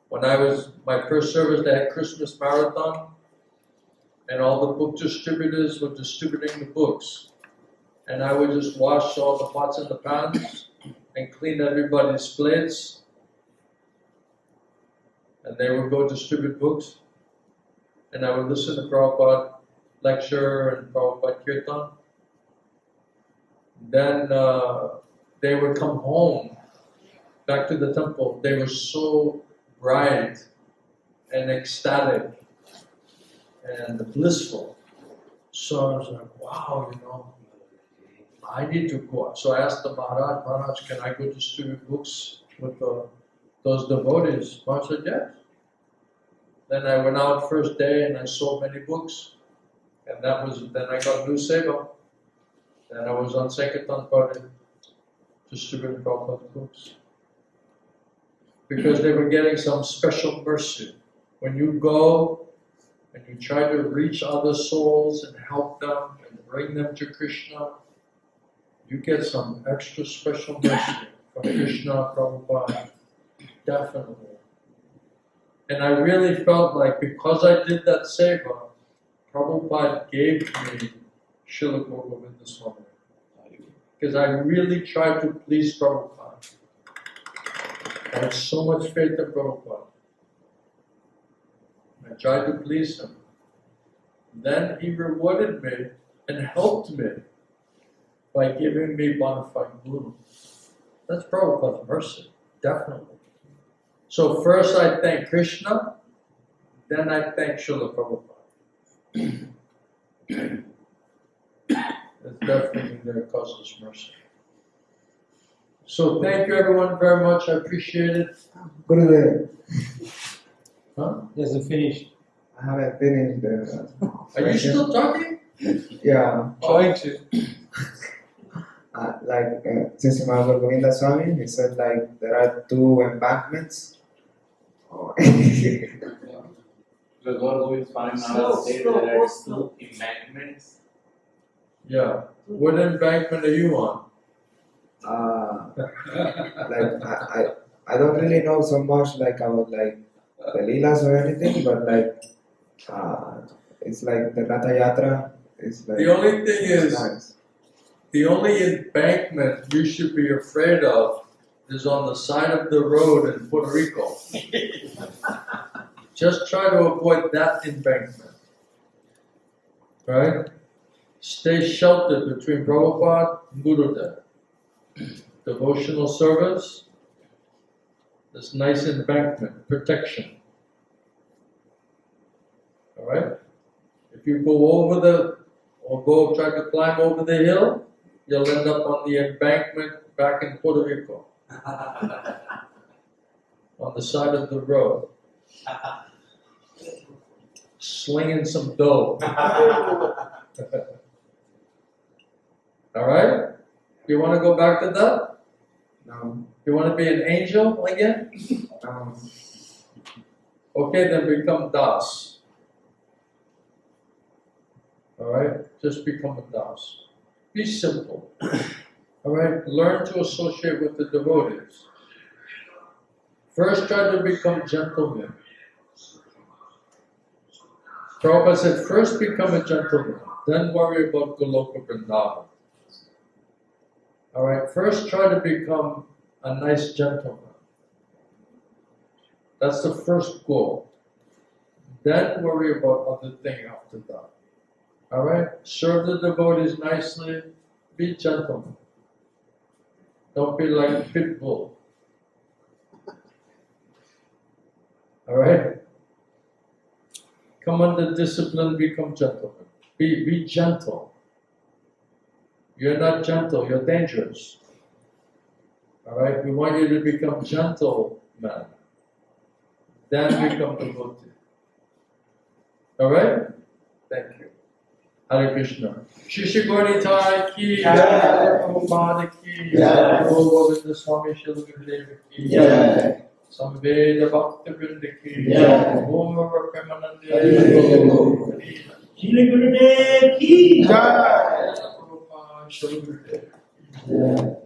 When I was, my first service, they had Christmas marathon, and all the book distributors were distributing the books. And I would just wash all the pots and the pans and clean everybody's plates. And they would go distribute books. And I would listen to Prabhupada lecture and Prabhupada kirtan. Then they would come home, back to the temple. They were so bright and ecstatic and blissful. So I was like, wow, you know, I need to go. So I asked the Maharaj, can I go distribute books with those devotees? Maharaj said, yes. Then I went out first day and I sold many books. And then I got new seva. Then I was on Sankirtan party, distributing Prabhupada's books. Because they were getting some special mercy. When you go and you try to reach other souls and help them and bring them to Krishna, you get some extra special mercy from Krishna, Prabhupada. Definitely. And I really felt like because I did that seva, Prabhupada gave me Srila Govinda Swami. because I really tried to please Prabhupada. I had so much faith in Prabhupada. I tried to please him. Then he rewarded me and helped me by giving me bona fide guru. That's Prabhupada's mercy, definitely. So first I thank Krishna, then I thank Srila Prabhupada. It's definitely their causeless mercy. So thank you everyone very much, I appreciate it. Gurudev, Huh? Doesn't finish. I haven't finished. Are you still talking? Yeah. Trying to. Since Mayapur Govinda Swami, he said like there are two embankments. Oh. The Lord Govinda Swami Slow, said slow, there go are slow. two embankments. Yeah. What embankment are you on? I don't really know so much like about like the leelas or anything, but like it's like the Ratha Yatra. It's like The only thing is, nice. the only embankment you should be afraid of is on the side of the road in Puerto Rico. Just try to avoid that embankment. Right? Stay sheltered between Prabhupada and Gurudev. Devotional service, this nice embankment, protection. Alright? If you go over try to climb over the hill, you'll end up on the embankment back in Puerto Rico. On the side of the road. Slinging some dough. Alright? You want to go back to that? No. You want to be an angel again? No. Okay, then become Das. Alright? Just become a Das. Be simple. Alright? Learn to associate with the devotees. First try to become gentlemen. Prabhupada said, first become a gentleman, then worry about Goloka Vrindavan. Alright, first try to become a nice gentleman. That's the first goal. Then worry about other things after that. Alright? Serve the devotees nicely, be gentlemen. Don't be like pit bull. Alright? Come under discipline, become gentlemen. Be gentle. You're not gentle, you're dangerous. Alright? We want you to become gentlemen. Then become devotee. Alright? Thank you. Hare Kṛṣṇa. Shri Gauranitai ki jai, Prabhupada ki jai, Govinda Swami Srila Gurudeva ki jai, Samveda Bhaktafilms ki jai, Om Premanande Shri Gurudeva ki jai, Prabhupada Srila Gurudeva.